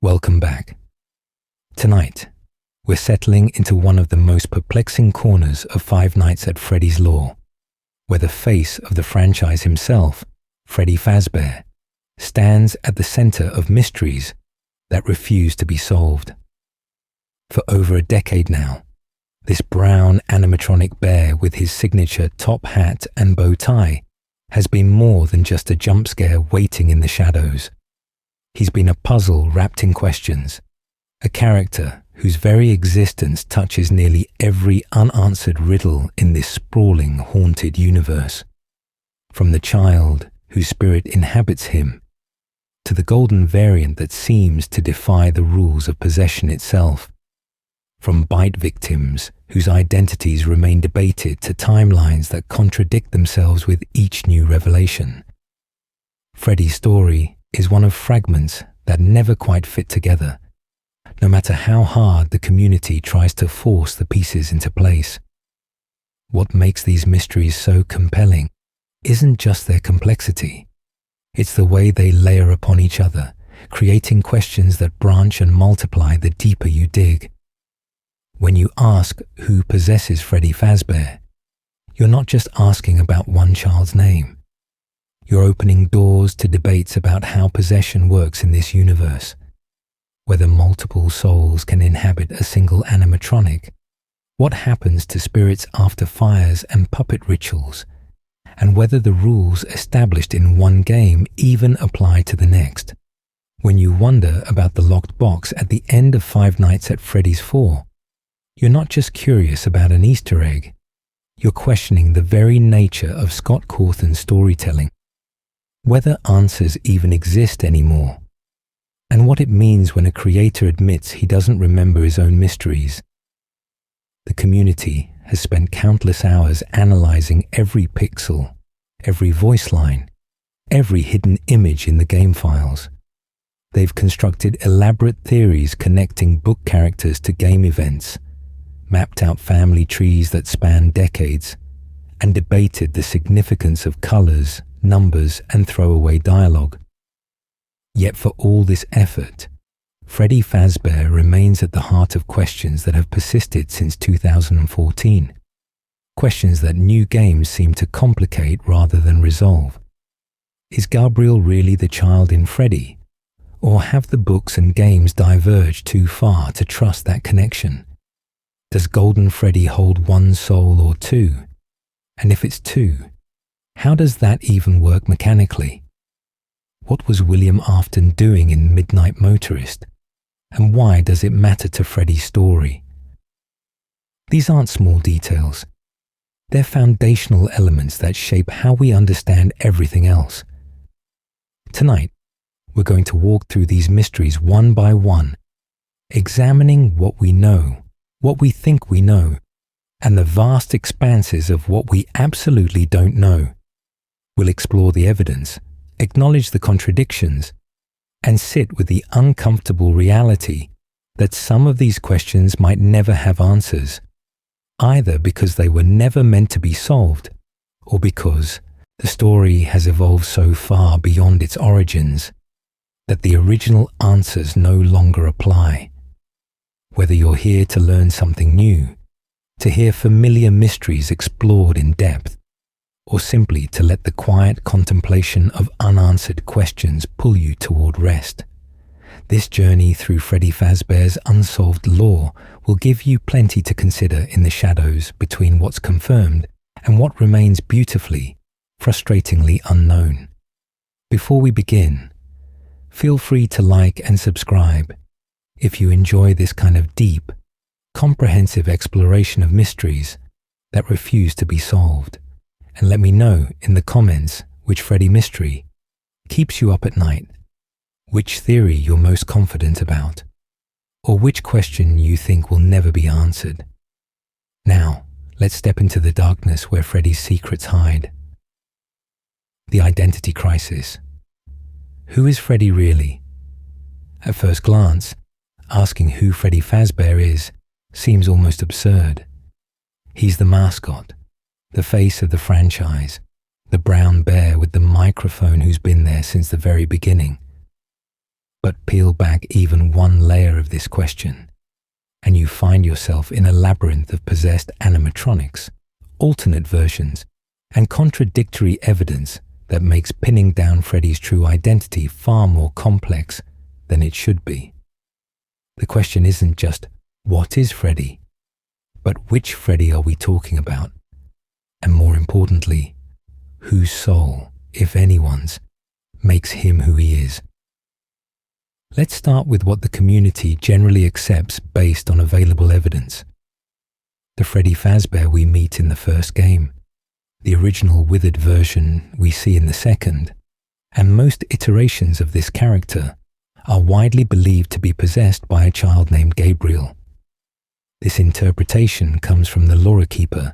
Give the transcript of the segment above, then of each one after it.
Welcome back. Tonight, we're settling into one of the most perplexing corners of Five Nights at Freddy's lore, where the face of the franchise himself, Freddy Fazbear, stands at the center of mysteries that refuse to be solved. For over a decade now, this brown animatronic bear with his signature top hat and bow tie has been more than just a jump scare waiting in the shadows. He's been a puzzle wrapped in questions, a character whose very existence touches nearly every unanswered riddle in this sprawling, haunted universe. From the child whose spirit inhabits him, to the golden variant that seems to defy the rules of possession itself. From bite victims whose identities remain debated to timelines that contradict themselves with each new revelation. Freddy's story is one of fragments that never quite fit together, no matter how hard the community tries to force the pieces into place. What makes these mysteries so compelling isn't just their complexity. It's the way they layer upon each other, creating questions that branch and multiply the deeper you dig. When you ask who possesses Freddy Fazbear, you're not just asking about one child's name. You're opening doors to debates about how possession works in this universe, whether multiple souls can inhabit a single animatronic, what happens to spirits after fires and puppet rituals, and whether the rules established in one game even apply to the next. When you wonder about the locked box at the end of Five Nights at Freddy's 4, you're not just curious about an Easter egg, you're questioning the very nature of Scott Cawthon's storytelling, whether answers even exist anymore, and what it means when a creator admits he doesn't remember his own mysteries. The community has spent countless hours analyzing every pixel, every voice line, every hidden image in the game files. They've constructed elaborate theories connecting book characters to game events, mapped out family trees that span decades, and debated the significance of colors, numbers, and throwaway dialogue. Yet for all this effort, Freddy Fazbear remains at the heart of questions that have persisted since 2014. Questions that new games seem to complicate rather than resolve. Is Gabriel really the child in Freddy? Or have the books and games diverged too far to trust that connection? Does Golden Freddy hold one soul or two? And if it's two, how does that even work mechanically? What was William Afton doing in Midnight Motorist? And why does it matter to Freddy's story? These aren't small details. They're foundational elements that shape how we understand everything else. Tonight, we're going to walk through these mysteries one by one, examining what we know, what we think we know, and the vast expanses of what we absolutely don't know. We'll explore the evidence, acknowledge the contradictions, and sit with the uncomfortable reality that some of these questions might never have answers, either because they were never meant to be solved, or because the story has evolved so far beyond its origins that the original answers no longer apply. Whether you're here to learn something new, to hear familiar mysteries explored in depth, or simply to let the quiet contemplation of unanswered questions pull you toward rest, this journey through Freddy Fazbear's unsolved lore will give you plenty to consider in the shadows between what's confirmed and what remains beautifully, frustratingly unknown. Before we begin, feel free to like and subscribe if you enjoy this kind of deep, comprehensive exploration of mysteries that refuse to be solved. And let me know in the comments which Freddy mystery keeps you up at night, which theory you're most confident about, or which question you think will never be answered. Now, let's step into the darkness where Freddy's secrets hide. The identity crisis. Who is Freddy really? At first glance, asking who Freddy Fazbear is seems almost absurd. He's the mascot, the face of the franchise, the brown bear with the microphone who's been there since the very beginning. But peel back even one layer of this question, and you find yourself in a labyrinth of possessed animatronics, alternate versions, and contradictory evidence that makes pinning down Freddy's true identity far more complex than it should be. The question isn't just, what is Freddy? But which Freddy are we talking about? And more importantly, whose soul, if anyone's, makes him who he is? Let's start with what the community generally accepts based on available evidence. The Freddy Fazbear we meet in the first game, the original withered version we see in the second, and most iterations of this character are widely believed to be possessed by a child named Gabriel. This interpretation comes from the Lore Keeper,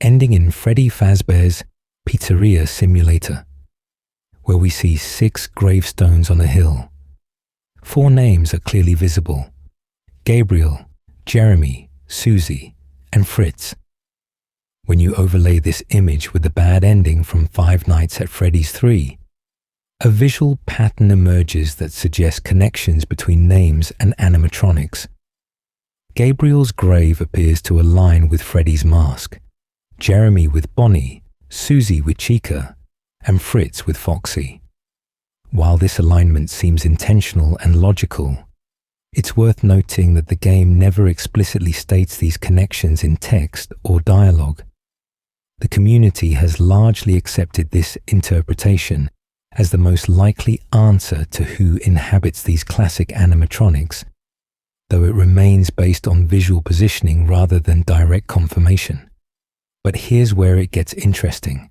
ending in Freddy Fazbear's Pizzeria Simulator, where we see 6 gravestones on a hill. 4 names are clearly visible: Gabriel, Jeremy, Susie, and Fritz. When you overlay this image with the bad ending from Five Nights at Freddy's 3, a visual pattern emerges that suggests connections between names and animatronics. Gabriel's grave appears to align with Freddy's mask, Jeremy with Bonnie, Susie with Chica, and Fritz with Foxy. While this alignment seems intentional and logical, it's worth noting that the game never explicitly states these connections in text or dialogue. The community has largely accepted this interpretation as the most likely answer to who inhabits these classic animatronics, though it remains based on visual positioning rather than direct confirmation. But here's where it gets interesting.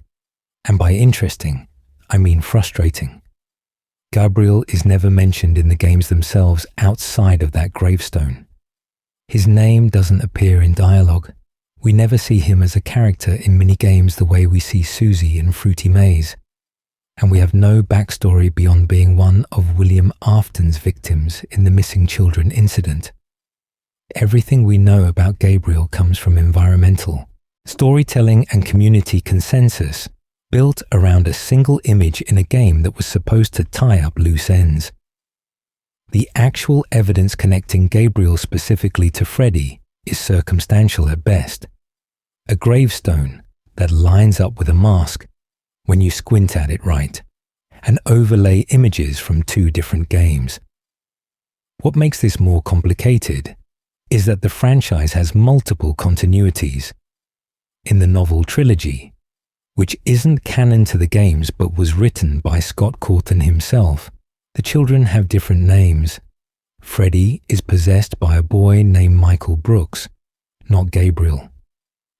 And by interesting, I mean frustrating. Gabriel is never mentioned in the games themselves outside of that gravestone. His name doesn't appear in dialogue. We never see him as a character in minigames the way we see Susie in Fruity Maze. And we have no backstory beyond being one of William Afton's victims in the missing children incident. Everything we know about Gabriel comes from environmental, storytelling and community consensus built around a single image in a game that was supposed to tie up loose ends. The actual evidence connecting Gabriel specifically to Freddy is circumstantial at best. A gravestone that lines up with a mask when you squint at it right, and overlay images from 2 different games. What makes this more complicated is that the franchise has multiple continuities. In the novel trilogy, which isn't canon to the games but was written by Scott Cawthon himself, the children have different names. Freddy is possessed by a boy named Michael Brooks, not Gabriel.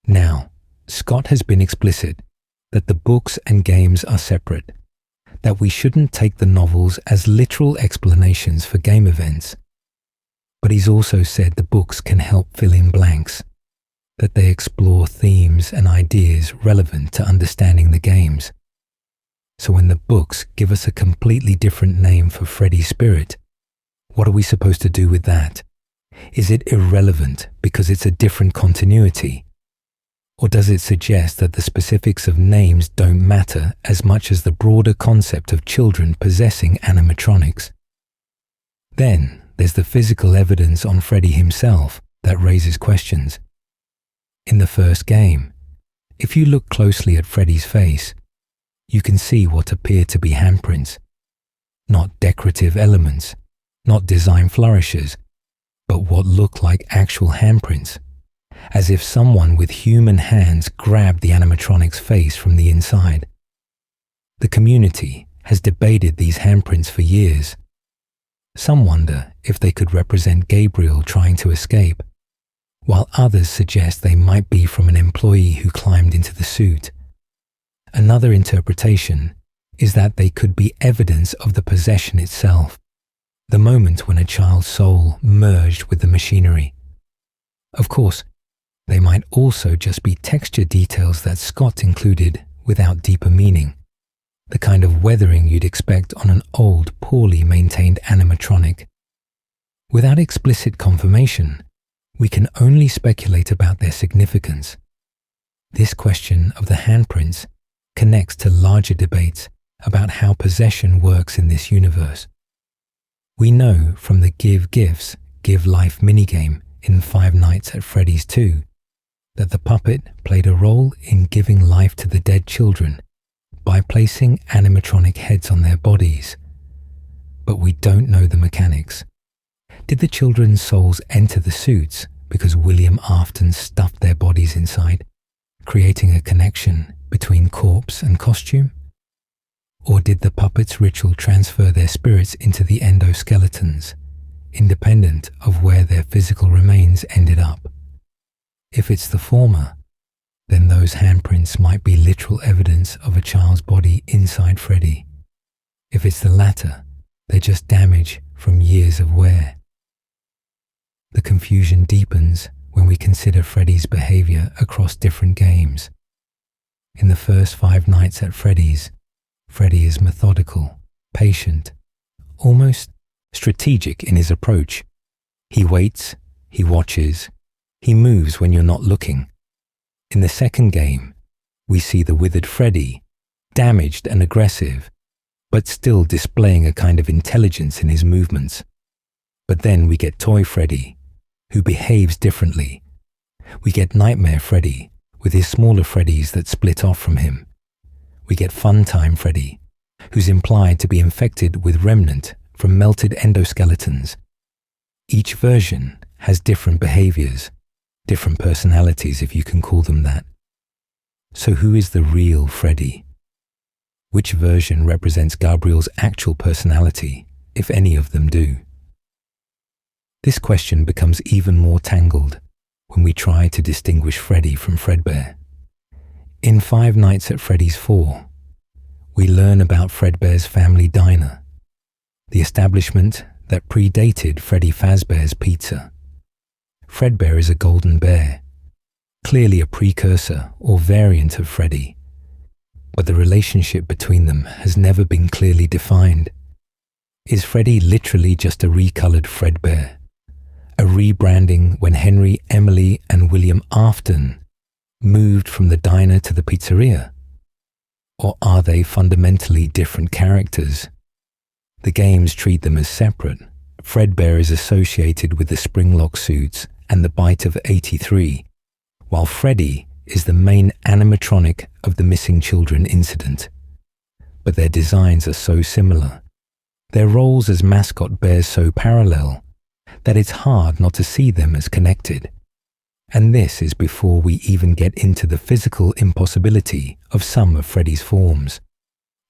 Now, Scott has been explicit that the books and games are separate, that we shouldn't take the novels as literal explanations for game events. But he's also said the books can help fill in blanks, that they explore themes and ideas relevant to understanding the games. So when the books give us a completely different name for Freddy's spirit, what are we supposed to do with that? Is it irrelevant because it's a different continuity? Or does it suggest that the specifics of names don't matter as much as the broader concept of children possessing animatronics? Then there's the physical evidence on Freddy himself that raises questions. In the first game, if you look closely at Freddy's face, you can see what appear to be handprints. Not decorative elements, not design flourishes, but what look like actual handprints, as if someone with human hands grabbed the animatronic's face from the inside. The community has debated these handprints for years. Some wonder if they could represent Gabriel trying to escape, while others suggest they might be from an employee who climbed into the suit. Another interpretation is that they could be evidence of the possession itself, the moment when a child's soul merged with the machinery. Of course, they might also just be texture details that Scott included without deeper meaning, the kind of weathering you'd expect on an old, poorly maintained animatronic. Without explicit confirmation, we can only speculate about their significance. This question of the handprints connects to larger debates about how possession works in this universe. We know from the Give Gifts, Give Life minigame in Five Nights at Freddy's 2 that the puppet played a role in giving life to the dead children by placing animatronic heads on their bodies. But we don't know the mechanics. Did the children's souls enter the suits because William Afton stuffed their bodies inside, creating a connection between corpse and costume? Or did the puppet's ritual transfer their spirits into the endoskeletons, independent of where their physical remains ended up? If it's the former, then those handprints might be literal evidence of a child's body inside Freddy. If it's the latter, they're just damage from years of wear. The confusion deepens when we consider Freddy's behavior across different games. In the first Five Nights at Freddy's, Freddy is methodical, patient, almost strategic in his approach. He waits, he watches, he moves when you're not looking. In the second game, we see the withered Freddy, damaged and aggressive, but still displaying a kind of intelligence in his movements. But then we get Toy Freddy, who behaves differently. We get Nightmare Freddy, with his smaller Freddys that split off from him. We get Funtime Freddy, who's implied to be infected with remnant from melted endoskeletons. Each version has different behaviors, different personalities if you can call them that. So who is the real Freddy? Which version represents Gabriel's actual personality, if any of them do? This question becomes even more tangled when we try to distinguish Freddy from Fredbear. In Five Nights at Freddy's 4, we learn about Fredbear's family diner, the establishment that predated Freddy Fazbear's Pizza. Fredbear is a golden bear, clearly a precursor or variant of Freddy, but the relationship between them has never been clearly defined. Is Freddy literally just a recolored Fredbear, a rebranding when Henry, Emily, and William Afton moved from the diner to the pizzeria? Or are they fundamentally different characters? The games treat them as separate. Fredbear is associated with the Springlock suits and the Bite of 83, while Freddy is the main animatronic of the missing children incident. But their designs are so similar, their roles as mascot bears so parallel, that it's hard not to see them as connected. And this is before we even get into the physical impossibility of some of Freddy's forms.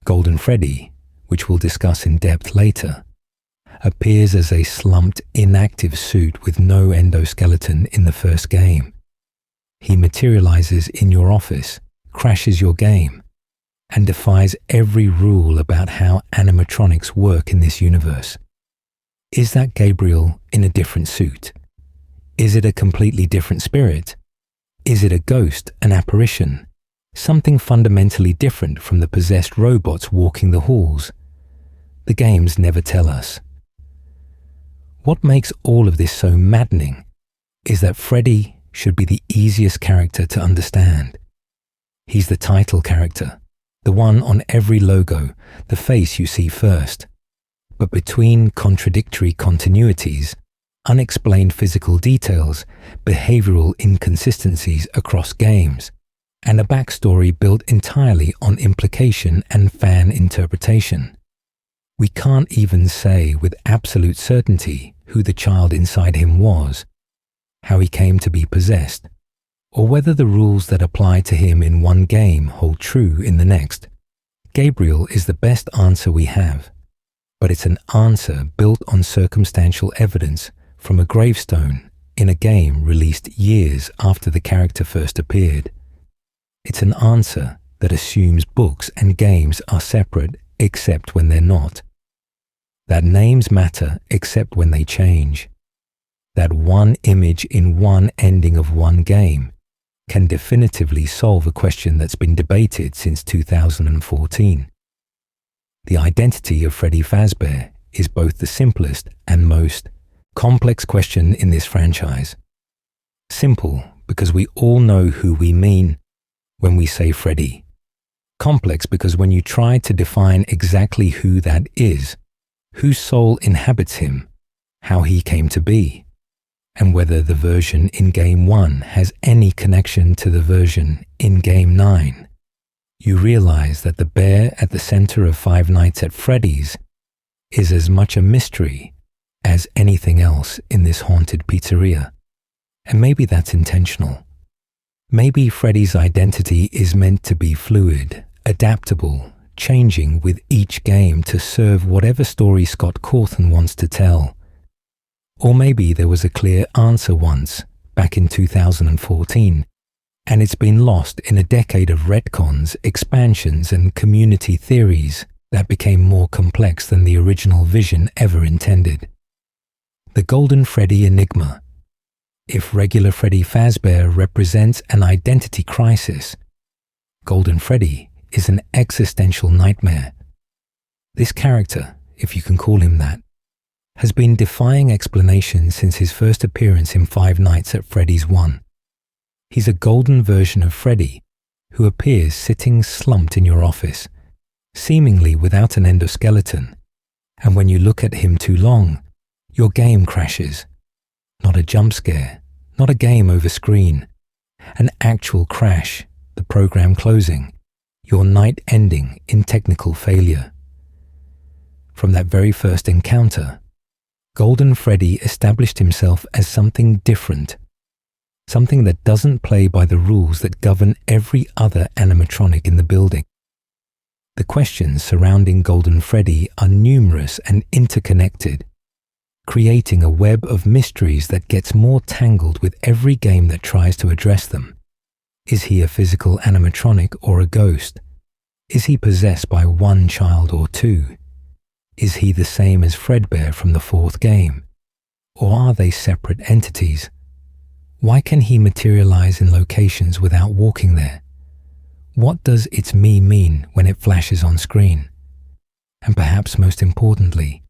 Golden Freddy, which we'll discuss in depth later, appears as a slumped, inactive suit with no endoskeleton in the first game. He materializes in your office, crashes your game, and defies every rule about how animatronics work in this universe. Is that Gabriel in a different suit? Is it a completely different spirit? Is it a ghost, an apparition, something fundamentally different from the possessed robots walking the halls? The games never tell us. What makes all of this so maddening is that Freddy should be the easiest character to understand. He's the title character, the one on every logo, the face you see first. But between contradictory continuities, unexplained physical details, behavioral inconsistencies across games, and a backstory built entirely on implication and fan interpretation, we can't even say with absolute certainty who the child inside him was, how he came to be possessed, or whether the rules that apply to him in one game hold true in the next. Gabriel is the best answer we have, but it's an answer built on circumstantial evidence from a gravestone in a game released years after the character first appeared. It's an answer that assumes books and games are separate except when they're not. That names matter except when they change. That one image in one ending of one game can definitively solve a question that's been debated since 2014. The identity of Freddy Fazbear is both the simplest and most complex question in this franchise. Simple because we all know who we mean when we say Freddy. Complex because when you try to define exactly who that is, whose soul inhabits him, how he came to be, and whether the version in Game 1 has any connection to the version in Game 9, you realize that the bear at the center of Five Nights at Freddy's is as much a mystery as anything else in this haunted pizzeria. And maybe that's intentional. Maybe Freddy's identity is meant to be fluid, adaptable, changing with each game to serve whatever story Scott Cawthon wants to tell. Or maybe there was a clear answer once, back in 2014, and it's been lost in a decade of retcons, expansions, and community theories that became more complex than the original vision ever intended. The Golden Freddy Enigma. If regular Freddy Fazbear represents an identity crisis, Golden Freddy is an existential nightmare. This character, if you can call him that, has been defying explanation since his first appearance in Five Nights at Freddy's 1. He's a golden version of Freddy who appears sitting slumped in your office, seemingly without an endoskeleton, and when you look at him too long, your game crashes. Not a jump scare, not a game over screen, an actual crash, the program closing, your night ending in technical failure. From that very first encounter, Golden Freddy established himself as something different, something that doesn't play by the rules that govern every other animatronic in the building. The questions surrounding Golden Freddy are numerous and interconnected, creating a web of mysteries that gets more tangled with every game that tries to address them. Is he a physical animatronic or a ghost? Is he possessed by one child or two? Is he the same as Fredbear from the fourth game? Or are they separate entities? Why can he materialize in locations without walking there? What does "it's me" mean when it flashes on screen? And perhaps most importantly,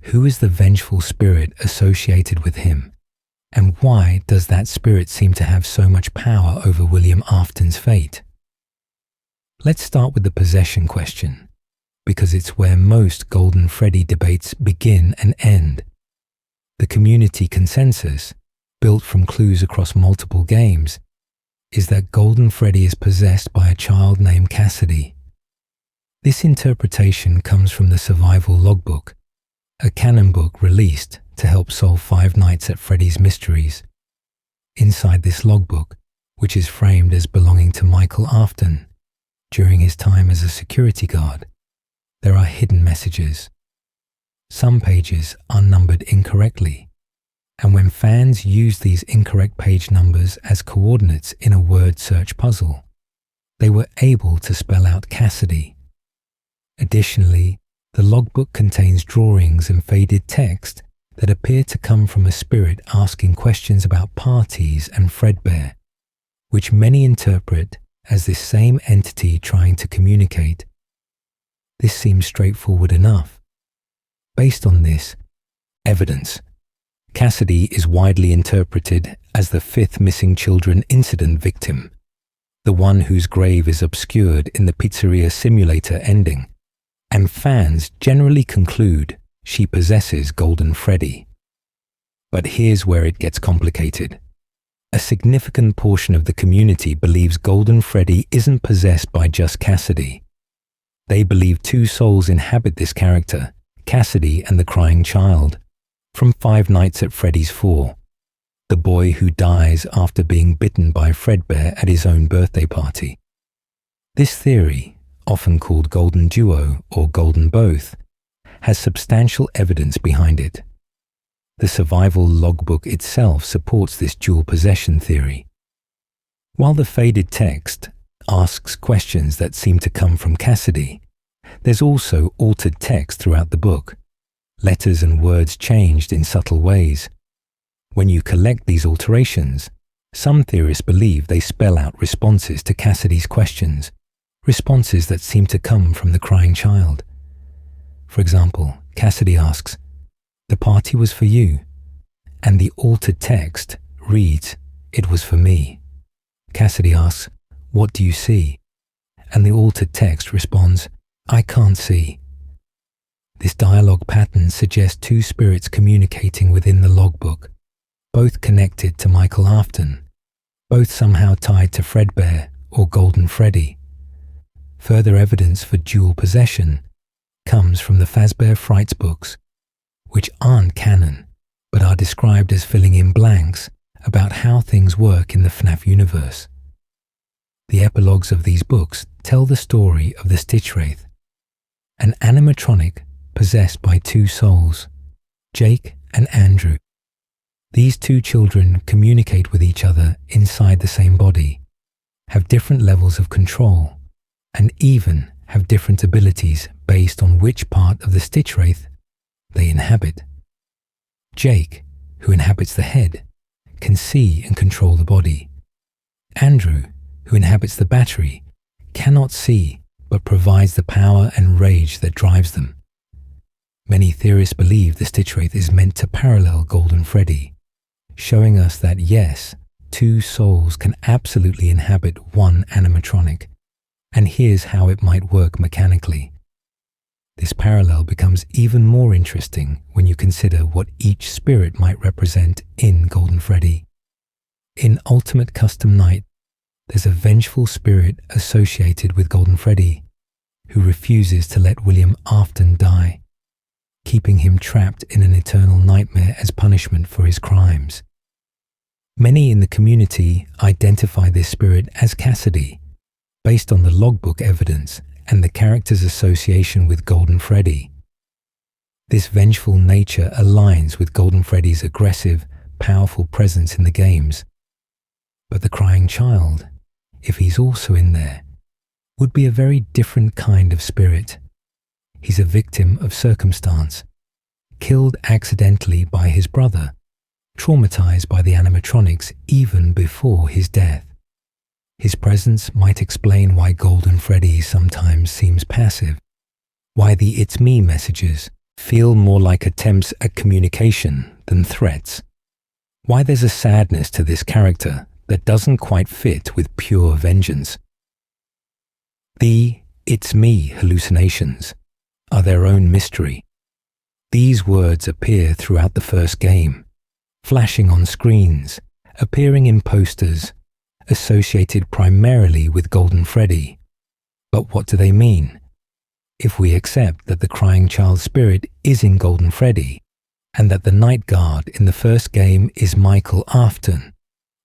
who is the vengeful spirit associated with him? And why does that spirit seem to have so much power over William Afton's fate? Let's start with the possession question, because it's where most Golden Freddy debates begin and end. The community consensus, built from clues across multiple games, is that Golden Freddy is possessed by a child named Cassidy. This interpretation comes from the Survival Logbook, a canon book released to help solve Five Nights at Freddy's mysteries. Inside this logbook, which is framed as belonging to Michael Afton during his time as a security guard, there are hidden messages. Some pages are numbered incorrectly, and when fans use these incorrect page numbers as coordinates in a word search puzzle, they were able to spell out Cassidy. Additionally, the logbook contains drawings and faded text that appear to come from a spirit asking questions about parties and Fredbear, which many interpret as this same entity trying to communicate. This seems straightforward enough. Based on this evidence, Cassidy is widely interpreted as the fifth missing children incident victim, the one whose grave is obscured in the pizzeria simulator ending, and fans generally conclude she possesses Golden Freddy. But here's where it gets complicated. A significant portion of the community believes Golden Freddy isn't possessed by just Cassidy. They believe two souls inhabit this character, Cassidy and the crying child, from Five Nights at Freddy's 4, the boy who dies after being bitten by Fredbear at his own birthday party. This theory, often called Golden Duo or Golden Both, has substantial evidence behind it. The survival logbook itself supports this dual possession theory. While the faded text asks questions that seem to come from Cassidy, there's also altered text throughout the book, letters and words changed in subtle ways. When you collect these alterations, some theorists believe they spell out responses to Cassidy's questions, responses that seem to come from the crying child. For example, Cassidy asks, "The party was for you," and the altered text reads, "It was for me." Cassidy asks, "What do you see?" and the altered text responds, "I can't see." This dialogue pattern suggests two spirits communicating within the logbook, both connected to Michael Afton, both somehow tied to Fredbear or Golden Freddy. Further evidence for dual possession comes from the Fazbear Frights books, which aren't canon, but are described as filling in blanks about how things work in the FNAF universe. The epilogues of these books tell the story of the Stitch Wraith, an animatronic possessed by two souls, Jake and Andrew. These two children communicate with each other inside the same body, have different levels of control, and even have different abilities based on which part of the Stitch Wraith they inhabit. Jake, who inhabits the head, can see and control the body. Andrew, who inhabits the battery, cannot see but provides the power and rage that drives them. Many theorists believe the Stitch Wraith is meant to parallel Golden Freddy, showing us that yes, two souls can absolutely inhabit one animatronic, and here's how it might work mechanically. This parallel becomes even more interesting when you consider what each spirit might represent in Golden Freddy. In Ultimate Custom Night, there's a vengeful spirit associated with Golden Freddy, who refuses to let William Afton die, keeping him trapped in an eternal nightmare as punishment for his crimes. Many in the community identify this spirit as Cassidy, based on the logbook evidence and the character's association with Golden Freddy. This vengeful nature aligns with Golden Freddy's aggressive, powerful presence in the games. But the crying child, if he's also in there, would be a very different kind of spirit. He's a victim of circumstance, killed accidentally by his brother, traumatized by the animatronics even before his death. His presence might explain why Golden Freddy sometimes seems passive, why the "it's me" messages feel more like attempts at communication than threats, why there's a sadness to this character that doesn't quite fit with pure vengeance. The "it's me" hallucinations are their own mystery. These words appear throughout the first game, flashing on screens, appearing in posters, associated primarily with Golden Freddy. But what do they mean? If we accept that the crying child spirit is in Golden Freddy, and that the night guard in the first game is Michael Afton,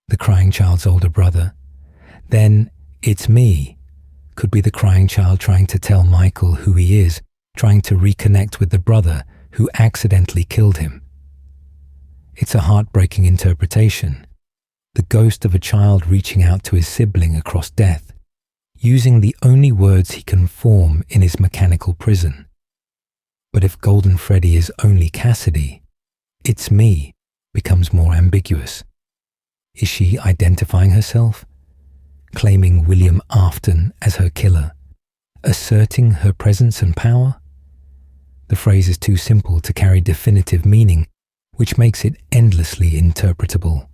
the crying child's older brother, then "it's me" could be the crying child trying to tell Michael who he is, trying to reconnect with the brother who accidentally killed him. It's a heartbreaking interpretation, the ghost of a child reaching out to his sibling across death, using the only words he can form in his mechanical prison. But if Golden Freddy is only Cassidy, "it's me" becomes more ambiguous. Is she identifying herself, claiming William Afton as her killer, asserting her presence and power? The phrase is too simple to carry definitive meaning, which makes it endlessly interpretable.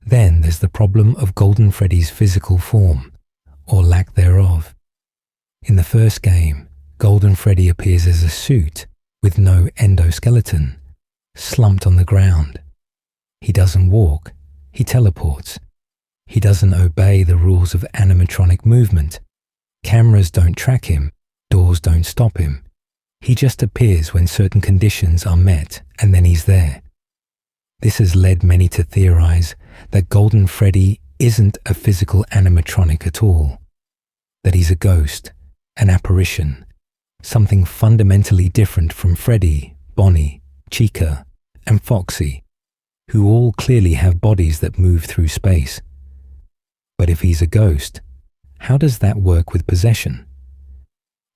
Then there's the problem of Golden Freddy's physical form, or lack thereof. In the first game, Golden Freddy appears as a suit with no endoskeleton, slumped on the ground. He doesn't walk, he teleports. He doesn't obey the rules of animatronic movement. Cameras don't track him, doors don't stop him. He just appears when certain conditions are met, and then he's there. This has led many to theorize that Golden Freddy isn't a physical animatronic at all, that he's a ghost, an apparition, something fundamentally different from Freddy, Bonnie, Chica, and Foxy, who all clearly have bodies that move through space. But if he's a ghost, how does that work with possession?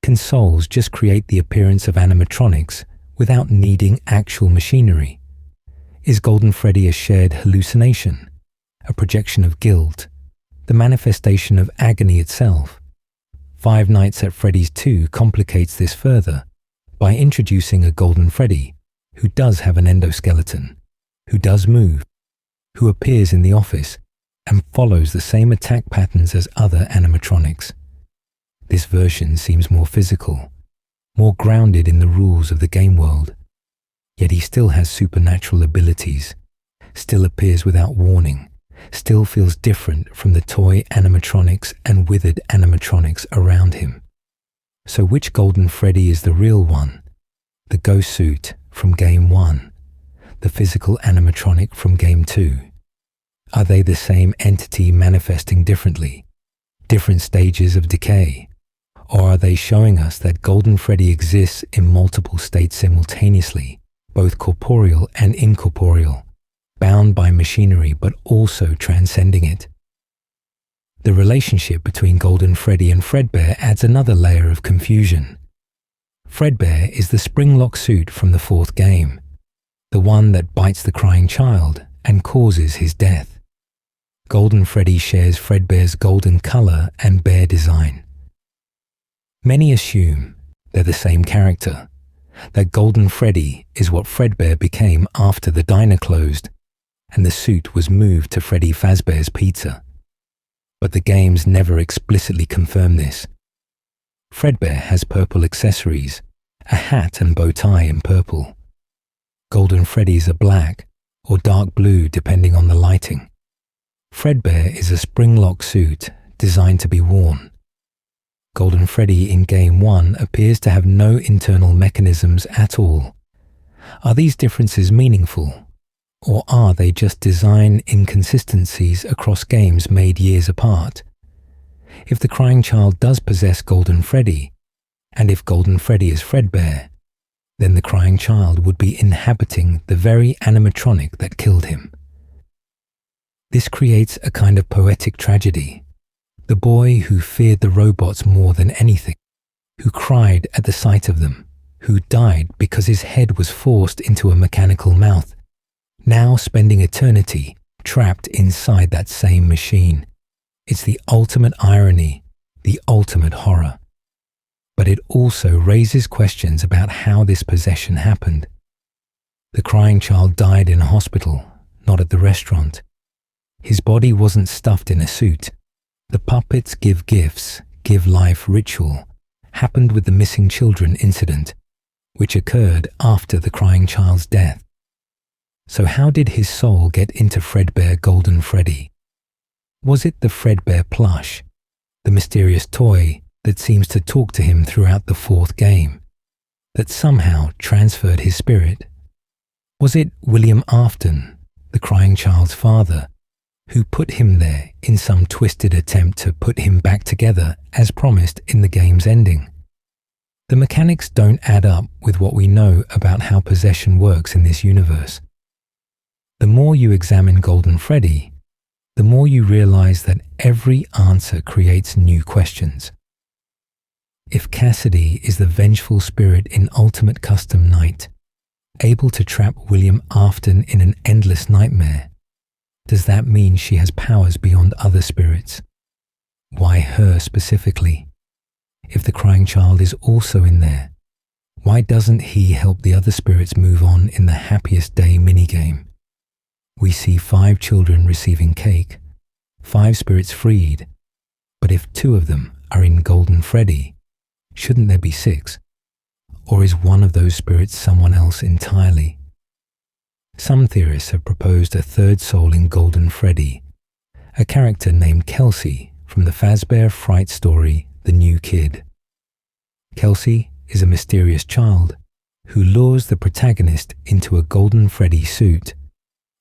Can souls just create the appearance of animatronics without needing actual machinery? Is Golden Freddy a shared hallucination, a projection of guilt, the manifestation of agony itself? Five Nights at Freddy's 2 complicates this further by introducing a Golden Freddy who does have an endoskeleton, who does move, who appears in the office and follows the same attack patterns as other animatronics. This version seems more physical, more grounded in the rules of the game world. Yet he still has supernatural abilities, still appears without warning, still feels different from the toy animatronics and withered animatronics around him. So which Golden Freddy is the real one? The ghost suit from Game 1, the physical animatronic from Game 2? Are they the same entity manifesting differently, different stages of decay? Or are they showing us that Golden Freddy exists in multiple states simultaneously, both corporeal and incorporeal, bound by machinery but also transcending it? The relationship between Golden Freddy and Fredbear adds another layer of confusion. Fredbear is the spring-lock suit from the 4th game, the one that bites the crying child and causes his death. Golden Freddy shares Fredbear's golden color and bear design. Many assume they're the same character, that Golden Freddy is what Fredbear became after the diner closed and the suit was moved to Freddy Fazbear's Pizza. But the games never explicitly confirm this. Fredbear has purple accessories, a hat and bow tie in purple. Golden Freddy's are black or dark blue depending on the lighting. Fredbear is a spring-lock suit designed to be worn. Golden Freddy in Game 1 appears to have no internal mechanisms at all. Are these differences meaningful? Or are they just design inconsistencies across games made years apart? If the crying child does possess Golden Freddy, and if Golden Freddy is Fredbear, then the crying child would be inhabiting the very animatronic that killed him. This creates a kind of poetic tragedy. The boy who feared the robots more than anything, who cried at the sight of them, who died because his head was forced into a mechanical mouth, now spending eternity trapped inside that same machine. It's the ultimate irony, the ultimate horror. But it also raises questions about how this possession happened. The crying child died in a hospital, not at the restaurant. His body wasn't stuffed in a suit. The puppets give gifts, give life ritual, happened with the missing children incident, which occurred after the crying child's death. So how did his soul get into Fredbear Golden Freddy? Was it the Fredbear plush, the mysterious toy that seems to talk to him throughout the 4th game, that somehow transferred his spirit? Was it William Afton, the crying child's father, who put him there in some twisted attempt to put him back together as promised in the game's ending? The mechanics don't add up with what we know about how possession works in this universe. The more you examine Golden Freddy, the more you realize that every answer creates new questions. If Cassidy is the vengeful spirit in Ultimate Custom Night, able to trap William Afton in an endless nightmare, does that mean she has powers beyond other spirits? Why her specifically? If the crying child is also in there, why doesn't he help the other spirits move on in the Happiest Day minigame? We see 5 children receiving cake, 5 spirits freed, but if 2 of them are in Golden Freddy, shouldn't there be 6? Or is one of those spirits someone else entirely? Some theorists have proposed a 3rd soul in Golden Freddy, a character named Kelsey from the Fazbear Fright story The New Kid. Kelsey is a mysterious child who lures the protagonist into a Golden Freddy suit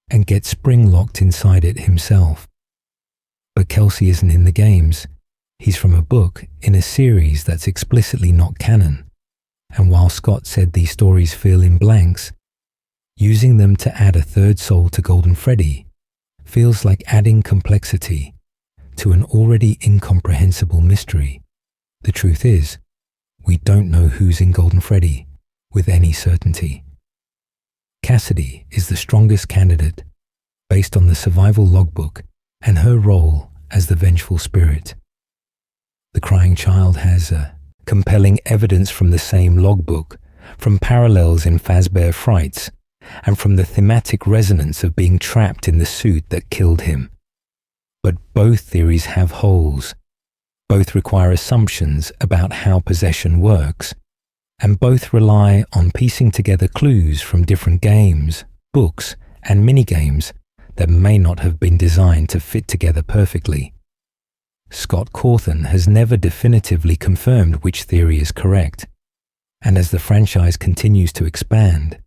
and gets spring-locked inside it himself. But Kelsey isn't in the games. He's from a book in a series that's explicitly not canon. And while Scott said these stories fill in blanks, using them to add a 3rd soul to Golden Freddy feels like adding complexity to an already incomprehensible mystery. The truth is, we don't know who's in Golden Freddy with any certainty. Cassidy is the strongest candidate based on the survival logbook and her role as the vengeful spirit. The crying child has compelling evidence from the same logbook, from parallels in Fazbear Frights, and from the thematic resonance of being trapped in the suit that killed him. But both theories have holes. Both require assumptions about how possession works, and both rely on piecing together clues from different games, books, and minigames that may not have been designed to fit together perfectly. Scott Cawthon has never definitively confirmed which theory is correct, and as the franchise continues to expand,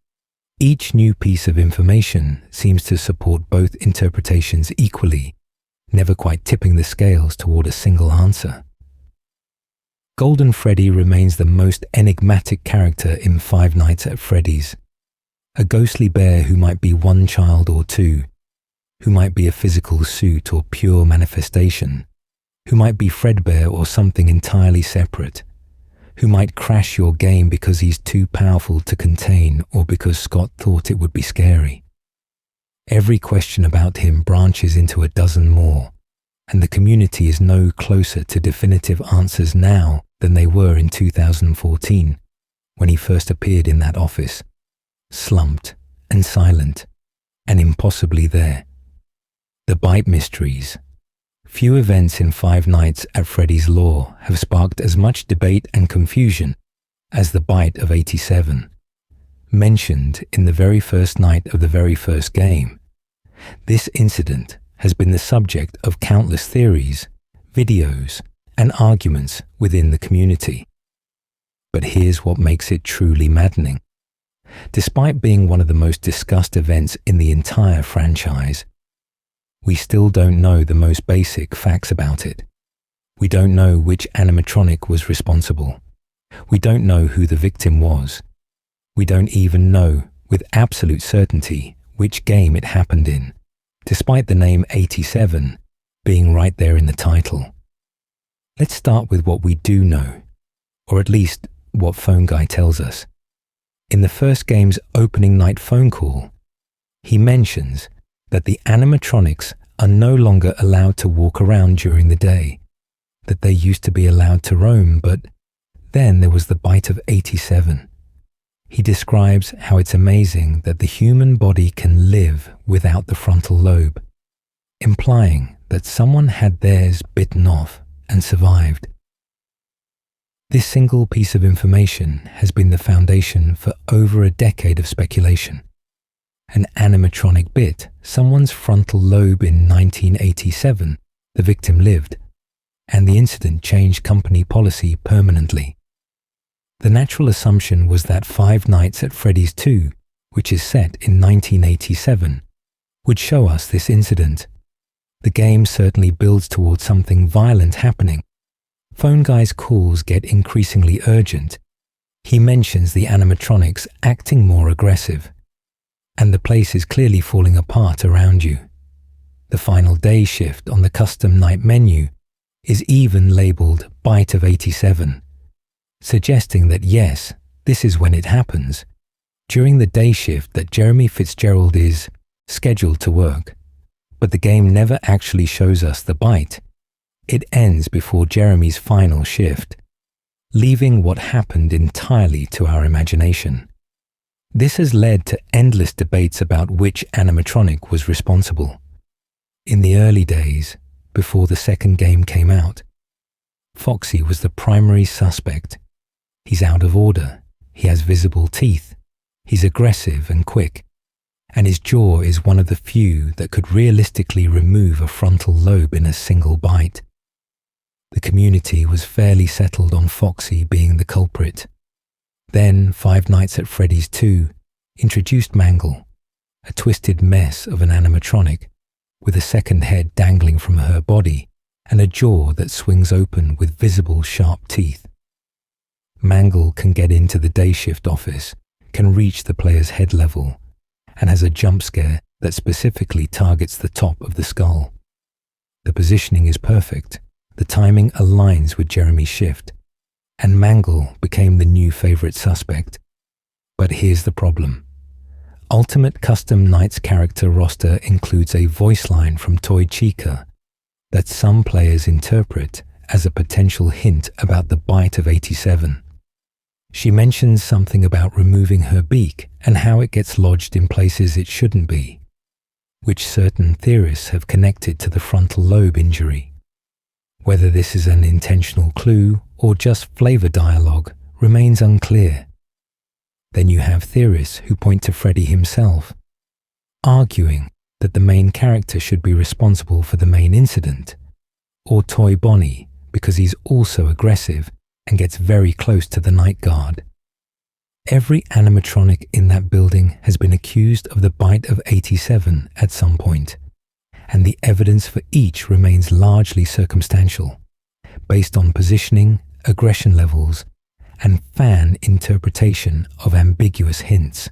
each new piece of information seems to support both interpretations equally, never quite tipping the scales toward a single answer. Golden Freddy remains the most enigmatic character in Five Nights at Freddy's. A ghostly bear who might be one child or two, who might be a physical suit or pure manifestation, who might be Fredbear or something entirely separate, who might crash your game because he's too powerful to contain or because Scott thought it would be scary. Every question about him branches into a dozen more, and the community is no closer to definitive answers now than they were in 2014, when he first appeared in that office, slumped and silent and impossibly there. The Bite Mysteries. Few events in Five Nights at Freddy's lore have sparked as much debate and confusion as the Bite of '87. Mentioned in the very first night of the very first game, this incident has been the subject of countless theories, videos, and arguments within the community. But here's what makes it truly maddening. Despite being one of the most discussed events in the entire franchise, we still don't know the most basic facts about it. We don't know which animatronic was responsible. We don't know who the victim was. We don't even know with absolute certainty which game it happened in, despite the name 87 being right there in the title. Let's start with what we do know, or at least what Phone Guy tells us. In the first game's opening night phone call, he mentions that the animatronics are no longer allowed to walk around during the day, that they used to be allowed to roam, but then there was the Bite of '87. He describes how it's amazing that the human body can live without the frontal lobe, implying that someone had theirs bitten off and survived. This single piece of information has been the foundation for over a decade of speculation. An animatronic bit someone's frontal lobe in 1987, the victim lived, and the incident changed company policy permanently. The natural assumption was that Five Nights at Freddy's 2, which is set in 1987, would show us this incident. The game certainly builds towards something violent happening. Phone Guy's calls get increasingly urgent. He mentions the animatronics acting more aggressive, and the place is clearly falling apart around you. The final day shift on the custom night menu is even labelled Bite of '87, suggesting that yes, this is when it happens, during the day shift that Jeremy Fitzgerald is scheduled to work. But the game never actually shows us the bite. It ends before Jeremy's final shift, leaving what happened entirely to our imagination. This has led to endless debates about which animatronic was responsible. In the early days, before the second game came out, Foxy was the primary suspect. He's out of order, he has visible teeth, he's aggressive and quick, and his jaw is one of the few that could realistically remove a frontal lobe in a single bite. The community was fairly settled on Foxy being the culprit. Then Five Nights at Freddy's 2 introduced Mangle, a twisted mess of an animatronic with a second head dangling from her body and a jaw that swings open with visible sharp teeth. Mangle can get into the day shift office, can reach the player's head level, and has a jump scare that specifically targets the top of the skull. The positioning is perfect, the timing aligns with Jeremy's shift, and Mangle became the new favorite suspect. But here's the problem. Ultimate Custom Nights character roster includes a voice line from Toy Chica that some players interpret as a potential hint about the Bite of '87. She mentions something about removing her beak and how it gets lodged in places it shouldn't be, which certain theorists have connected to the frontal lobe injury. Whether this is an intentional clue or just flavor dialogue remains unclear. Then you have theorists who point to Freddy himself, arguing that the main character should be responsible for the main incident, or Toy Bonnie because he's also aggressive and gets very close to the night guard. Every animatronic in that building has been accused of the bite of 87 at some point, and the evidence for each remains largely circumstantial, based on positioning, aggression levels, and fan interpretation of ambiguous hints.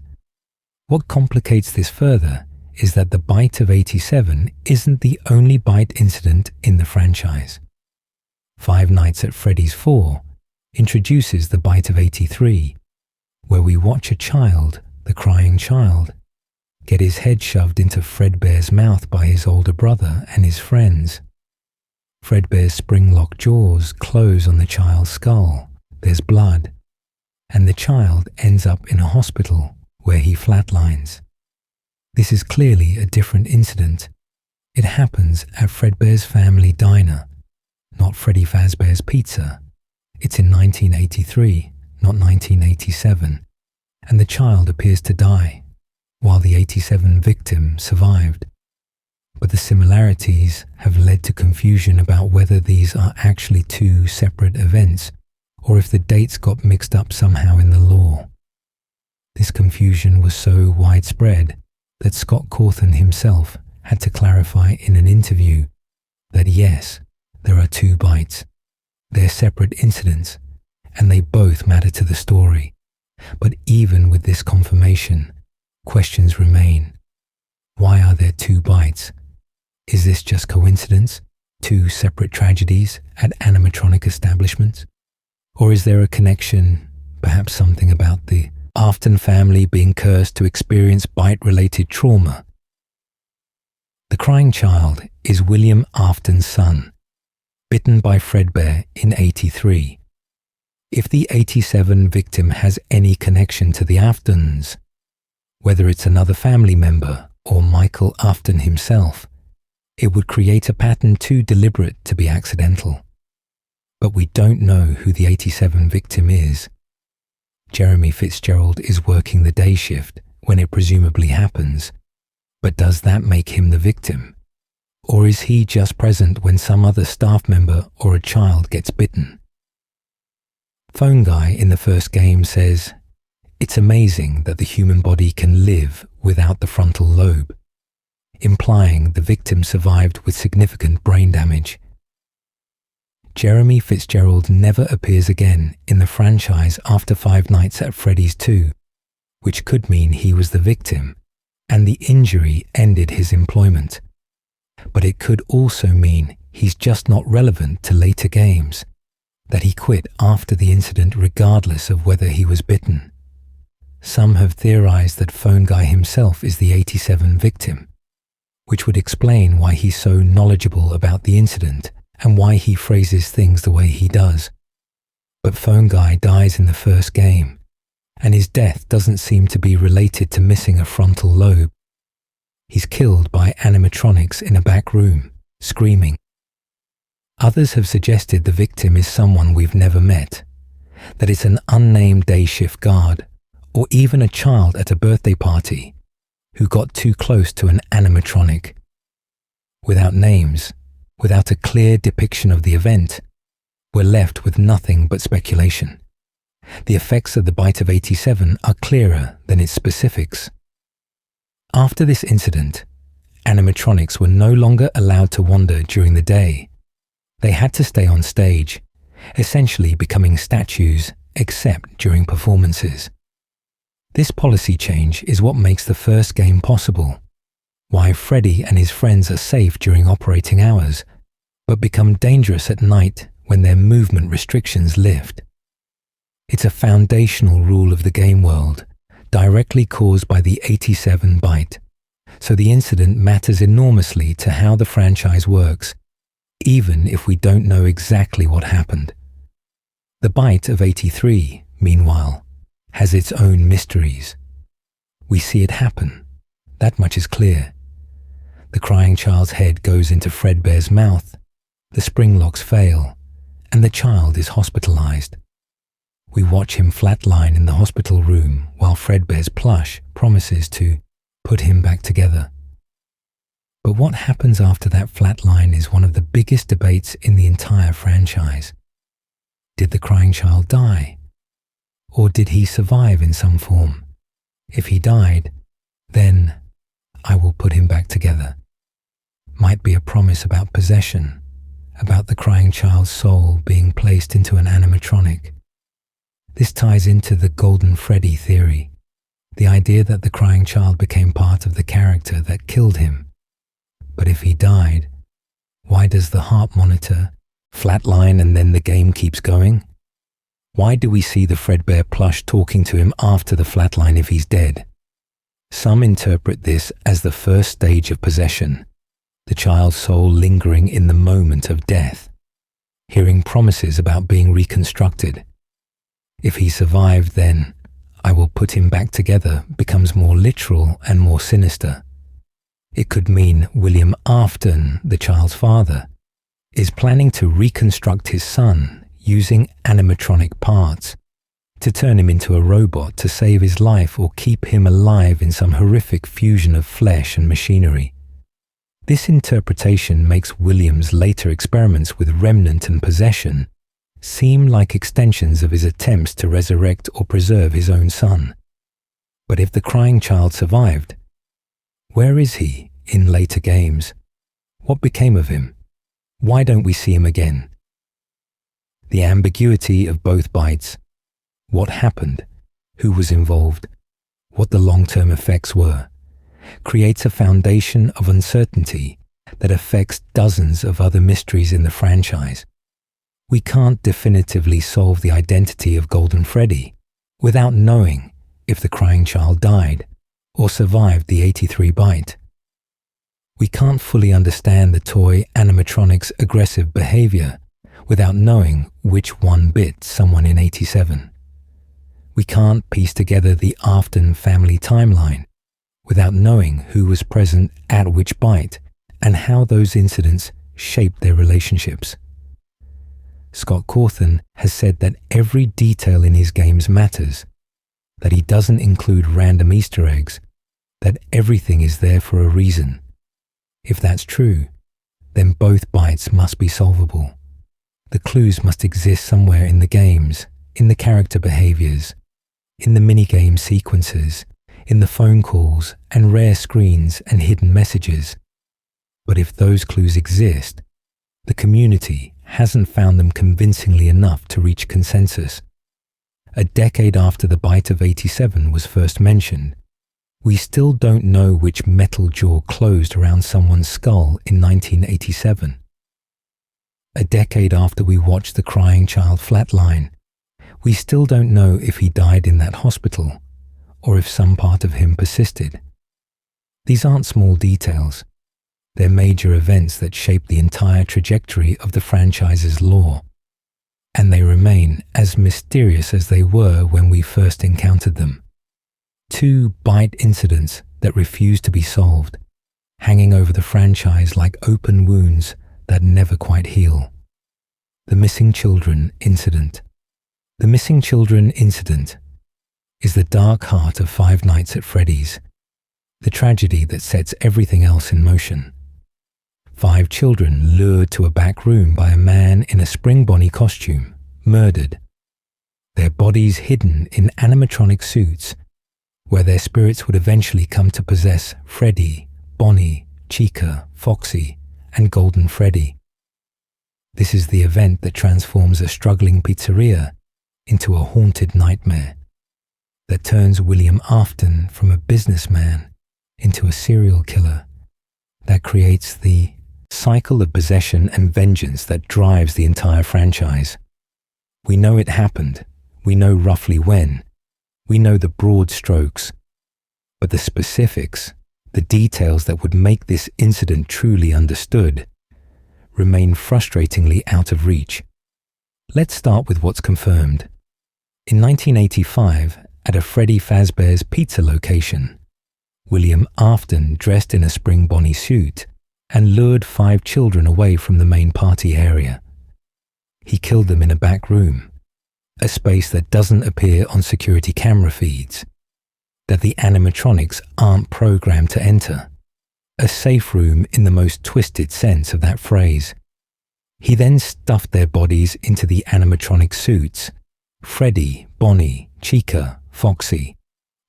What complicates this further is that the bite of 87 isn't the only bite incident in the franchise. Five Nights at Freddy's 4 introduces the bite of 83, where we watch a child, the crying child, get his head shoved into Fredbear's mouth by his older brother and his friends. Fredbear's spring-locked jaws close on the child's skull, there's blood, and the child ends up in a hospital where he flatlines. This is clearly a different incident. It happens at Fredbear's family diner, not Freddy Fazbear's Pizza. It's in 1983, not 1987, and the child appears to die, while the 87 victim survived. But the similarities have led to confusion about whether these are actually two separate events, or if the dates got mixed up somehow in the lore. This confusion was so widespread that Scott Cawthon himself had to clarify in an interview that yes, there are two bites. They're separate incidents, and they both matter to the story. But even with this confirmation, questions remain. Why are there two bites? Is this just coincidence? Two separate tragedies at animatronic establishments? Or is there a connection, perhaps something about the Afton family being cursed to experience bite-related trauma? The crying child is William Afton's son, bitten by Fredbear in 83. If the 87 victim has any connection to the Aftons, whether it's another family member or Michael Afton himself, it would create a pattern too deliberate to be accidental. But we don't know who the 87 victim is. Jeremy Fitzgerald is working the day shift when it presumably happens, but does that make him the victim? Or is he just present when some other staff member or a child gets bitten? Phone Guy in the first game says, "It's amazing that the human body can live without the frontal lobe," implying the victim survived with significant brain damage. Jeremy Fitzgerald never appears again in the franchise after Five Nights at Freddy's 2, which could mean he was the victim, and the injury ended his employment. But it could also mean he's just not relevant to later games, that he quit after the incident regardless of whether he was bitten. Some have theorized that Phone Guy himself is the 87 victim, which would explain why he's so knowledgeable about the incident and why he phrases things the way he does. But Phone Guy dies in the first game, and his death doesn't seem to be related to missing a frontal lobe. He's killed by animatronics in a back room, screaming. Others have suggested the victim is someone we've never met, that it's an unnamed day shift guard, or even a child at a birthday party who got too close to an animatronic. Without names, without a clear depiction of the event, we're left with nothing but speculation. The effects of the bite of 87 are clearer than its specifics. After this incident, animatronics were no longer allowed to wander during the day. They had to stay on stage, essentially becoming statues except during performances. This policy change is what makes the first game possible, why Freddy and his friends are safe during operating hours, but become dangerous at night when their movement restrictions lift. It's a foundational rule of the game world, directly caused by the 87 bite, so the incident matters enormously to how the franchise works, even if we don't know exactly what happened. The bite of 83, meanwhile, has its own mysteries. We see it happen, that much is clear. The crying child's head goes into Fredbear's mouth, the spring locks fail, and the child is hospitalized. We watch him flatline in the hospital room while Fredbear's plush promises to put him back together. But what happens after that flatline is one of the biggest debates in the entire franchise. Did the crying child die? Or did he survive in some form? If he died, then I will put him back together. Might be a promise about possession, about the crying child's soul being placed into an animatronic. This ties into the Golden Freddy theory, the idea that the crying child became part of the character that killed him. But if he died, why does the heart monitor flatline and then the game keeps going? Why do we see the Fredbear plush talking to him after the flatline if he's dead? Some interpret this as the first stage of possession, the child's soul lingering in the moment of death, hearing promises about being reconstructed. If he survived, then I will put him back together becomes more literal and more sinister. It could mean William Afton, the child's father, is planning to reconstruct his son using animatronic parts to turn him into a robot to save his life or keep him alive in some horrific fusion of flesh and machinery. This interpretation makes William's later experiments with remnant and possession seem like extensions of his attempts to resurrect or preserve his own son. But if the crying child survived, where is he in later games? What became of him? Why don't we see him again? The ambiguity of both bites, what happened, who was involved, what the long-term effects were, creates a foundation of uncertainty that affects dozens of other mysteries in the franchise. We can't definitively solve the identity of Golden Freddy without knowing if the crying child died or survived the 83 bite. We can't fully understand the toy animatronic's aggressive behavior without knowing which one bit someone in 87. We can't piece together the Afton family timeline without knowing who was present at which bite and how those incidents shaped their relationships. Scott Cawthon has said that every detail in his games matters, that he doesn't include random Easter eggs, that everything is there for a reason. If that's true, then both bites must be solvable. The clues must exist somewhere in the games, in the character behaviors, in the minigame sequences, in the phone calls and rare screens and hidden messages. But if those clues exist, the community hasn't found them convincingly enough to reach consensus. A decade after the bite of 87 was first mentioned, we still don't know which metal jaw closed around someone's skull in 1987. A decade after we watched the crying child flatline, we still don't know if he died in that hospital or if some part of him persisted. These aren't small details. They're major events that shape the entire trajectory of the franchise's lore, and they remain as mysterious as they were when we first encountered them. Two bite incidents that refuse to be solved, hanging over the franchise like open wounds that never quite heal. The missing children incident. The missing children incident is the dark heart of Five Nights at Freddy's, the tragedy that sets everything else in motion. 5 children lured to a back room by a man in a Spring Bonnie costume, murdered. Their bodies hidden in animatronic suits, where their spirits would eventually come to possess Freddy, Bonnie, Chica, Foxy, and Golden Freddy. This is the event that transforms a struggling pizzeria into a haunted nightmare, that turns William Afton from a businessman into a serial killer, that creates the cycle of possession and vengeance that drives the entire franchise. We know it happened, we know roughly when, we know the broad strokes, but the specifics, the details that would make this incident truly understood, remain frustratingly out of reach. Let's start with what's confirmed. In 1985, at a Freddy Fazbear's pizza location, William Afton dressed in a Spring Bonnie suit and lured 5 children away from the main party area. He killed them in a back room, a space that doesn't appear on security camera feeds, that the animatronics aren't programmed to enter, a safe room in the most twisted sense of that phrase. He then stuffed their bodies into the animatronic suits, Freddy, Bonnie, Chica, Foxy,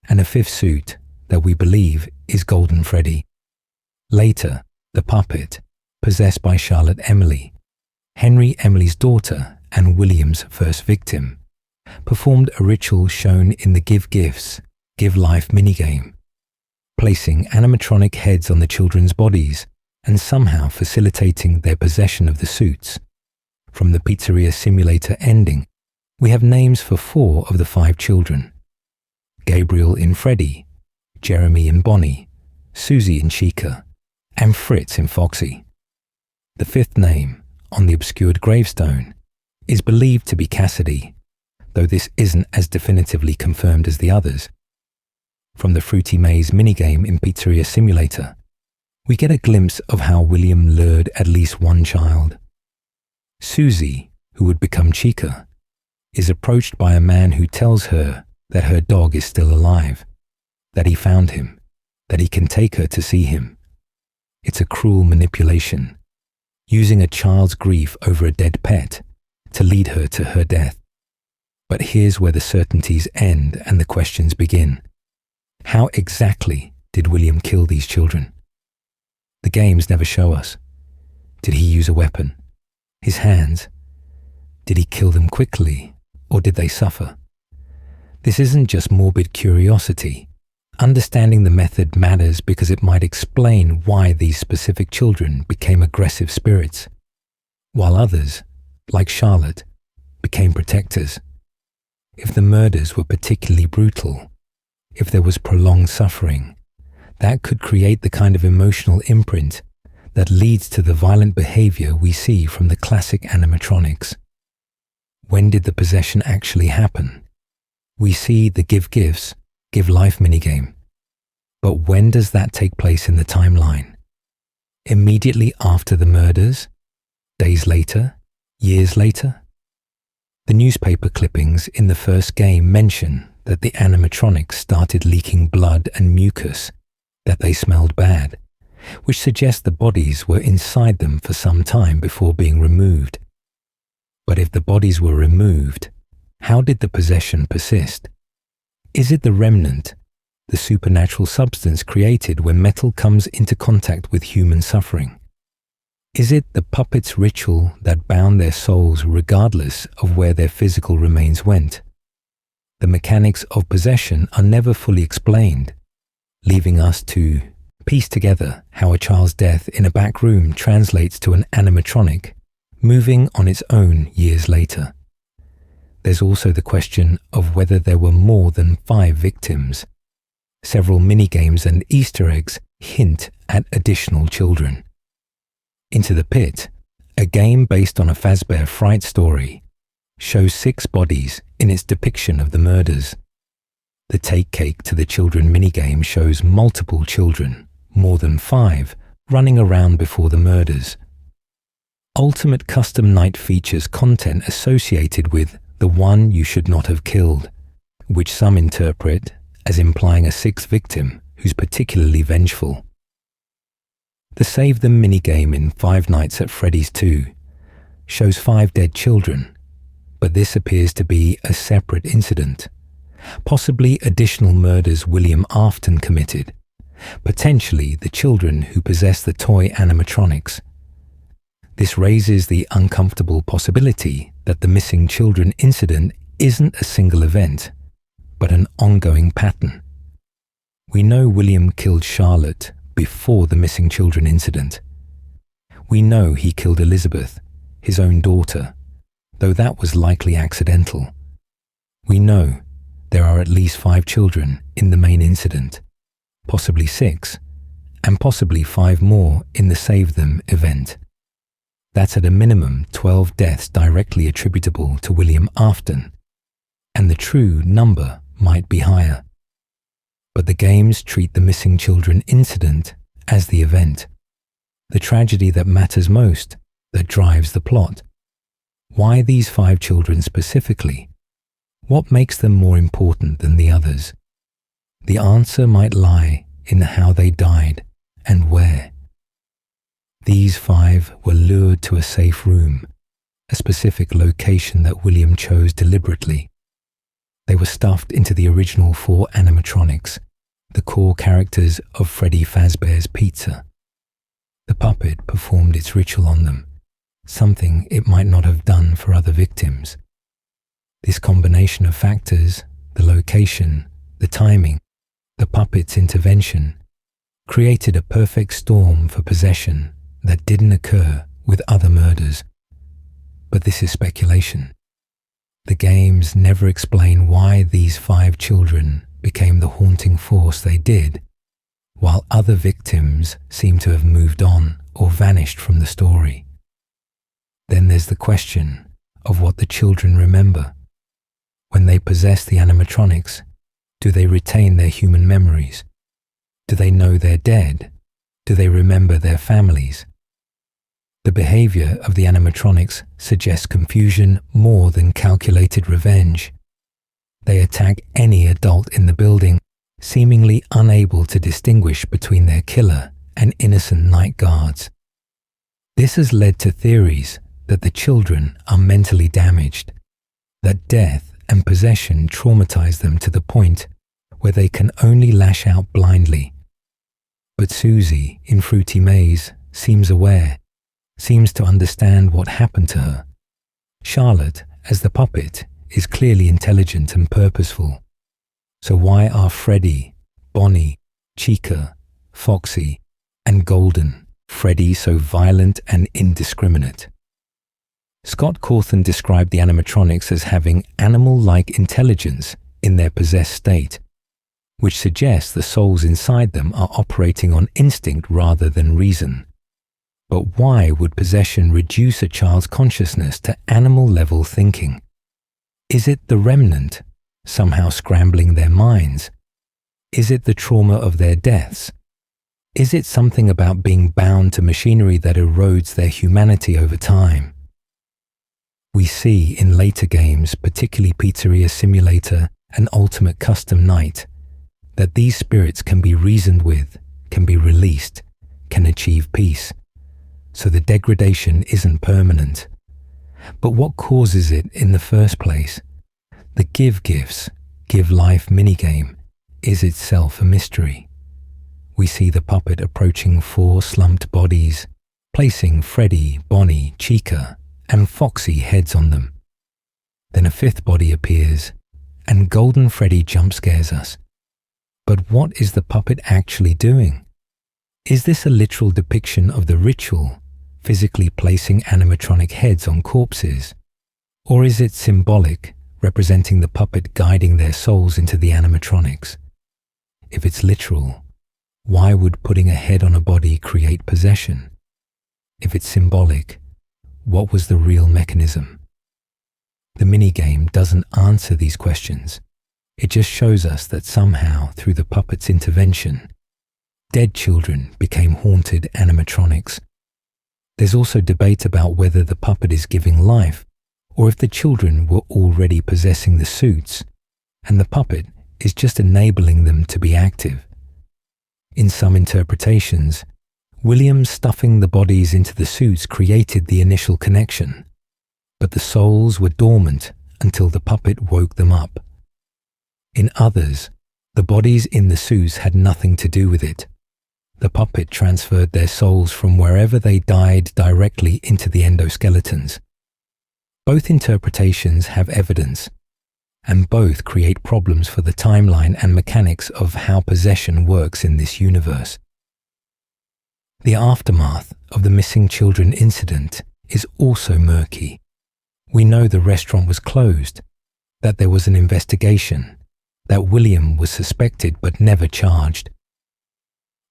and a fifth suit that we believe is Golden Freddy. Later, the puppet, possessed by Charlotte Emily, Henry Emily's daughter and William's first victim, performed a ritual shown in the Give Gifts, Give Life minigame, placing animatronic heads on the children's bodies and somehow facilitating their possession of the suits. From the pizzeria simulator ending, we have names for 4 of the 5 children: Gabriel in Freddy, Jeremy in Bonnie, Susie in Chica, and Fritz in Foxy. The 5th name, on the obscured gravestone, is believed to be Cassidy, though this isn't as definitively confirmed as the others. From the Fruity Maze minigame in Pizzeria Simulator, we get a glimpse of how William lured at least one child. Susie, who would become Chica, is approached by a man who tells her that her dog is still alive, that he found him, that he can take her to see him. It's a cruel manipulation, using a child's grief over a dead pet to lead her to her death. But here's where the certainties end and the questions begin. How exactly did William kill these children? The games never show us. Did he use a weapon? His hands? Did he kill them quickly, or did they suffer? This isn't just morbid curiosity. Understanding the method matters because it might explain why these specific children became aggressive spirits, while others, like Charlotte, became protectors. If the murders were particularly brutal, if there was prolonged suffering, that could create the kind of emotional imprint that leads to the violent behavior we see from the classic animatronics. When did the possession actually happen? We see the Give Gifts, Give Life minigame. But when does that take place in the timeline? Immediately after the murders? Days later? Years later? The newspaper clippings in the first game mention that the animatronics started leaking blood and mucus, that they smelled bad, which suggests the bodies were inside them for some time before being removed. But if the bodies were removed, how did the possession persist? Is it the remnant, the supernatural substance created when metal comes into contact with human suffering? Is it the puppets' ritual that bound their souls regardless of where their physical remains went? The mechanics of possession are never fully explained, leaving us to piece together how a child's death in a back room translates to an animatronic moving on its own years later. There's also the question of whether there were more than 5 victims. Several minigames and Easter eggs hint at additional children. Into the Pit, a game based on a Fazbear Fright story, shows 6 bodies in its depiction of the murders. The Take Cake to the Children minigame shows multiple children, more than 5, running around before the murders. Ultimate Custom Night features content associated with the one you should not have killed, which some interpret as implying a 6th victim who's particularly vengeful. The Save Them minigame in Five Nights at Freddy's 2 shows 5 dead children, but this appears to be a separate incident, possibly additional murders William Afton committed, potentially the children who possess the toy animatronics. This raises the uncomfortable possibility that the missing children incident isn't a single event, but an ongoing pattern. We know William killed Charlotte before the missing children incident. We know he killed Elizabeth, his own daughter, though that was likely accidental. We know there are at least 5 children in the main incident, possibly 6, and possibly 5 more in the Save Them event. That's at a minimum 12 deaths directly attributable to William Afton, and the true number might be higher. But the games treat the missing children incident as the event, the tragedy that matters most, that drives the plot. Why these 5 children specifically? What makes them more important than the others? The answer might lie in how they died and where. These 5 were lured to a safe room, a specific location that William chose deliberately. They were stuffed into the original 4 animatronics, the core characters of Freddy Fazbear's Pizza. The puppet performed its ritual on them, something it might not have done for other victims. This combination of factors, the location, the timing, the puppet's intervention, created a perfect storm for possession that didn't occur with other murders. But this is speculation. The games never explain why these 5 children became the haunting force they did, while other victims seem to have moved on or vanished from the story. Then there's the question of what the children remember. When they possess the animatronics, do they retain their human memories? Do they know they're dead? Do they remember their families? The behavior of the animatronics suggests confusion more than calculated revenge. They attack any adult in the building, seemingly unable to distinguish between their killer and innocent night guards. This has led to theories that the children are mentally damaged, that death and possession traumatize them to the point where they can only lash out blindly. But Susie in Fruity Maze seems aware, seems to understand what happened to her. Charlotte, as the puppet, is clearly intelligent and purposeful. So why are Freddy, Bonnie, Chica, Foxy, and Golden Freddy so violent and indiscriminate? Scott Cawthon described the animatronics as having animal-like intelligence in their possessed state, which suggests the souls inside them are operating on instinct rather than reason. But why would possession reduce a child's consciousness to animal-level thinking? Is it the remnant, somehow scrambling their minds? Is it the trauma of their deaths? Is it something about being bound to machinery that erodes their humanity over time? We see in later games, particularly Pizzeria Simulator and Ultimate Custom Night, that these spirits can be reasoned with, can be released, can achieve peace. So the degradation isn't permanent. But what causes it in the first place? The Give Gifts, Give Life minigame is itself a mystery. We see the puppet approaching 4 slumped bodies, placing Freddy, Bonnie, Chica, and Foxy heads on them. Then a 5th body appears, and Golden Freddy jump scares us. But what is the puppet actually doing? Is this a literal depiction of the ritual, physically placing animatronic heads on corpses? Or is it symbolic, representing the puppet guiding their souls into the animatronics? If it's literal, why would putting a head on a body create possession? If it's symbolic, what was the real mechanism? The minigame doesn't answer these questions. It just shows us that somehow, through the puppet's intervention, dead children became haunted animatronics. There's also debate about whether the puppet is giving life, or if the children were already possessing the suits, and the puppet is just enabling them to be active. In some interpretations, William stuffing the bodies into the suits created the initial connection, but the souls were dormant until the puppet woke them up. In others, the bodies in the suits had nothing to do with it. The puppet transferred their souls from wherever they died directly into the endoskeletons. Both interpretations have evidence, and both create problems for the timeline and mechanics of how possession works in this universe. The aftermath of the missing children incident is also murky. We know the restaurant was closed, that there was an investigation, that William was suspected but never charged.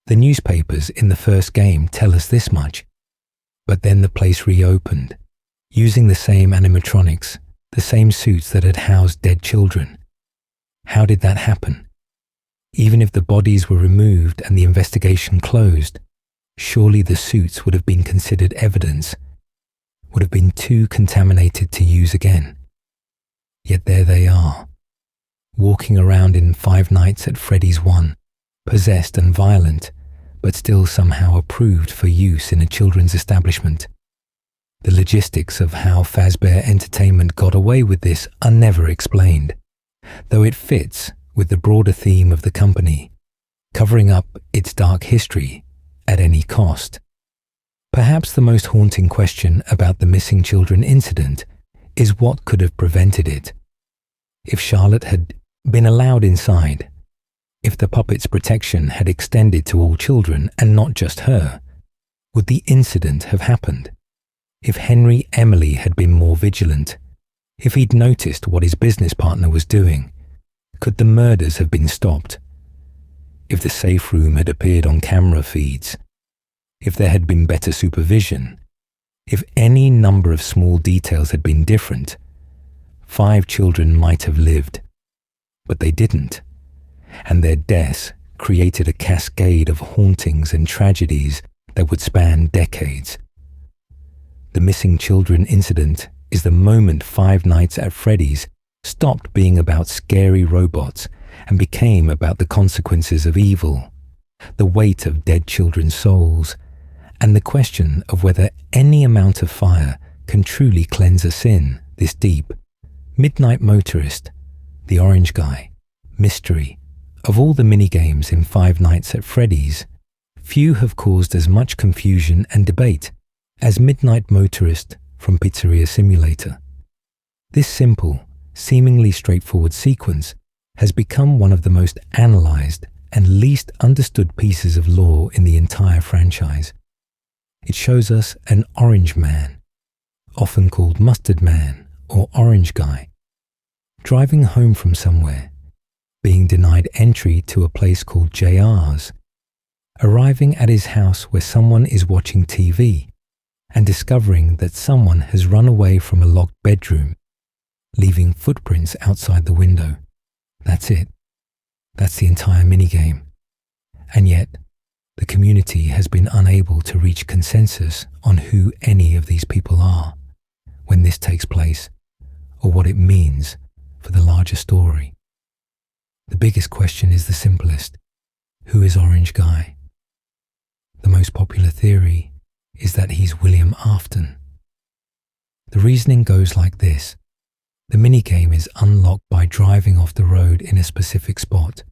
The newspapers in the first game tell us this much, but then the place reopened, using the same animatronics, the same suits that had housed dead children. How did that happen? Even if the bodies were removed and the investigation closed, surely the suits would have been considered evidence, would have been too contaminated to use again. Yet there they are, walking around in Five Nights at Freddy's 1, possessed and violent, but still somehow approved for use in a children's establishment. The logistics of how Fazbear Entertainment got away with this are never explained, though it fits with the broader theme of the company, covering up its dark history at any cost. Perhaps the most haunting question about the missing children incident is what could have prevented it. If Charlotte had been allowed inside, if the puppet's protection had extended to all children and not just her, would the incident have happened? If Henry Emily had been more vigilant, if he'd noticed what his business partner was doing, could the murders have been stopped? If the safe room had appeared on camera feeds, if there had been better supervision, if any number of small details had been different, 5 children might have lived. But they didn't, and their deaths created a cascade of hauntings and tragedies that would span decades. The missing children incident is the moment Five Nights at Freddy's stopped being about scary robots and became about the consequences of evil, the weight of dead children's souls, and the question of whether any amount of fire can truly cleanse a sin this deep. Midnight Motorist, The Orange Guy, Mystery, of all the minigames in Five Nights at Freddy's, few have caused as much confusion and debate as Midnight Motorist from Pizzeria Simulator. This simple, seemingly straightforward sequence has become one of the most analyzed and least understood pieces of lore in the entire franchise. It shows us an orange man, often called Mustard Man or Orange Guy, driving home from somewhere, being denied entry to a place called JR's, arriving at his house where someone is watching TV, and discovering that someone has run away from a locked bedroom, leaving footprints outside the window. That's it. That's the entire minigame. And yet, the community has been unable to reach consensus on who any of these people are when this takes place, or what it means for the larger story. The biggest question is the simplest. Who is Orange Guy? The most popular theory is that he's William Afton. The reasoning goes like this. The minigame is unlocked by driving off the road in a specific spot,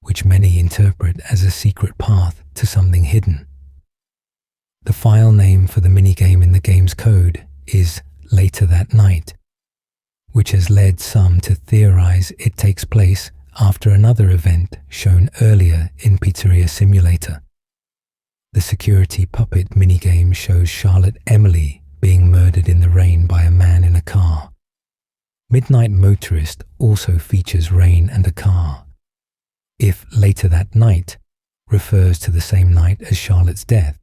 which many interpret as a secret path to something hidden. The file name for the minigame in the game's code is Later That Night, which has led some to theorize it takes place after another event shown earlier in Pizzeria Simulator. The security puppet minigame shows Charlotte Emily being murdered in the rain by a man in a car. Midnight Motorist also features rain and a car. If Later That Night refers to the same night as Charlotte's death,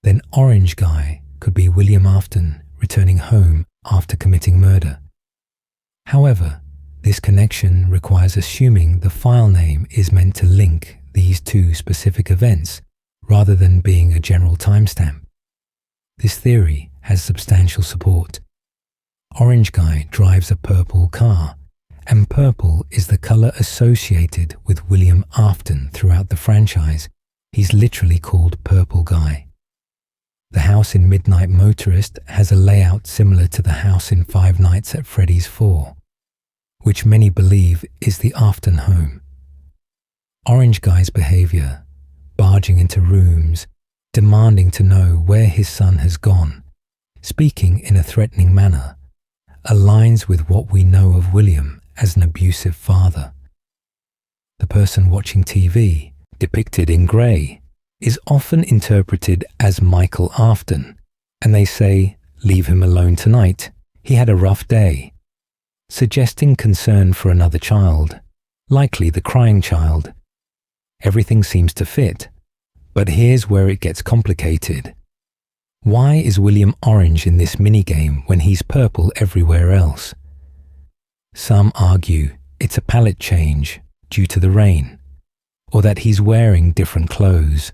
then Orange Guy could be William Afton returning home after committing murder. However, this connection requires assuming the file name is meant to link these two specific events rather than being a general timestamp. This theory has substantial support. Orange Guy drives a purple car, and purple is the color associated with William Afton throughout the franchise. He's literally called Purple Guy. The house in Midnight Motorist has a layout similar to the house in Five Nights at Freddy's 4, which many believe is the Afton home. Orange Guy's behavior, barging into rooms, demanding to know where his son has gone, speaking in a threatening manner, aligns with what we know of William as an abusive father. The person watching TV, depicted in grey, is often interpreted as Michael Afton, and they say, "Leave him alone tonight, he had a rough day," suggesting concern for another child, likely the crying child. Everything seems to fit, but here's where it gets complicated. Why is William orange in this minigame when he's purple everywhere else? Some argue it's a palette change due to the rain, or that he's wearing different clothes,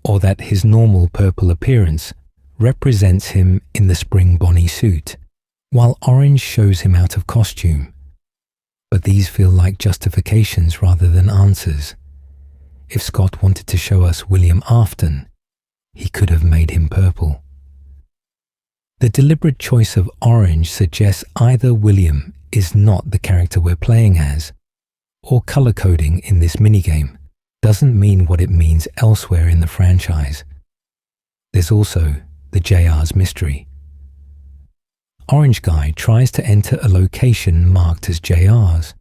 or that his normal purple appearance represents him in the spring Bonnie suit, while orange shows him out of costume but these feel like justifications rather than answers. If Scott wanted to show us William Afton, he could have made him purple. The deliberate choice of orange suggests either William is not the character we're playing as, or color coding in this minigame doesn't mean what it means elsewhere in the franchise. There's also the JR's mystery. Orange Guy tries to enter a location marked as JR's,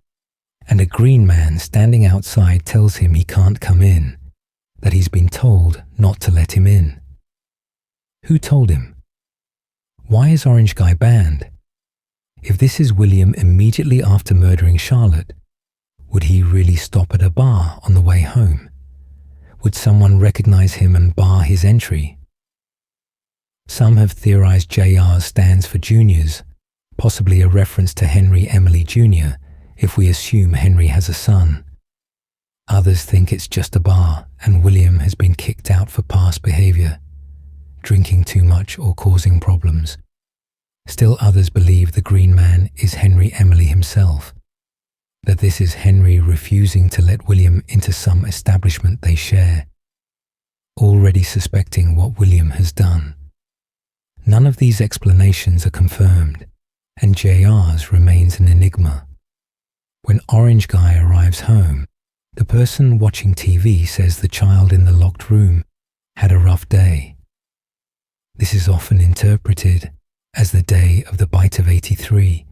and a green man standing outside tells him he can't come in, that he's been told not to let him in. Who told him? Why is Orange Guy banned? If this is William immediately after murdering Charlotte, would he really stop at a bar on the way home? Would someone recognize him and bar his entry? Some have theorized JR stands for juniors, possibly a reference to Henry Emily Jr. if we assume Henry has a son. Others think it's just a bar and William has been kicked out for past behavior, drinking too much or causing problems. Still others believe the Green Man is Henry Emily himself, that this is Henry refusing to let William into some establishment they share, already suspecting what William has done. None of these explanations are confirmed, and JR's remains an enigma. When Orange Guy arrives home, the person watching TV says the child in the locked room had a rough day. This is often interpreted as the day of the bite of 83,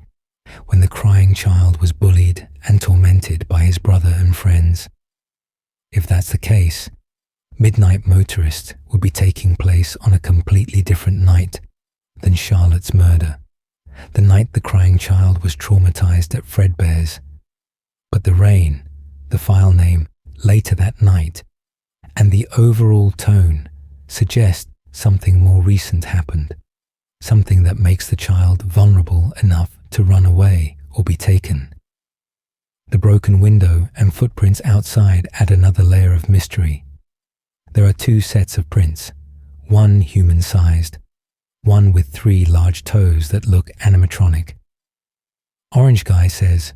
when the crying child was bullied and tormented by his brother and friends. If that's the case, Midnight Motorist would be taking place on a completely different night than Charlotte's murder, the night the crying child was traumatized at Fredbear's. But the rain, the file name later that night, and the overall tone suggest something more recent happened, something that makes the child vulnerable enough to run away or be taken. The broken window and footprints outside add another layer of mystery. There are two sets of prints, one human-sized, one with 3 large toes that look animatronic. Orange Guy says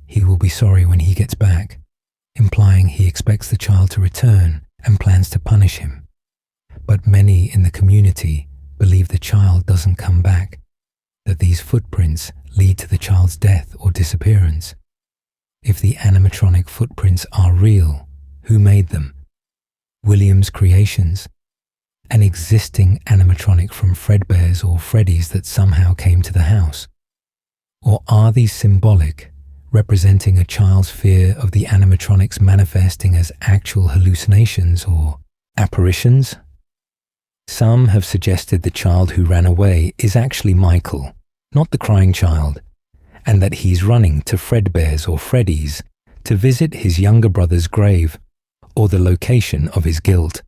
he will be sorry when he gets back, implying he expects the child to return and plans to punish him. But many in the community believe the child doesn't come back, that these footprints lead to the child's death or disappearance. If the animatronic footprints are real, who made them? William's creations? An existing animatronic from Fredbear's or Freddy's that somehow came to the house? Or are these symbolic, representing a child's fear of the animatronics manifesting as actual hallucinations or apparitions? Some have suggested the child who ran away is actually Michael, not the crying child, and that he's running to Fredbear's or Freddy's to visit his younger brother's grave or the location of his guilt.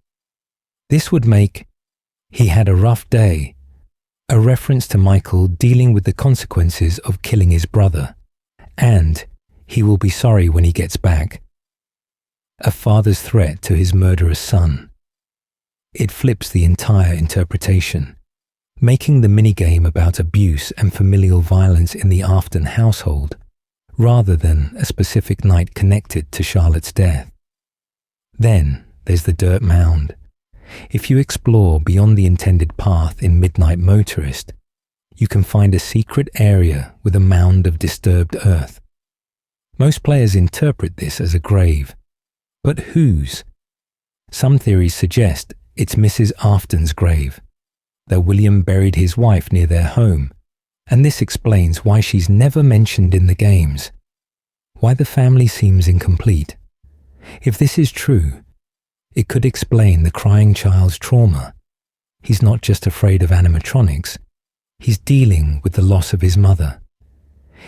This would make "he had a rough day" a reference to Michael dealing with the consequences of killing his brother, and "he will be sorry when he gets back" a father's threat to his murderous son. It flips the entire interpretation, making the minigame about abuse and familial violence in the Afton household, rather than a specific night connected to Charlotte's death. Then there's the dirt mound. If you explore beyond the intended path in Midnight Motorist, you can find a secret area with a mound of disturbed earth. Most players interpret this as a grave, but whose? Some theories suggest it's Mrs. Afton's grave, that William buried his wife near their home, and this explains why she's never mentioned in the games, why the family seems incomplete. If this is true, it could explain the crying child's trauma. He's not just afraid of animatronics, he's dealing with the loss of his mother.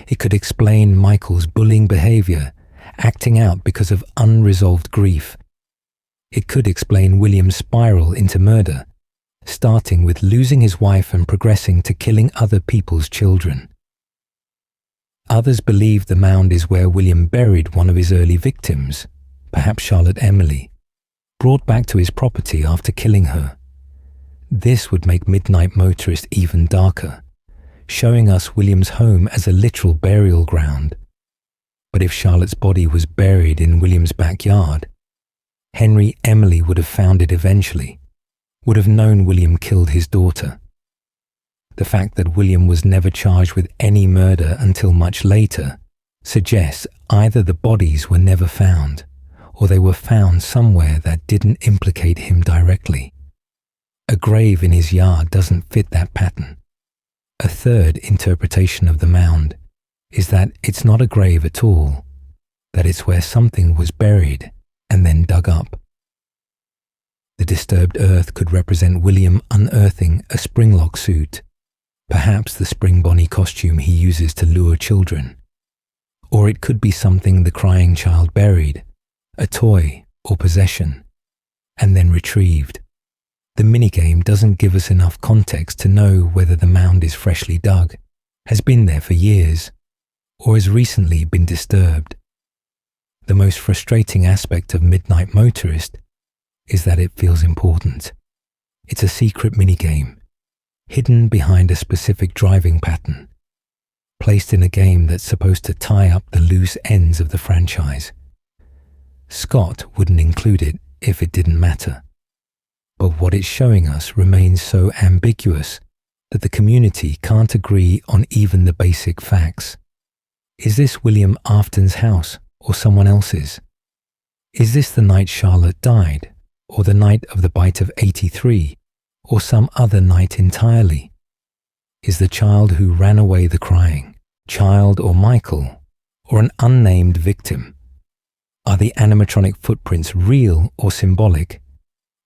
It could explain Michael's bullying behavior, acting out because of unresolved grief. It could explain William's spiral into murder, starting with losing his wife and progressing to killing other people's children. Others believe the mound is where William buried one of his early victims, perhaps Charlotte Emily, brought back to his property after killing her. This would make Midnight Motorist even darker, showing us William's home as a literal burial ground. But if Charlotte's body was buried in William's backyard, Henry Emily would have found it eventually, would have known William killed his daughter. The fact that William was never charged with any murder until much later suggests either the bodies were never found, or they were found somewhere that didn't implicate him directly. A grave in his yard doesn't fit that pattern. A third interpretation of the mound is that it's not a grave at all, that it's where something was buried and then dug up. The disturbed earth could represent William unearthing a springlock suit, perhaps the spring bonnie costume he uses to lure children. Or it could be something the crying child buried, a toy or possession, and then retrieved. The minigame doesn't give us enough context to know whether the mound is freshly dug, has been there for years, or has recently been disturbed. The most frustrating aspect of Midnight Motorist is that it feels important. It's a secret minigame, hidden behind a specific driving pattern, placed in a game that's supposed to tie up the loose ends of the franchise. Scott wouldn't include it if it didn't matter. But what it's showing us remains so ambiguous that the community can't agree on even the basic facts. Is this William Afton's house or someone else's? Is this the night Charlotte died, or the night of the bite of 83, or some other night entirely? Is the child who ran away the crying child or Michael, or an unnamed victim? Are the animatronic footprints real or symbolic?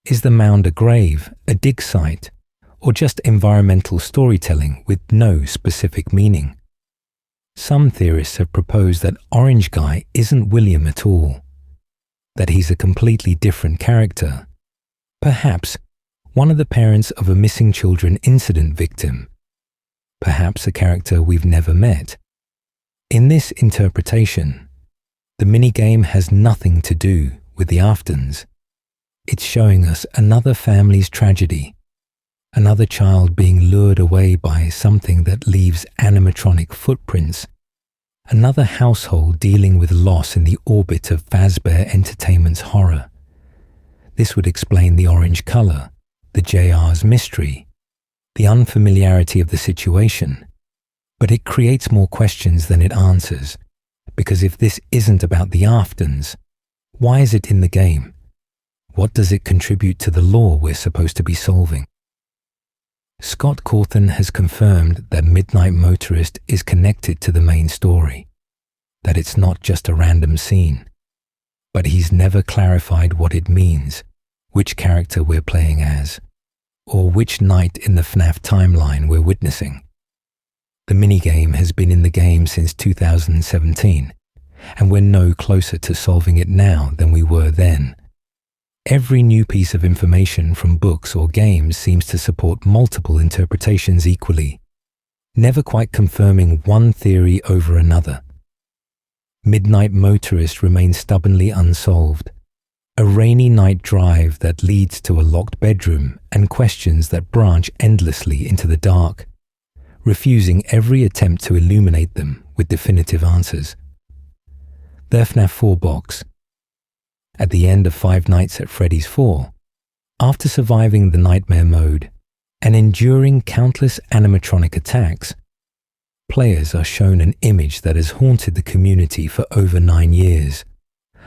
Is the mound a grave, a dig site, or just environmental storytelling with no specific meaning? Some theorists have proposed that Orange Guy isn't William at all, that he's a completely different character, perhaps one of the parents of a missing children incident victim, perhaps a character we've never met. In this interpretation, the minigame has nothing to do with the Aftons. It's showing us another family's tragedy, another child being lured away by something that leaves animatronic footprints, another household dealing with loss in the orbit of Fazbear Entertainment's horror. This would explain the orange color, the JR's mystery, the unfamiliarity of the situation, but it creates more questions than it answers, because if this isn't about the Aftons, why is it in the game? What does it contribute to the lore we're supposed to be solving? Scott Cawthon has confirmed that Midnight Motorist is connected to the main story, that it's not just a random scene, but he's never clarified what it means, which character we're playing as, or which night in the FNAF timeline we're witnessing. The minigame has been in the game since 2017, and we're no closer to solving it now than we were then. Every new piece of information from books or games seems to support multiple interpretations equally, never quite confirming one theory over another. Midnight Motorist remains stubbornly unsolved, a rainy night drive that leads to a locked bedroom and questions that branch endlessly into the dark, refusing every attempt to illuminate them with definitive answers. The FNAF 4 box. At the end of Five Nights at Freddy's 4, after surviving the nightmare mode and enduring countless animatronic attacks, players are shown an image that has haunted the community for over 9 years,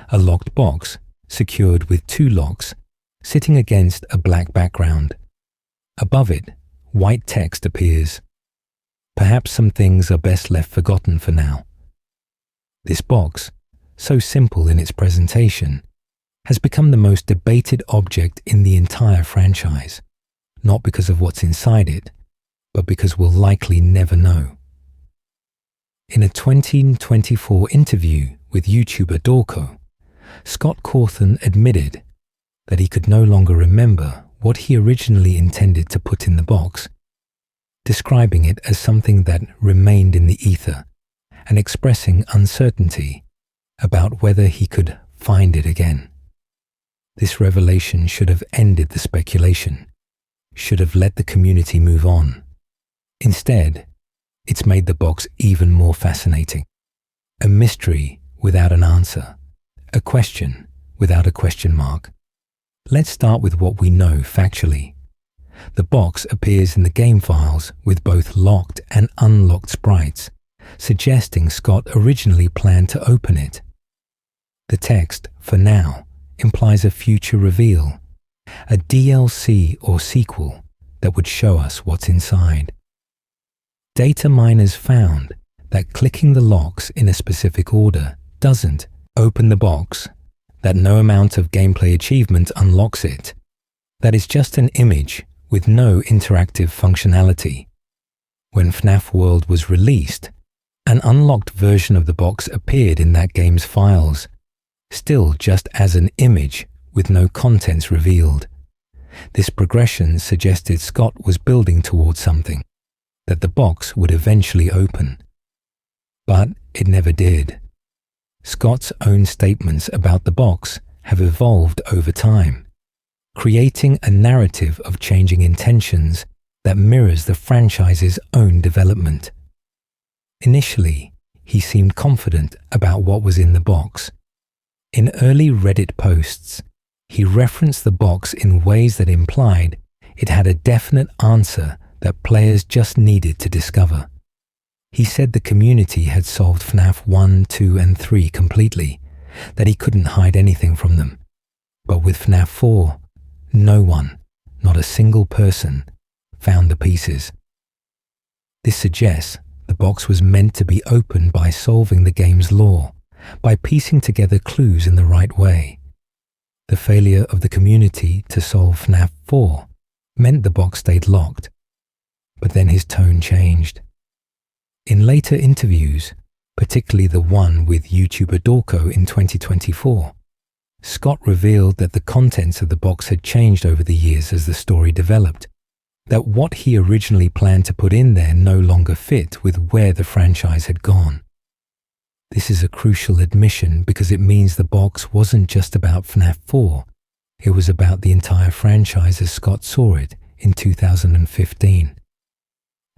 a locked box secured with 2 locks sitting against a black background. Above it, white text appears. Perhaps some things are best left forgotten for now. This box, so simple in its presentation, has become the most debated object in the entire franchise, not because of what's inside it, but because we'll likely never know. In a 2024 interview with YouTuber Dorco, Scott Cawthon admitted that he could no longer remember what he originally intended to put in the box, describing it as something that remained in the ether and expressing uncertainty about whether he could find it again. This revelation should have ended the speculation, should have let the community move on. Instead, it's made the box even more fascinating, a mystery without an answer, a question without a question mark. Let's start with what we know factually. The box appears in the game files with both locked and unlocked sprites, suggesting Scott originally planned to open it. The text, "for now," implies a future reveal, a DLC or sequel that would show us what's inside. Data miners found that clicking the locks in a specific order doesn't open the box, that no amount of gameplay achievement unlocks it, that it's just an image with no interactive functionality. When FNAF World was released, an unlocked version of the box appeared in that game's files, still just as an image with no contents revealed. This progression suggested Scott was building towards something, that the box would eventually open. But it never did. Scott's own statements about the box have evolved over time, creating a narrative of changing intentions that mirrors the franchise's own development. Initially, he seemed confident about what was in the box. In early Reddit posts, he referenced the box in ways that implied it had a definite answer that players just needed to discover. He said the community had solved FNAF 1, 2, and 3 completely, that he couldn't hide anything from them. But with FNAF 4, no one, not a single person, found the pieces. This suggests the box was meant to be opened by solving the game's lore, by piecing together clues in the right way. The failure of the community to solve FNAF 4 meant the box stayed locked. But then his tone changed. In later interviews, particularly the one with YouTuber Dorko in 2024, Scott revealed that the contents of the box had changed over the years as the story developed, that what he originally planned to put in there no longer fit with where the franchise had gone. This is a crucial admission because it means the box wasn't just about FNAF 4, it was about the entire franchise as Scott saw it in 2015.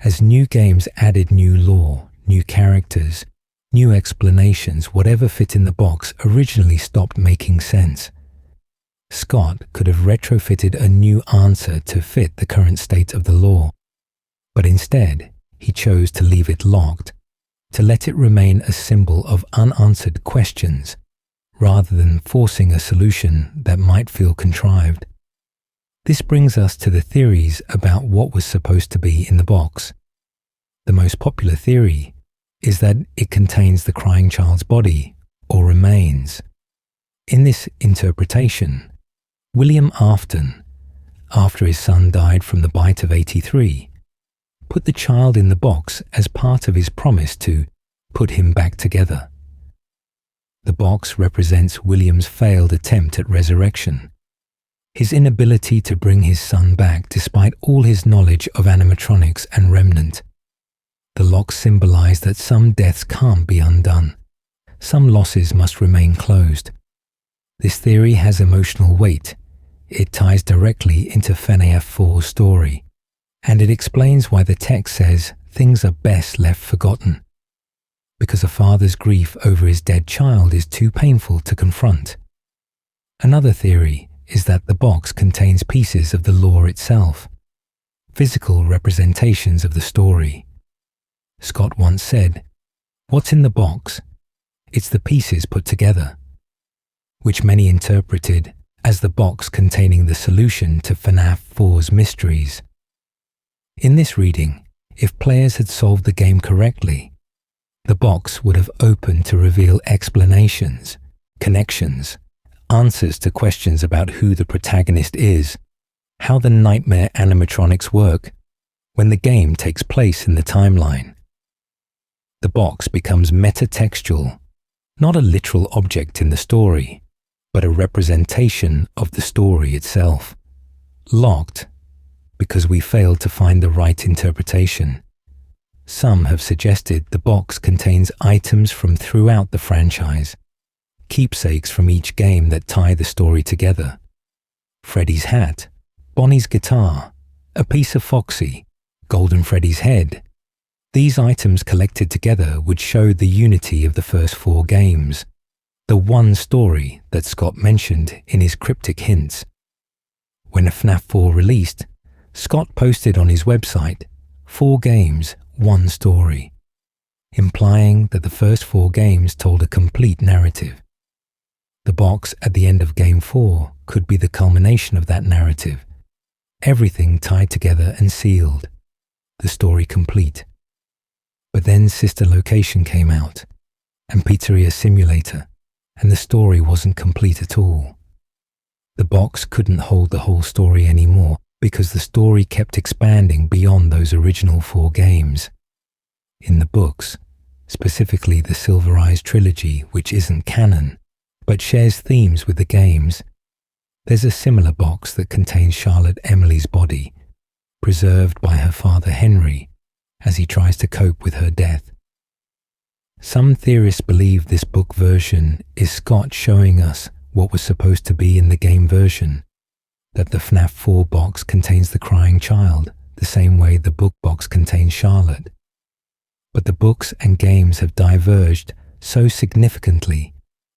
As new games added new lore, new characters, new explanations, whatever fit in the box originally stopped making sense. Scott could have retrofitted a new answer to fit the current state of the lore, but instead he chose to leave it locked, to let it remain a symbol of unanswered questions, rather than forcing a solution that might feel contrived. This brings us to the theories about what was supposed to be in the box. The most popular theory is that it contains the crying child's body, or remains. In this interpretation, William Afton, after his son died from the bite of 83, put the child in the box as part of his promise to put him back together. The box represents William's failed attempt at resurrection, his inability to bring his son back despite all his knowledge of animatronics and Remnant. The locks symbolize that some deaths can't be undone, some losses must remain closed. This theory has emotional weight. It ties directly into FNAF 4's story, and it explains why the text says things are best left forgotten, because a father's grief over his dead child is too painful to confront. Another theory is that the box contains pieces of the lore itself, physical representations of the story. Scott once said, "What's in the box? It's the pieces put together," which many interpreted as the box containing the solution to FNAF 4's mysteries. In this reading, if players had solved the game correctly, the box would have opened to reveal explanations, connections, answers to questions about who the protagonist is, how the nightmare animatronics work, when the game takes place in the timeline. The box becomes metatextual, not a literal object in the story, but a representation of the story itself. Locked, because we failed to find the right interpretation. Some have suggested the box contains items from throughout the franchise, keepsakes from each game that tie the story together. Freddy's hat, Bonnie's guitar, a piece of Foxy, Golden Freddy's head. These items collected together would show the unity of the first 4 games, the one story that Scott mentioned in his cryptic hints. When FNAF 4 released, Scott posted on his website, 4 games, 1 story, implying that the first 4 games told a complete narrative. The box at the end of Game 4 could be the culmination of that narrative, everything tied together and sealed, the story complete. But then Sister Location came out, and Pizzeria Simulator, and the story wasn't complete at all. The box couldn't hold the whole story anymore because the story kept expanding beyond those original 4 games. In the books, specifically the Silver Eyes trilogy, which isn't canon, but shares themes with the games, there's a similar box that contains Charlotte Emily's body, preserved by her father Henry, as he tries to cope with her death. Some theorists believe this book version is Scott showing us what was supposed to be in the game version, that the FNAF 4 box contains the crying child, the same way the book box contains Charlotte. But the books and games have diverged so significantly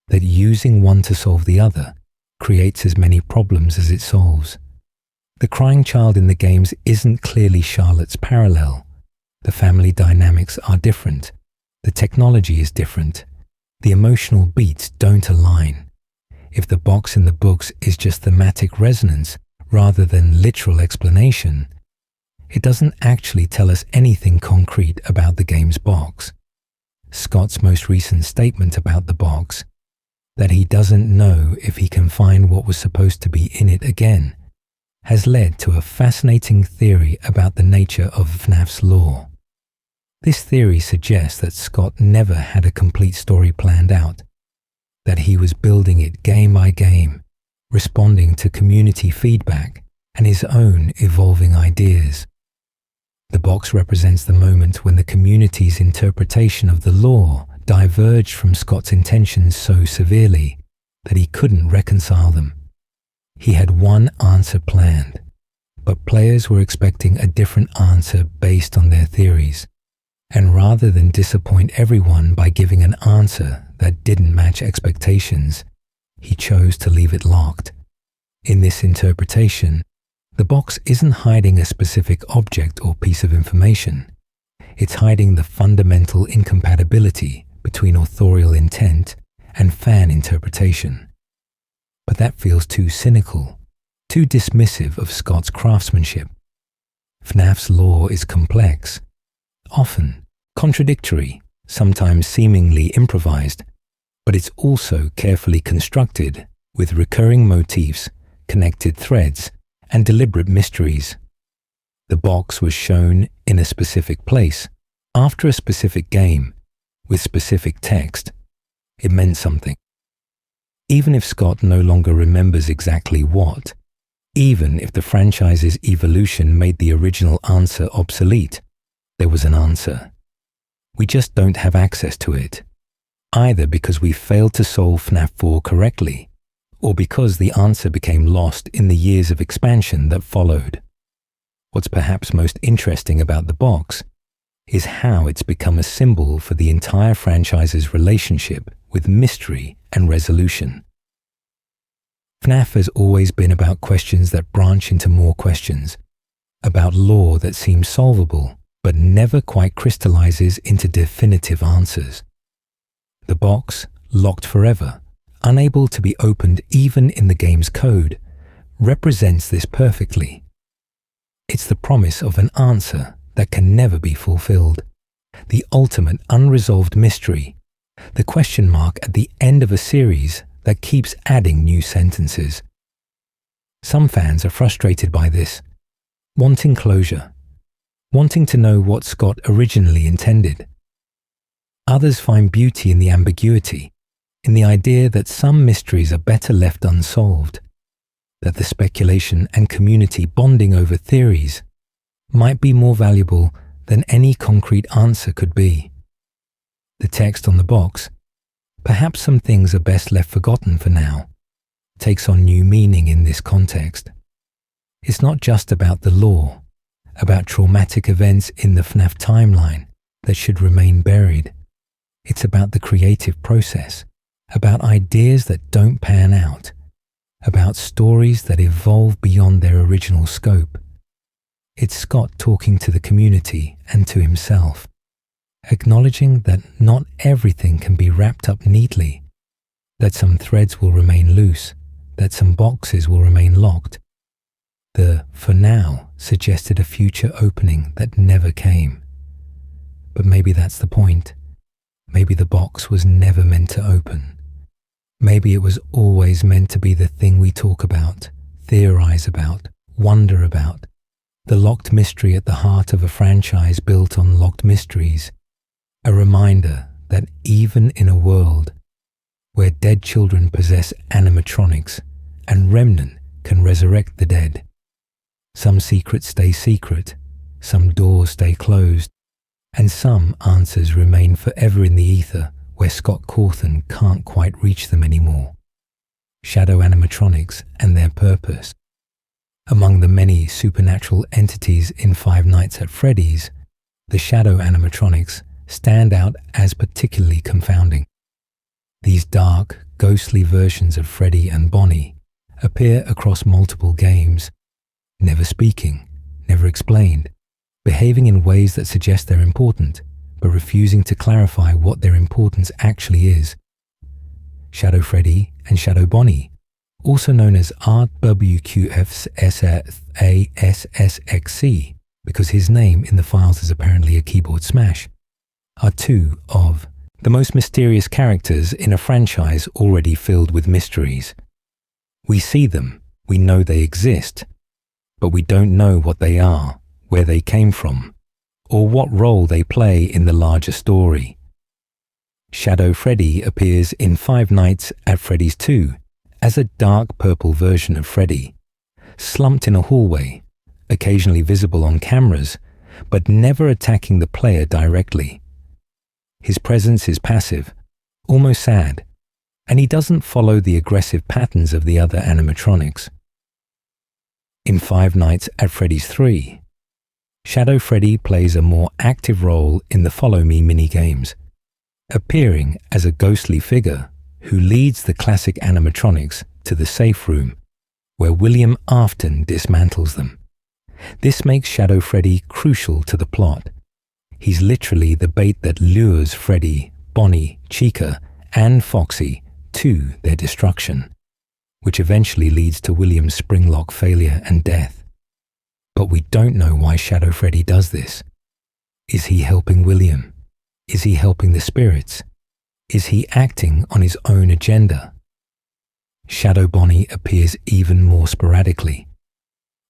that using one to solve the other creates as many problems as it solves. The crying child in the games isn't clearly Charlotte's parallel. The family dynamics are different. The technology is different. The emotional beats don't align. If the box in the books is just thematic resonance rather than literal explanation, it doesn't actually tell us anything concrete about the game's box. Scott's most recent statement about the box, that he doesn't know if he can find what was supposed to be in it again, has led to a fascinating theory about the nature of FNAF's lore. This theory suggests that Scott never had a complete story planned out, that he was building it game by game, responding to community feedback and his own evolving ideas. The box represents the moment when the community's interpretation of the lore diverged from Scott's intentions so severely that he couldn't reconcile them. He had one answer planned, but players were expecting a different answer based on their theories. And rather than disappoint everyone by giving an answer that didn't match expectations, he chose to leave it locked. In this interpretation, the box isn't hiding a specific object or piece of information. It's hiding the fundamental incompatibility between authorial intent and fan interpretation. But that feels too cynical, too dismissive of Scott's craftsmanship. FNAF's lore is complex, often contradictory, sometimes seemingly improvised, but it's also carefully constructed with recurring motifs, connected threads, and deliberate mysteries. The box was shown in a specific place, after a specific game, with specific text. It meant something. Even if Scott no longer remembers exactly what, even if the franchise's evolution made the original answer obsolete, there was an answer. We just don't have access to it, either because we failed to solve FNAF 4 correctly, or because the answer became lost in the years of expansion that followed. What's perhaps most interesting about the box is how it's become a symbol for the entire franchise's relationship with mystery and resolution. FNAF has always been about questions that branch into more questions, about lore that seems solvable but never quite crystallizes into definitive answers. The box, locked forever, unable to be opened even in the game's code, represents this perfectly. It's the promise of an answer that can never be fulfilled, the ultimate unresolved mystery, the question mark at the end of a series that keeps adding new sentences. Some fans are frustrated by this, wanting closure, wanting to know what Scott originally intended. Others find beauty in the ambiguity, in the idea that some mysteries are better left unsolved, that the speculation and community bonding over theories might be more valuable than any concrete answer could be. The text on the box, perhaps some things are best left forgotten for now, takes on new meaning in this context. It's not just about the lore, about traumatic events in the FNAF timeline that should remain buried. It's about the creative process, about ideas that don't pan out, about stories that evolve beyond their original scope. It's Scott talking to the community and to himself, acknowledging that not everything can be wrapped up neatly, that some threads will remain loose, that some boxes will remain locked. The "for now" suggested a future opening that never came. But maybe that's the point. Maybe the box was never meant to open. Maybe it was always meant to be the thing we talk about, theorize about, wonder about, the locked mystery at the heart of a franchise built on locked mysteries, a reminder that even in a world where dead children possess animatronics and Remnant can resurrect the dead, some secrets stay secret, some doors stay closed, and some answers remain forever in the ether where Scott Cawthon can't quite reach them anymore. Shadow animatronics and their purpose. Among the many supernatural entities in Five Nights at Freddy's, the shadow animatronics stand out as particularly confounding. These dark, ghostly versions of Freddy and Bonnie appear across multiple games, never speaking, never explained, behaving in ways that suggest they're important, but refusing to clarify what their importance actually is. Shadow Freddy and Shadow Bonnie, also known as RWQFSASSXC, because his name in the files is apparently a keyboard smash, are two of the most mysterious characters in a franchise already filled with mysteries. We see them, we know they exist, but we don't know what they are, where they came from, or what role they play in the larger story. Shadow Freddy appears in Five Nights at Freddy's 2 as a dark purple version of Freddy, slumped in a hallway, occasionally visible on cameras, but never attacking the player directly. His presence is passive, almost sad, and he doesn't follow the aggressive patterns of the other animatronics. In Five Nights at Freddy's 3, Shadow Freddy plays a more active role in the Follow Me minigames, appearing as a ghostly figure who leads the classic animatronics to the safe room, where William Afton dismantles them. This makes Shadow Freddy crucial to the plot. He's literally the bait that lures Freddy, Bonnie, Chica, and Foxy to their destruction, which eventually leads to William's springlock failure and death. But we don't know why Shadow Freddy does this. Is he helping William? Is he helping the spirits? Is he acting on his own agenda? Shadow Bonnie appears even more sporadically.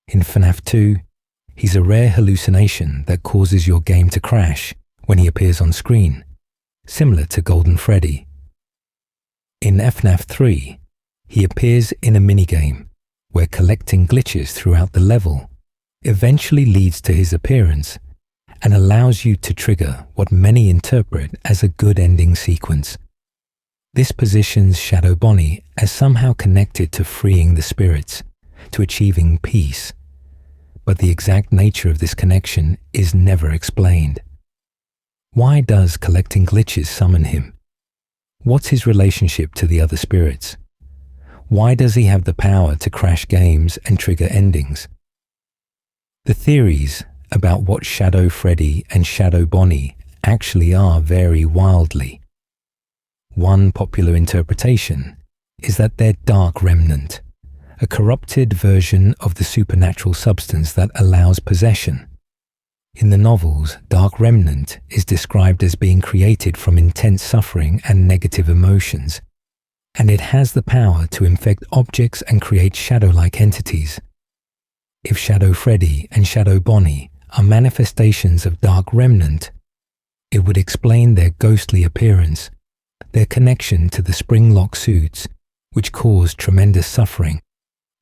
In FNAF 2, he's a rare hallucination that causes your game to crash when he appears on screen, similar to Golden Freddy. In FNAF 3, he appears in a minigame where collecting glitches throughout the level eventually leads to his appearance and allows you to trigger what many interpret as a good ending sequence. This positions Shadow Bonnie as somehow connected to freeing the spirits, to achieving peace. But the exact nature of this connection is never explained. Why does collecting glitches summon him? What's his relationship to the other spirits? Why does he have the power to crash games and trigger endings? The theories about what Shadow Freddy and Shadow Bonnie actually are vary wildly. One popular interpretation is that they're dark remnant, a corrupted version of the supernatural substance that allows possession. In the novels, dark remnant is described as being created from intense suffering and negative emotions, and it has the power to infect objects and create shadow-like entities. If Shadow Freddy and Shadow Bonnie are manifestations of dark remnant, it would explain their ghostly appearance, their connection to the spring-lock suits, which cause tremendous suffering,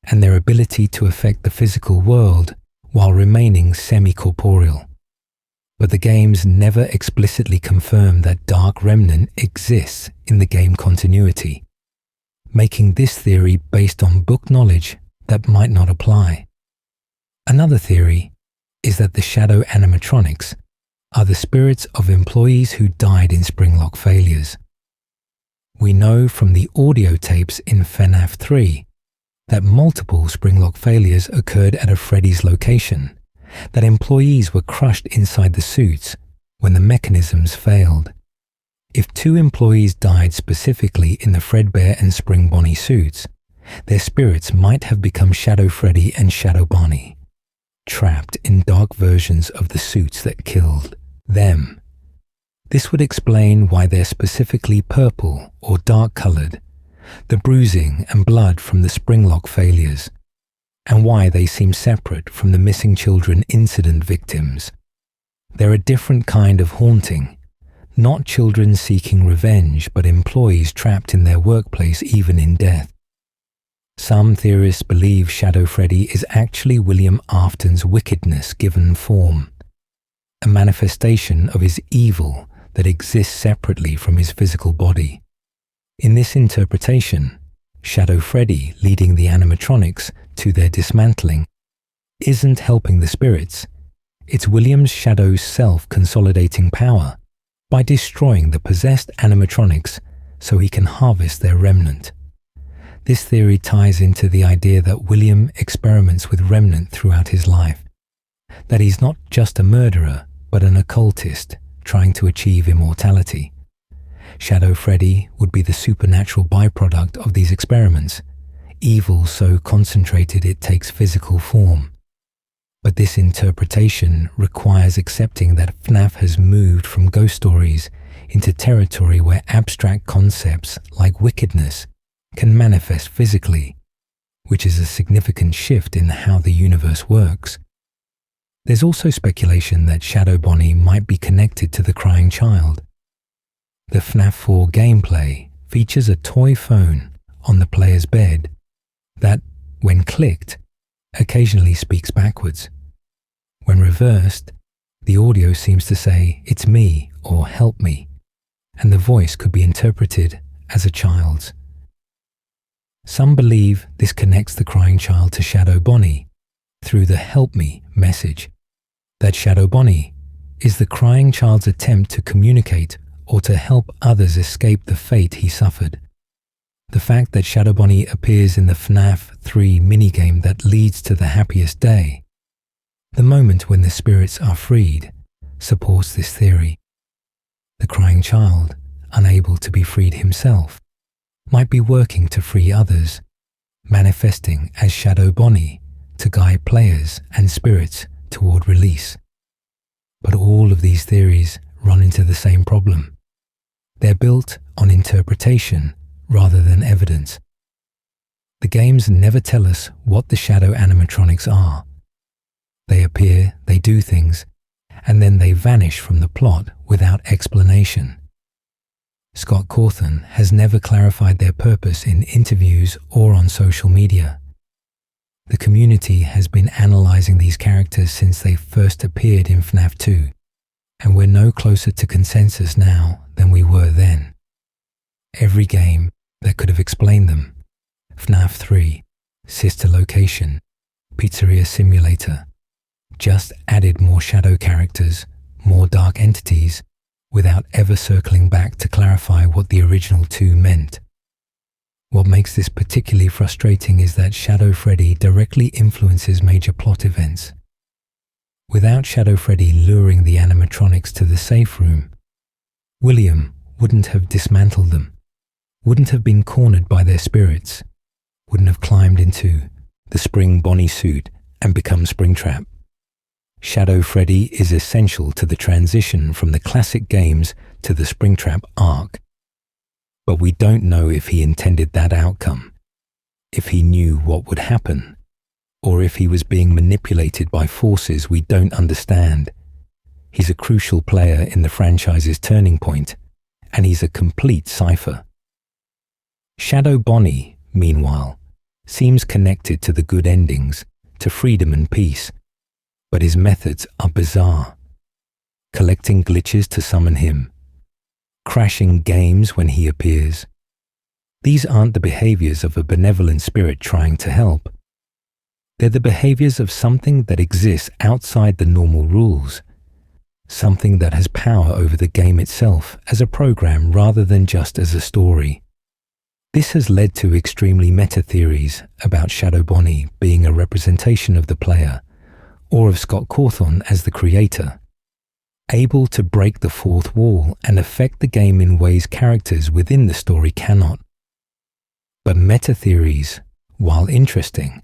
and their ability to affect the physical world while remaining semi-corporeal. But the games never explicitly confirm that dark remnant exists in the game continuity, making this theory based on book knowledge that might not apply. Another theory is that the shadow animatronics are the spirits of employees who died in springlock failures. We know from the audio tapes in FNAF 3 that multiple springlock failures occurred at a Freddy's location, that employees were crushed inside the suits when the mechanisms failed. If 2 employees died specifically in the Fredbear and Spring Bonnie suits, their spirits might have become Shadow Freddy and Shadow Bonnie, trapped in dark versions of the suits that killed them. This would explain why they're specifically purple or dark-colored, the bruising and blood from the springlock failures, and why they seem separate from the missing children incident victims. They're a different kind of haunting, not children seeking revenge, but employees trapped in their workplace even in death. Some theorists believe Shadow Freddy is actually William Afton's wickedness given form, a manifestation of his evil that exists separately from his physical body. In this interpretation, Shadow Freddy leading the animatronics to their dismantling isn't helping the spirits. It's William's shadow's self-consolidating power by destroying the possessed animatronics so he can harvest their remnant. This theory ties into the idea that William experiments with remnant throughout his life, that he's not just a murderer, but an occultist trying to achieve immortality. Shadow Freddy would be the supernatural byproduct of these experiments, evil so concentrated it takes physical form. But this interpretation requires accepting that FNAF has moved from ghost stories into territory where abstract concepts like wickedness can manifest physically, which is a significant shift in how the universe works. There's also speculation that Shadow Bonnie might be connected to the crying child. The FNAF 4 gameplay features a toy phone on the player's bed that, when clicked, occasionally speaks backwards. When reversed, the audio seems to say, "It's me" or "Help me," and the voice could be interpreted as a child's. Some believe this connects the crying child to Shadow Bonnie through the "Help me" message, that Shadow Bonnie is the crying child's attempt to communicate or to help others escape the fate he suffered. The fact that Shadow Bonnie appears in the FNAF 3 minigame that leads to the happiest day, the moment when the spirits are freed, supports this theory. The crying child, unable to be freed himself, might be working to free others, manifesting as Shadow Bonnie to guide players and spirits toward release. But all of these theories run into the same problem. They're built on interpretation rather than evidence. The games never tell us what the shadow animatronics are. They appear, they do things, and then they vanish from the plot without explanation. Scott Cawthon has never clarified their purpose in interviews or on social media. The community has been analyzing these characters since they first appeared in FNAF 2, and we're no closer to consensus now than we were then. Every game that could have explained them, FNAF 3, Sister Location, Pizzeria Simulator, just added more shadow characters, more dark entities, without ever circling back to clarify what the original 2 meant. What makes this particularly frustrating is that Shadow Freddy directly influences major plot events. Without Shadow Freddy luring the animatronics to the safe room, William wouldn't have dismantled them, wouldn't have been cornered by their spirits, wouldn't have climbed into the Spring Bonnie suit and become Springtrap. Shadow Freddy is essential to the transition from the classic games to the Springtrap arc. But we don't know if he intended that outcome, if he knew what would happen, or if he was being manipulated by forces we don't understand. He's a crucial player in the franchise's turning point, and he's a complete cipher. Shadow Bonnie, meanwhile, seems connected to the good endings, to freedom and peace, but his methods are bizarre. Collecting glitches to summon him, crashing games when he appears. These aren't the behaviors of a benevolent spirit trying to help. They're the behaviors of something that exists outside the normal rules, something that has power over the game itself as a program rather than just as a story. This has led to extremely meta theories about Shadow Bonnie being a representation of the player, or of Scott Cawthon as the creator, able to break the fourth wall and affect the game in ways characters within the story cannot. But meta theories, while interesting,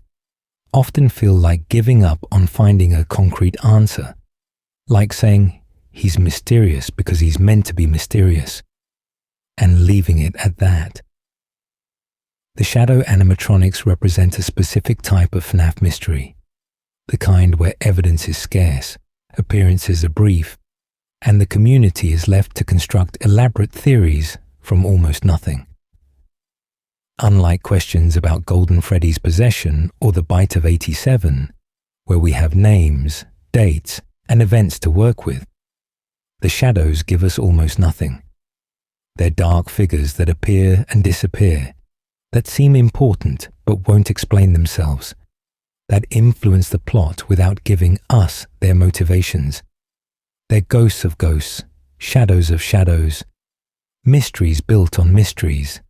often feel like giving up on finding a concrete answer, like saying he's mysterious because he's meant to be mysterious, and leaving it at that. The shadow animatronics represent a specific type of FNAF mystery, the kind where evidence is scarce, appearances are brief, and the community is left to construct elaborate theories from almost nothing. Unlike questions about Golden Freddy's possession or the Bite of 87, where we have names, dates, and events to work with, the shadows give us almost nothing. They're dark figures that appear and disappear, that seem important but won't explain themselves, that influence the plot without giving us their motivations. They're ghosts of ghosts, shadows of shadows, mysteries built on mysteries,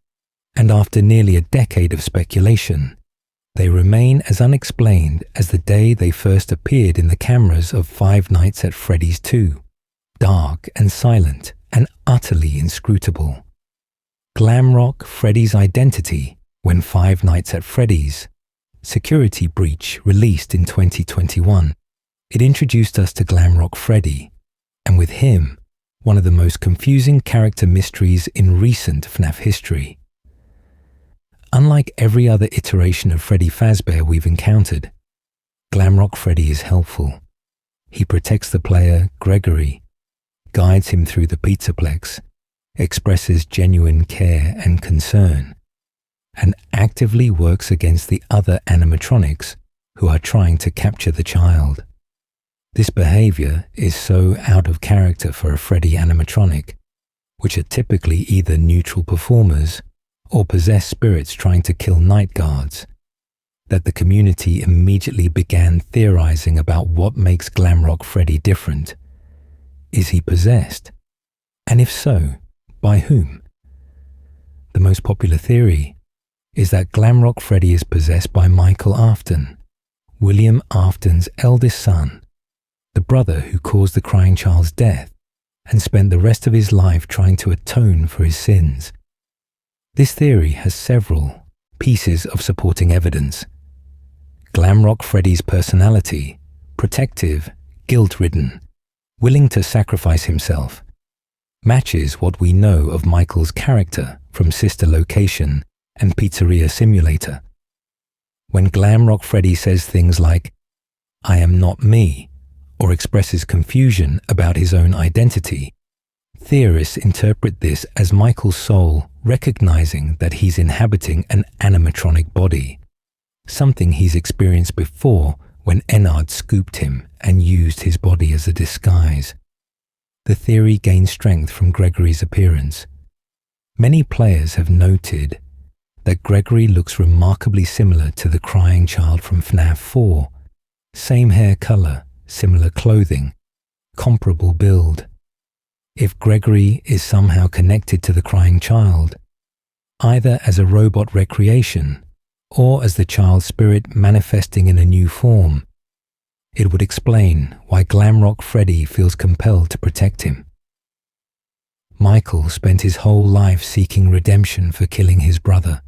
and after nearly a decade of speculation, they remain as unexplained as the day they first appeared in the cameras of Five Nights at Freddy's 2, dark and silent and utterly inscrutable. Glamrock Freddy's identity when Five Nights at Freddy's Security Breach released in 2021. It introduced us to Glamrock Freddy, and with him, one of the most confusing character mysteries in recent FNAF history. Unlike every other iteration of Freddy Fazbear we've encountered, Glamrock Freddy is helpful. He protects the player, Gregory, guides him through the Pizzaplex, expresses genuine care and concern, and actively works against the other animatronics who are trying to capture the child. This behavior is so out of character for a Freddy animatronic, which are typically either neutral performers or possessed spirits trying to kill night guards, that the community immediately began theorizing about what makes Glamrock Freddy different. Is he possessed? And if so, by whom? The most popular theory is that Glamrock Freddy is possessed by Michael Afton, William Afton's eldest son, the brother who caused the crying child's death and spent the rest of his life trying to atone for his sins. This theory has several pieces of supporting evidence. Glamrock Freddy's personality, protective, guilt-ridden, willing to sacrifice himself, matches what we know of Michael's character from Sister Location and Pizzeria Simulator. When Glamrock Freddy says things like, "I am not me," or expresses confusion about his own identity, theorists interpret this as Michael's soul recognizing that he's inhabiting an animatronic body, something he's experienced before when Ennard scooped him and used his body as a disguise. The theory gains strength from Gregory's appearance. Many players have noted that Gregory looks remarkably similar to the crying child from FNAF 4. Same hair color, similar clothing, comparable build. If Gregory is somehow connected to the crying child, either as a robot recreation or as the child's spirit manifesting in a new form, it would explain why Glamrock Freddy feels compelled to protect him. Michael spent his whole life seeking redemption for killing his brother.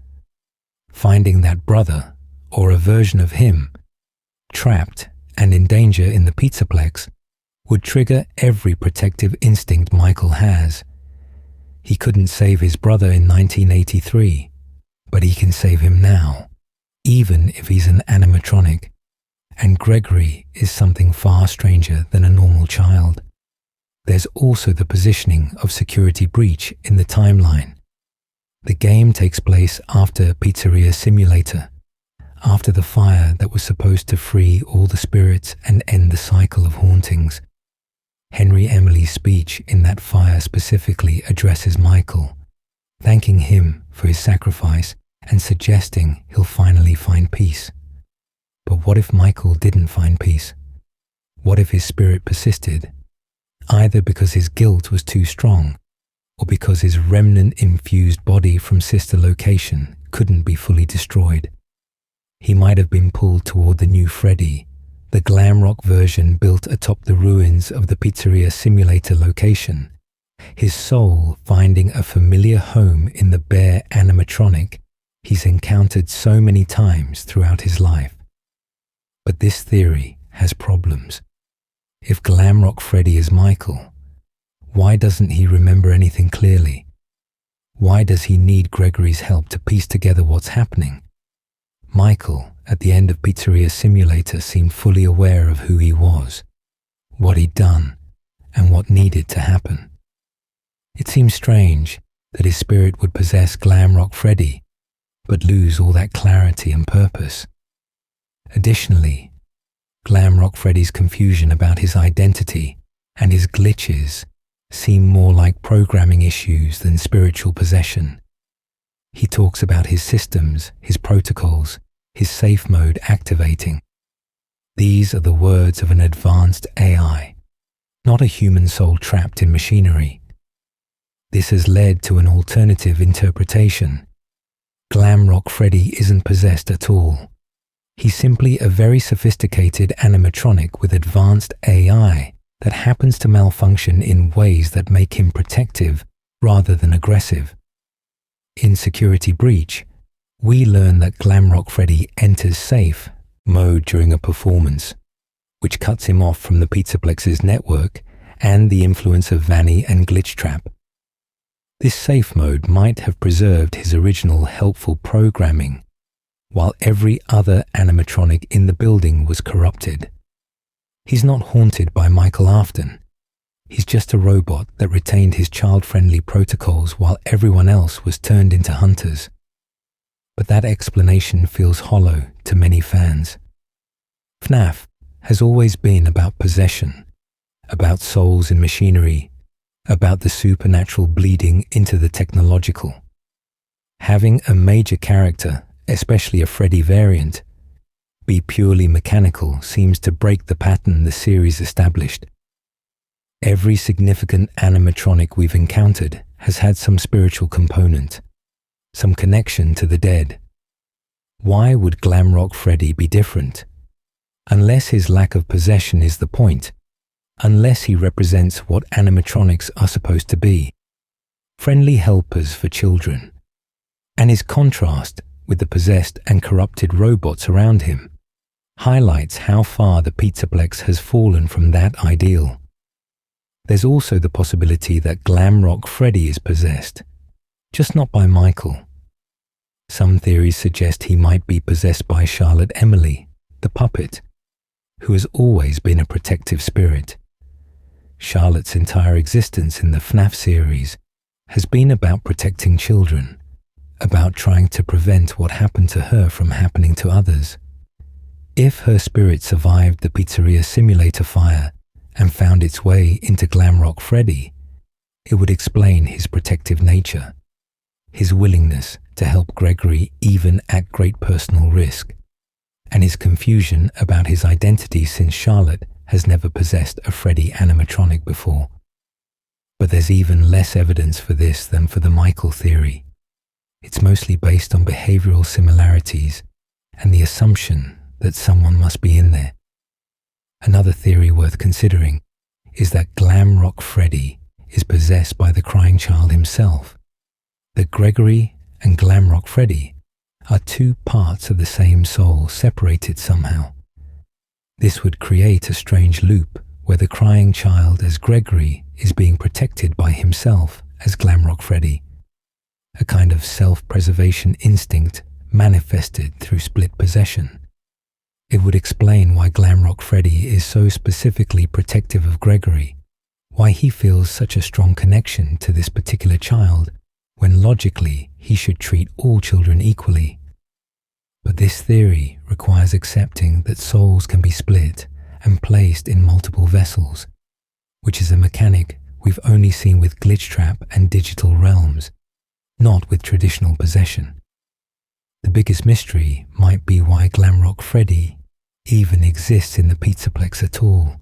Finding that brother, or a version of him, trapped and in danger in the Pizzaplex, would trigger every protective instinct Michael has. He couldn't save his brother in 1983, but he can save him now, even if he's an animatronic. And Gregory is something far stranger than a normal child. There's also the positioning of Security Breach in the timeline. The game takes place after Pizzeria Simulator, after the fire that was supposed to free all the spirits and end the cycle of hauntings. Henry Emily's speech in that fire specifically addresses Michael, thanking him for his sacrifice and suggesting he'll finally find peace. But what if Michael didn't find peace? What if his spirit persisted, either because his guilt was too strong or because his remnant-infused body from sister location couldn't be fully destroyed. He might have been pulled toward the new Freddy, the glam rock version built atop the ruins of the pizzeria simulator location, his soul finding a familiar home in the bare animatronic he's encountered so many times throughout his life. But this theory has problems. If Glamrock Freddy is Michael, why doesn't he remember anything clearly? Why does he need Gregory's help to piece together what's happening? Michael, at the end of Pizzeria Simulator, seemed fully aware of who he was, what he'd done, and what needed to happen. It seems strange that his spirit would possess Glamrock Freddy, but lose all that clarity and purpose. Additionally, Glamrock Freddy's confusion about his identity and his glitches seem more like programming issues than spiritual possession. He talks about his systems, his protocols, his safe mode activating. These are the words of an advanced AI, not a human soul trapped in machinery. This has led to an alternative interpretation. Glamrock Freddy isn't possessed at all. He's simply a very sophisticated animatronic with advanced AI that happens to malfunction in ways that make him protective rather than aggressive. In Security Breach, we learn that Glamrock Freddy enters safe mode during a performance, which cuts him off from the Pizzaplex's network and the influence of Vanny and Glitchtrap. This safe mode might have preserved his original helpful programming, while every other animatronic in the building was corrupted. He's not haunted by Michael Afton. He's just a robot that retained his child-friendly protocols while everyone else was turned into hunters. But that explanation feels hollow to many fans. FNAF has always been about possession, about souls in machinery, about the supernatural bleeding into the technological. Having a major character, especially a Freddy variant, be purely mechanical seems to break the pattern the series established. Every significant animatronic we've encountered has had some spiritual component, some connection to the dead. Why would Glamrock Freddy be different? Unless his lack of possession is the point, unless he represents what animatronics are supposed to be, friendly helpers for children, and his contrast with the possessed and corrupted robots around him highlights how far the Pizzaplex has fallen from that ideal. There's also the possibility that Glamrock Freddy is possessed, just not by Michael. Some theories suggest he might be possessed by Charlotte Emily, the puppet, who has always been a protective spirit. Charlotte's entire existence in the FNAF series has been about protecting children, about trying to prevent what happened to her from happening to others. If her spirit survived the Pizzeria Simulator fire and found its way into Glamrock Freddy, it would explain his protective nature, his willingness to help Gregory even at great personal risk, and his confusion about his identity since Charlotte has never possessed a Freddy animatronic before. But there's even less evidence for this than for the Michael theory. It's mostly based on behavioral similarities and the assumption that someone must be in there. Another theory worth considering is that Glamrock Freddy is possessed by the crying child himself, that Gregory and Glamrock Freddy are two parts of the same soul separated somehow. This would create a strange loop where the crying child as Gregory is being protected by himself as Glamrock Freddy, a kind of self-preservation instinct manifested through split possession. It would explain why Glamrock Freddy is so specifically protective of Gregory, why he feels such a strong connection to this particular child, when logically he should treat all children equally. But this theory requires accepting that souls can be split and placed in multiple vessels, which is a mechanic we've only seen with Glitchtrap and Digital Realms, not with traditional possession. The biggest mystery might be why Glamrock Freddy even exists in the Pizzaplex at all.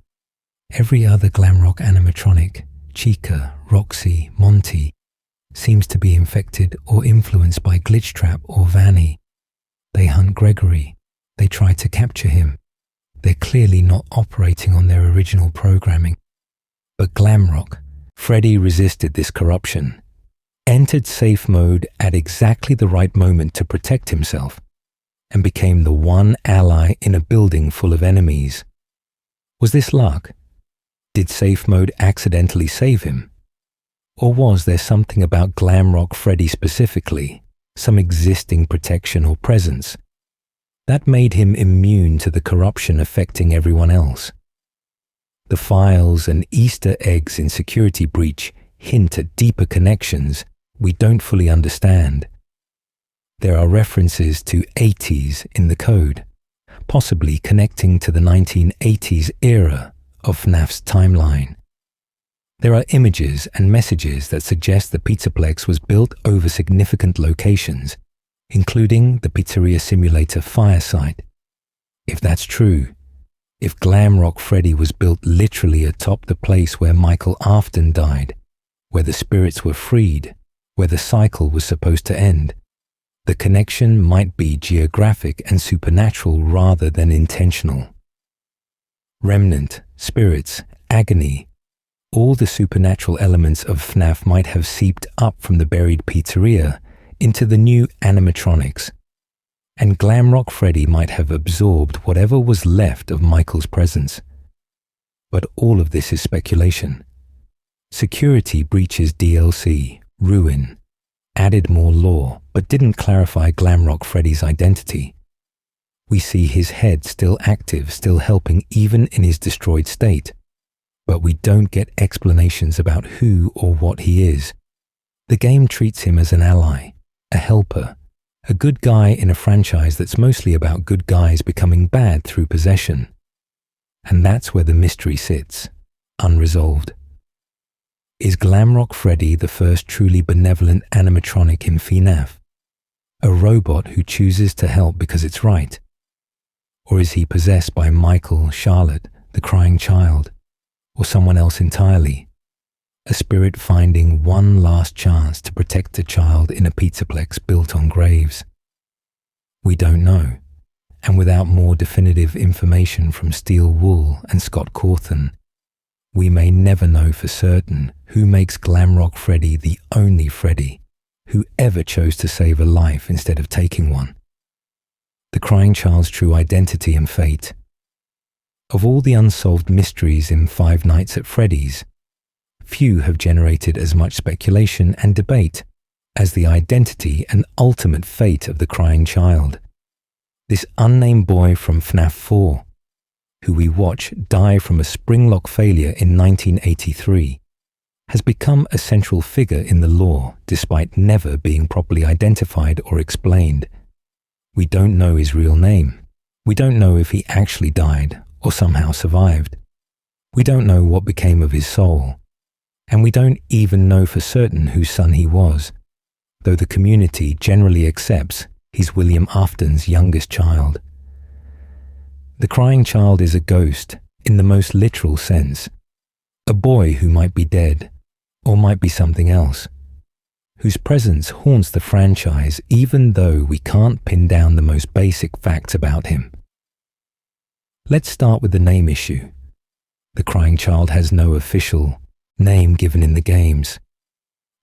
Every other Glamrock animatronic, Chica, Roxy, Monty, seems to be infected or influenced by Glitchtrap or Vanny. They hunt Gregory. They try to capture him. They're clearly not operating on their original programming. But Glamrock, Freddy resisted this corruption, entered safe mode at exactly the right moment to protect himself, and became the one ally in a building full of enemies. Was this luck? Did safe mode accidentally save him? Or was there something about Glamrock Freddy specifically, some existing protection or presence, that made him immune to the corruption affecting everyone else? The files and Easter eggs in Security Breach hint at deeper connections we don't fully understand. There are references to 80s in the code, possibly connecting to the 1980s era of FNAF's timeline. There are images and messages that suggest the Pizzaplex was built over significant locations, including the Pizzeria Simulator fire site. If that's true, if Glamrock Freddy was built literally atop the place where Michael Afton died, where the spirits were freed, where the cycle was supposed to end, the connection might be geographic and supernatural rather than intentional. Remnant, spirits, agony, all the supernatural elements of FNAF might have seeped up from the buried pizzeria into the new animatronics, and Glamrock Freddy might have absorbed whatever was left of Michael's presence. But all of this is speculation. Security Breaches DLC, Ruin, added more lore but didn't clarify Glamrock Freddy's identity. We see his head still active, still helping even in his destroyed state, but we don't get explanations about who or what he is. The game treats him as an ally, a helper, a good guy in a franchise that's mostly about good guys becoming bad through possession. And that's where the mystery sits, unresolved. Is Glamrock Freddy the first truly benevolent animatronic in FNAF? A robot who chooses to help because it's right? Or is he possessed by Michael, Charlotte, the crying child, or someone else entirely? A spirit finding one last chance to protect a child in a pizzaplex built on graves? We don't know, and without more definitive information from Steel Wool and Scott Cawthon, we may never know for certain who makes Glamrock Freddy the only Freddy who ever chose to save a life instead of taking one. The crying child's true identity and fate. Of all the unsolved mysteries in Five Nights at Freddy's, few have generated as much speculation and debate as the identity and ultimate fate of the crying child. This unnamed boy from FNAF 4, who we watch die from a spring lock failure in 1983, has become a central figure in the lore despite never being properly identified or explained. We don't know his real name. We don't know if he actually died or somehow survived. We don't know what became of his soul. And we don't even know for certain whose son he was, though the community generally accepts he's William Afton's youngest child. The crying child is a ghost in the most literal sense, a boy who might be dead, or might be something else, whose presence haunts the franchise even though we can't pin down the most basic facts about him. Let's start with the name issue. The crying child has no official name given in the games.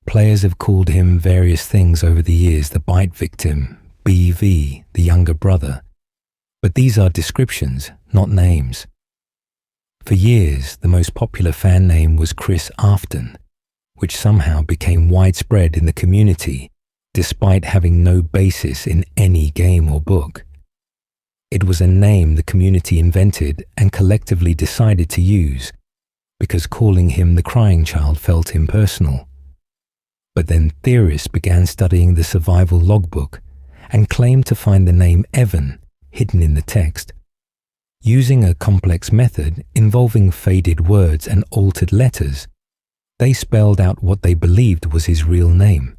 Players have called him various things over the years: the bite victim, BV, the younger brother. But these are descriptions, not names. For years, the most popular fan name was Chris Afton, which somehow became widespread in the community despite having no basis in any game or book. It was a name the community invented and collectively decided to use because calling him the crying child felt impersonal. But then theorists began studying the survival logbook and claimed to find the name Evan hidden in the text. Using a complex method involving faded words and altered letters, they spelled out what they believed was his real name: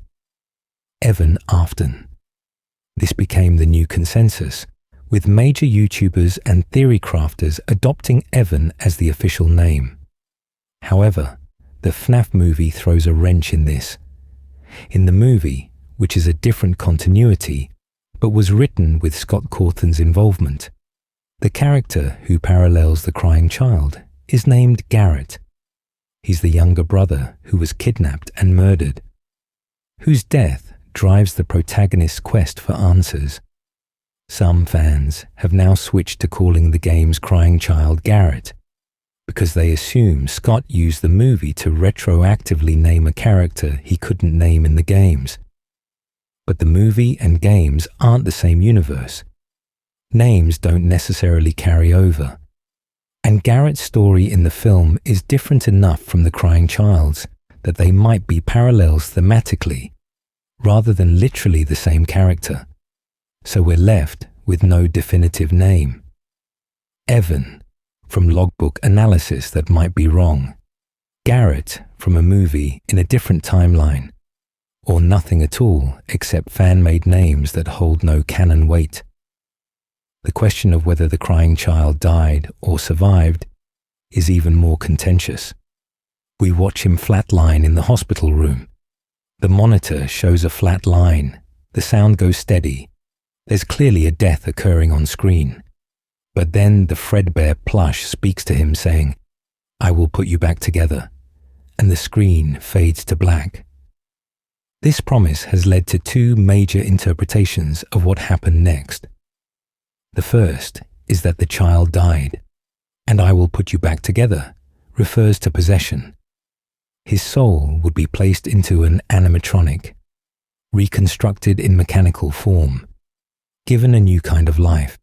Evan Afton. This became the new consensus, with major YouTubers and theory crafters adopting Evan as the official name. However, the FNAF movie throws a wrench in this. In the movie, which is a different continuity, but was written with Scott Cawthon's involvement, the character who parallels the crying child is named Garrett. He's the younger brother who was kidnapped and murdered, whose death drives the protagonist's quest for answers. Some fans have now switched to calling the game's crying child Garrett, because they assume Scott used the movie to retroactively name a character he couldn't name in the games. But the movie and games aren't the same universe. Names don't necessarily carry over. And Garrett's story in the film is different enough from the crying child's that they might be parallels thematically, rather than literally the same character. So we're left with no definitive name. Evan, from logbook analysis that might be wrong. Garrett, from a movie in a different timeline. Or nothing at all except fan-made names that hold no canon weight. The question of whether the crying child died or survived is even more contentious. We watch him flatline in the hospital room. The monitor shows a flat line. The sound goes steady. There's clearly a death occurring on screen. But then the Fredbear plush speaks to him saying, "I will put you back together," and the screen fades to black. This promise has led to two major interpretations of what happened next. The first is that the child died, and "I will put you back together" refers to possession. His soul would be placed into an animatronic, reconstructed in mechanical form, given a new kind of life.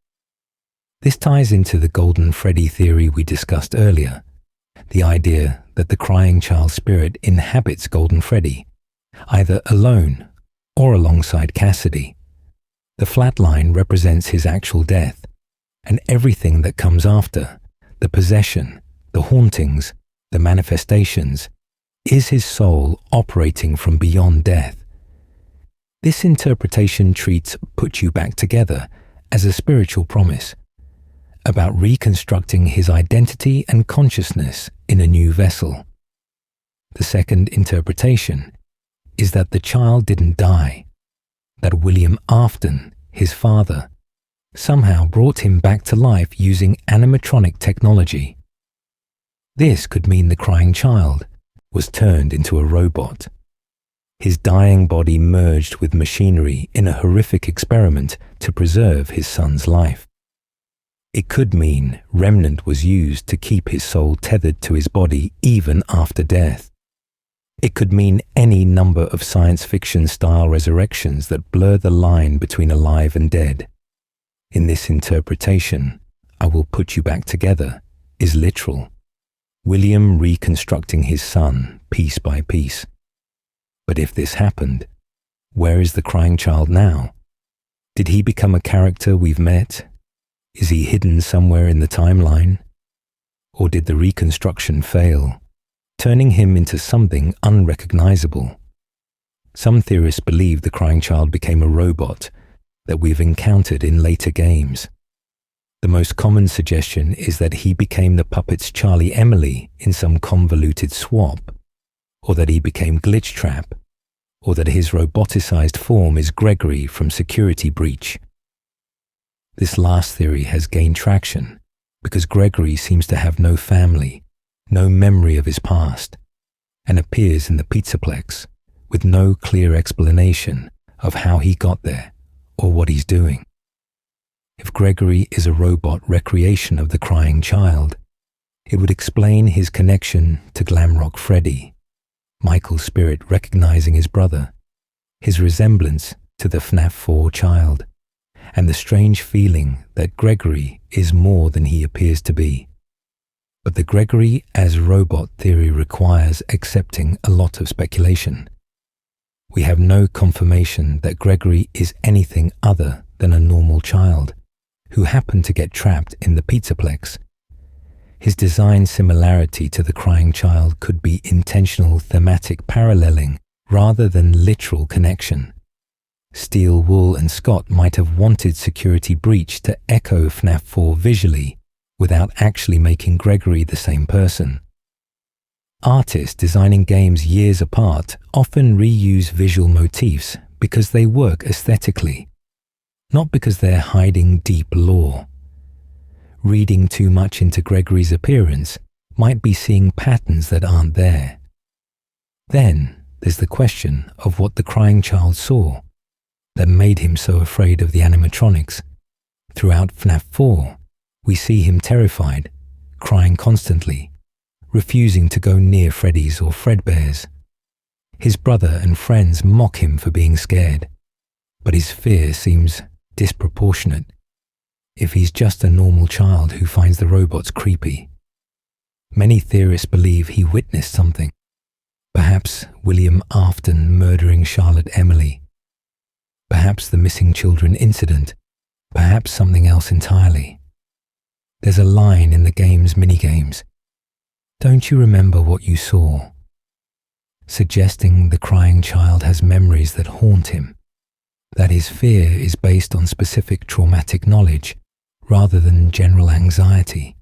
This ties into the Golden Freddy theory we discussed earlier, the idea that the crying child spirit inhabits Golden Freddy, either alone or alongside Cassidy. The flat line represents his actual death, and everything that comes after, the possession, the hauntings, the manifestations, is his soul operating from beyond death. This interpretation treats "put you back together" as a spiritual promise, about reconstructing his identity and consciousness in a new vessel. The second interpretation is that the child didn't die, that William Afton, his father, somehow brought him back to life using animatronic technology. This could mean the crying child was turned into a robot. His dying body merged with machinery in a horrific experiment to preserve his son's life. It could mean Remnant was used to keep his soul tethered to his body even after death. It could mean any number of science fiction-style resurrections that blur the line between alive and dead. In this interpretation, "I will put you back together" is literal. William reconstructing his son piece by piece. But if this happened, where is the crying child now? Did he become a character we've met? Is he hidden somewhere in the timeline? Or did the reconstruction fail, turning him into something unrecognizable? Some theorists believe the crying child became a robot that we've encountered in later games. The most common suggestion is that he became the puppet's Charlie Emily in some convoluted swap, or that he became Glitch Trap, or that his roboticized form is Gregory from Security Breach. This last theory has gained traction because Gregory seems to have no family, no memory of his past, and appears in the Pizzaplex with no clear explanation of how he got there or what he's doing. If Gregory is a robot recreation of the crying child, it would explain his connection to Glamrock Freddy, Michael's spirit recognizing his brother, his resemblance to the FNAF 4 child, and the strange feeling that Gregory is more than he appears to be. But the Gregory as robot theory requires accepting a lot of speculation. We have no confirmation that Gregory is anything other than a normal child who happened to get trapped in the Pizzaplex. His design similarity to the crying child could be intentional thematic paralleling rather than literal connection. Steel Wool and Scott might have wanted Security Breach to echo FNAF 4 visually without actually making Gregory the same person. Artists designing games years apart often reuse visual motifs because they work aesthetically, not because they're hiding deep lore. Reading too much into Gregory's appearance might be seeing patterns that aren't there. Then there's the question of what the crying child saw that made him so afraid of the animatronics. Throughout FNAF 4, we see him terrified, crying constantly, refusing to go near Freddy's or Fredbear's. His brother and friends mock him for being scared, but his fear seems disproportionate if he's just a normal child who finds the robots creepy. Many theorists believe he witnessed something. Perhaps William Afton murdering Charlotte Emily. Perhaps the missing children incident. Perhaps something else entirely. There's a line in the game's minigames. Don't you remember what you saw? Suggesting the crying child has memories that haunt him, that his fear is based on specific traumatic knowledge rather than general anxiety.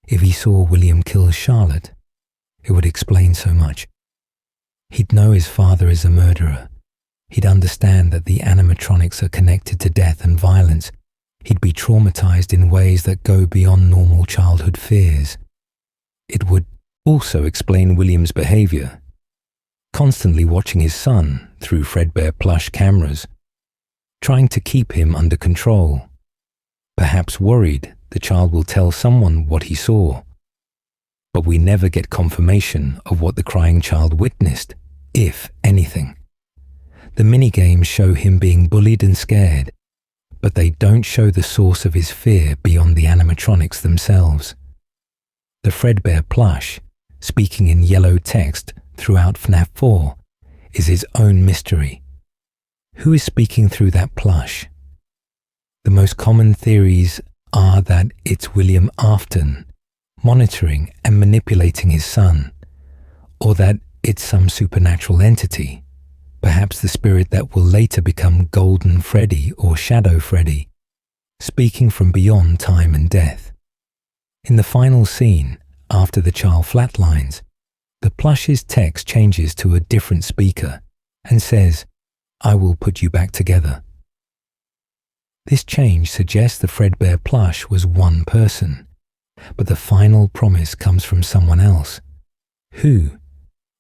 If he saw William kill Charlotte, it would explain so much. He'd know his father is a murderer. He'd understand that the animatronics are connected to death and violence. He'd be traumatized in ways that go beyond normal childhood fears. It would also explain William's behavior, constantly watching his son through Fredbear plush cameras, trying to keep him under control, perhaps worried the child will tell someone what he saw. But we never get confirmation of what the crying child witnessed, if anything. The minigames show him being bullied and scared, but they don't show the source of his fear beyond the animatronics themselves. The Fredbear plush, speaking in yellow text throughout FNAF 4, is his own mystery. Who is speaking through that plush? The most common theories are that it's William Afton, monitoring and manipulating his son, or that it's some supernatural entity, perhaps the spirit that will later become Golden Freddy or Shadow Freddy, speaking from beyond time and death. In the final scene, after the child flatlines, the plush's text changes to a different speaker and says, "I will put you back together." This change suggests the Fredbear plush was one person, but the final promise comes from someone else. Who?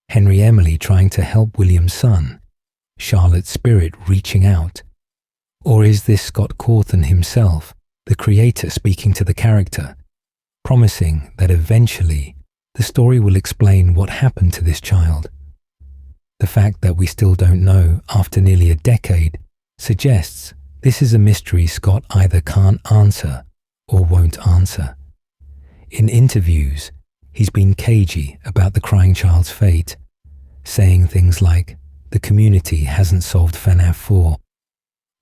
Henry Emily trying to help William's son? Charlotte's spirit reaching out? Or is this Scott Cawthon himself, the creator, speaking to the character, promising that eventually the story will explain what happened to this child? The fact that we still don't know after nearly a decade suggests this is a mystery Scott either can't answer or won't answer. In interviews, he's been cagey about the crying child's fate, saying things like, "The community hasn't solved FNAF 4,"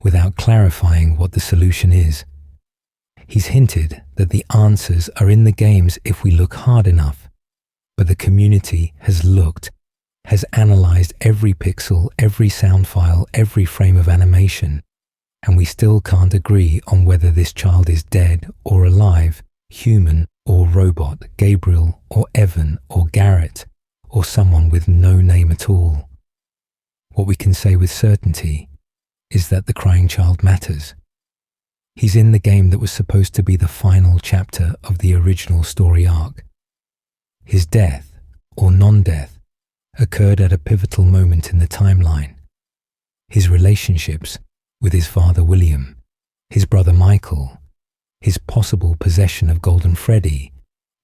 without clarifying what the solution is. He's hinted that the answers are in the games if we look hard enough, but the community has looked, has analyzed every pixel, every sound file, every frame of animation, and we still can't agree on whether this child is dead or alive, human or robot, Gabriel or Evan or Garrett, or someone with no name at all. What we can say with certainty is that the crying child matters. He's in the game that was supposed to be the final chapter of the original story arc. His death, or non-death, occurred at a pivotal moment in the timeline. His relationships with his father William, his brother Michael, his possible possession of Golden Freddy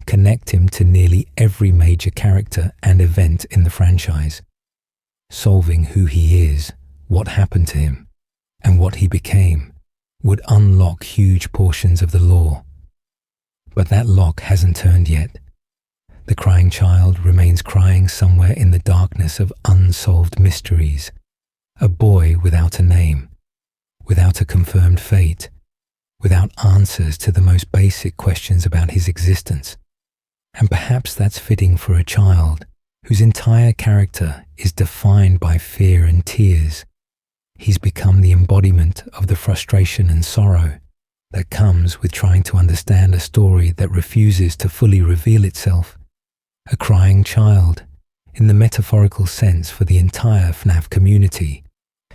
connect him to nearly every major character and event in the franchise. Solving who he is, what happened to him, and what he became would unlock huge portions of the lore. But that lock hasn't turned yet. The crying child remains crying somewhere in the darkness of unsolved mysteries, a boy without a name, without a confirmed fate, without answers to the most basic questions about his existence. And perhaps that's fitting for a child whose entire character is defined by fear and tears. He's become the embodiment of the frustration and sorrow that comes with trying to understand a story that refuses to fully reveal itself, a crying child, in the metaphorical sense for the entire FNAF community,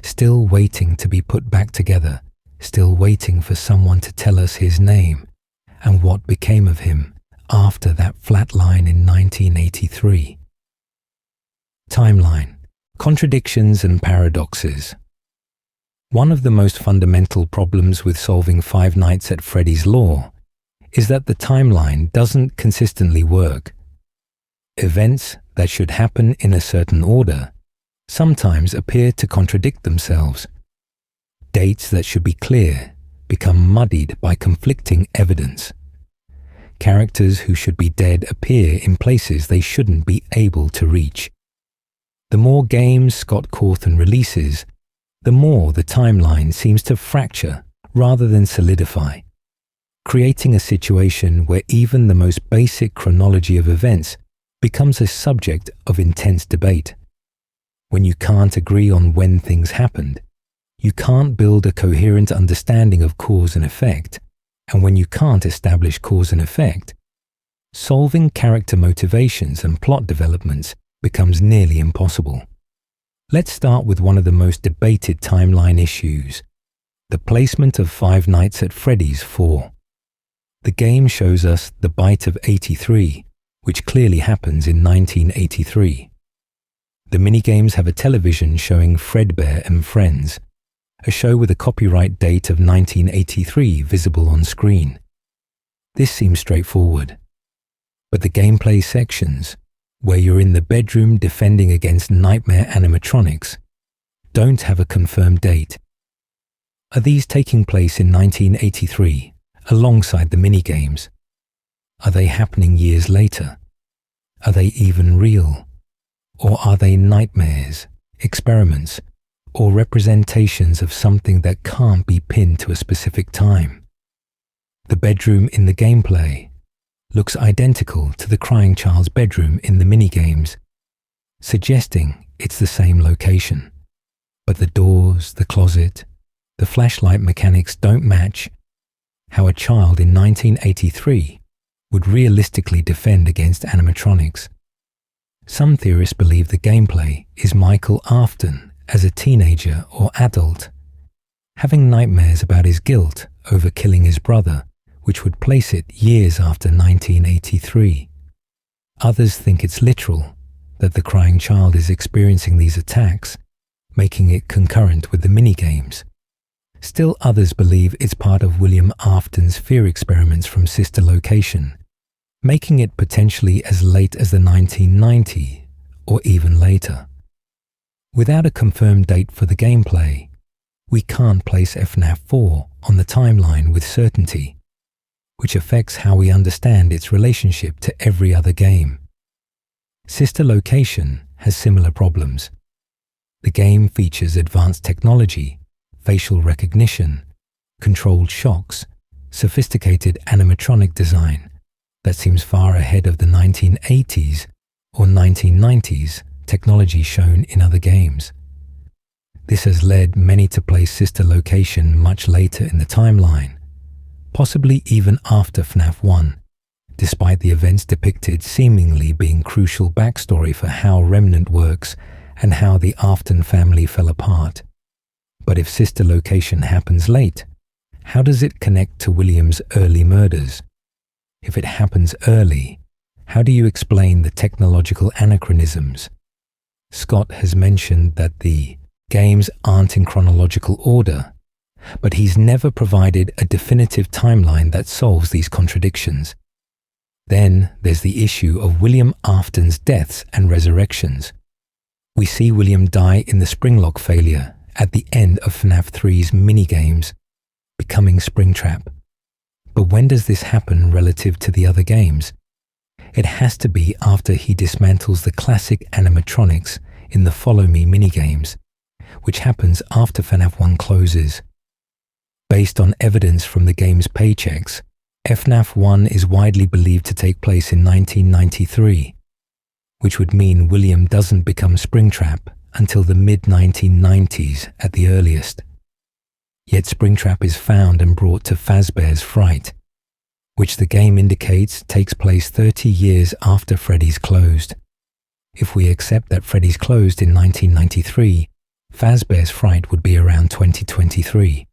still waiting to be put back together, still waiting for someone to tell us his name and what became of him after that flat line in 1983. Timeline, contradictions and paradoxes. One of the most fundamental problems with solving Five Nights at Freddy's lore is that the timeline doesn't consistently work. Events that should happen in a certain order sometimes appear to contradict themselves. Dates that should be clear become muddied by conflicting evidence. Characters who should be dead appear in places they shouldn't be able to reach. The more games Scott Cawthon releases, the more the timeline seems to fracture rather than solidify, creating a situation where even the most basic chronology of events becomes a subject of intense debate. When you can't agree on when things happened, you can't build a coherent understanding of cause and effect, and when you can't establish cause and effect, solving character motivations and plot developments becomes nearly impossible. Let's start with one of the most debated timeline issues, the placement of Five Nights at Freddy's 4. The game shows us the bite of 83, which clearly happens in 1983. The minigames have a television showing Fredbear and Friends, a show with a copyright date of 1983 visible on screen. This seems straightforward. But the gameplay sections, where you're in the bedroom defending against nightmare animatronics, don't have a confirmed date. Are these taking place in 1983, alongside the minigames? Are they happening years later? Are they even real? Or are they nightmares, experiments, or representations of something that can't be pinned to a specific time? The bedroom in the gameplay looks identical to the crying child's bedroom in the minigames, suggesting it's the same location. But the doors, the closet, the flashlight mechanics don't match how a child in 1983 would realistically defend against animatronics. Some theorists believe the gameplay is Michael Afton as a teenager or adult, having nightmares about his guilt over killing his brother, which would place it years after 1983. Others think it's literal, that the crying child is experiencing these attacks, making it concurrent with the minigames. Still others believe it's part of William Afton's fear experiments from Sister Location, making it potentially as late as the 1990s or even later. Without a confirmed date for the gameplay, we can't place FNAF 4 on the timeline with certainty, which affects how we understand its relationship to every other game. Sister Location has similar problems. The game features advanced technology, facial recognition, controlled shocks, sophisticated animatronic design that seems far ahead of the 1980s or 1990s technology shown in other games. This has led many to place Sister Location much later in the timeline, possibly even after FNAF 1, despite the events depicted seemingly being crucial backstory for how Remnant works and how the Afton family fell apart. But if Sister Location happens late, how does it connect to William's early murders? If it happens early, how do you explain the technological anachronisms? Scott has mentioned that the games aren't in chronological order, but he's never provided a definitive timeline that solves these contradictions. Then there's the issue of William Afton's deaths and resurrections. We see William die in the Springlock failure at the end of FNAF 3's minigames, becoming Springtrap. But when does this happen relative to the other games? It has to be after he dismantles the classic animatronics in the Follow Me minigames, which happens after FNAF 1 closes. Based on evidence from the game's paychecks, FNAF 1 is widely believed to take place in 1993, which would mean William doesn't become Springtrap until the mid-1990s at the earliest. Yet Springtrap is found and brought to Fazbear's Fright. which the game indicates takes place 30 years after Freddy's closed. If we accept that Freddy's closed in 1993, Fazbear's Fright would be around 2023.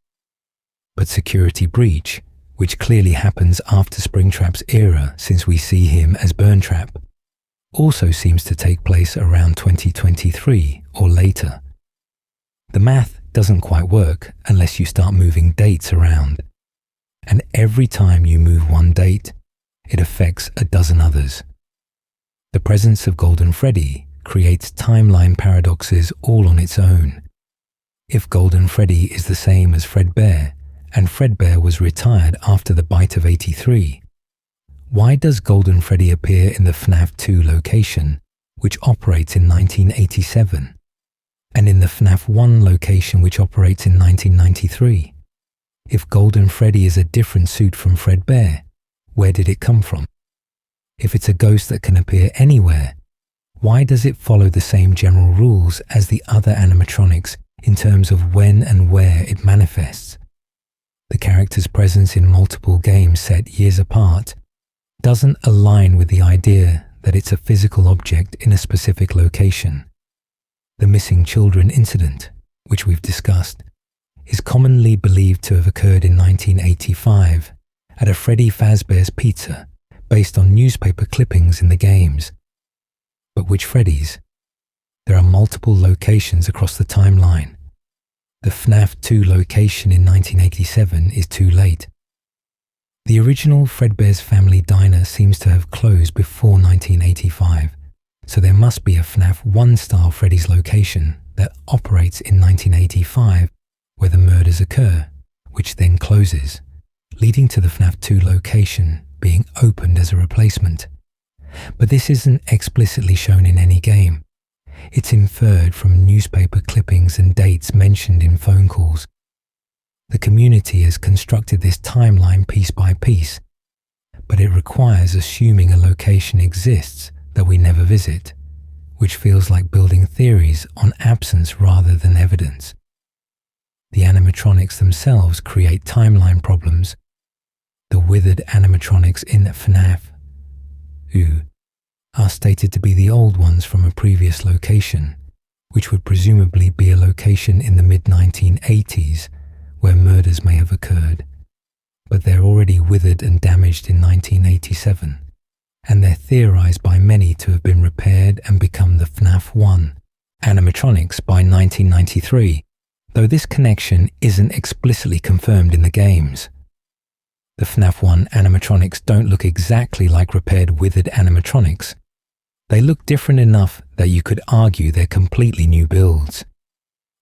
But Security Breach, which clearly happens after Springtrap's era since we see him as Burntrap, also seems to take place around 2023 or later. The math doesn't quite work unless you start moving dates around. And every time you move one date, it affects a dozen others. The presence of Golden Freddy creates timeline paradoxes all on its own. If Golden Freddy is the same as Fredbear, and Fredbear was retired after the bite of 83, why does Golden Freddy appear in the FNAF 2 location, which operates in 1987, and in the FNAF 1 location, which operates in 1993? If Golden Freddy is a different suit from Fredbear, where did it come from? If it's a ghost that can appear anywhere, why does it follow the same general rules as the other animatronics in terms of when and where it manifests? The character's presence in multiple games set years apart doesn't align with the idea that it's a physical object in a specific location. The missing children incident, which we've discussed, is commonly believed to have occurred in 1985 at a Freddy Fazbear's Pizza based on newspaper clippings in the games. But which Freddys? There are multiple locations across the timeline. The FNAF 2 location in 1987 is too late. The original Fredbear's Family Diner seems to have closed before 1985, so there must be a FNAF 1-style Freddy's location that operates in 1985 where the murders occur, which then closes, leading to the FNAF 2 location being opened as a replacement. But this isn't explicitly shown in any game. It's inferred from newspaper clippings and dates mentioned in phone calls. The community has constructed this timeline piece by piece, but it requires assuming a location exists that we never visit, which feels like building theories on absence rather than evidence. The animatronics themselves create timeline problems. The withered animatronics in FNAF are stated to be the old ones from a previous location, which would presumably be a location in the mid-1980s where murders may have occurred. But they're already withered and damaged in 1987, and they're theorized by many to have been repaired and become the FNAF 1 animatronics by 1993, though this connection isn't explicitly confirmed in the games. The FNAF 1 animatronics don't look exactly like repaired withered animatronics. They look different enough that you could argue they're completely new builds.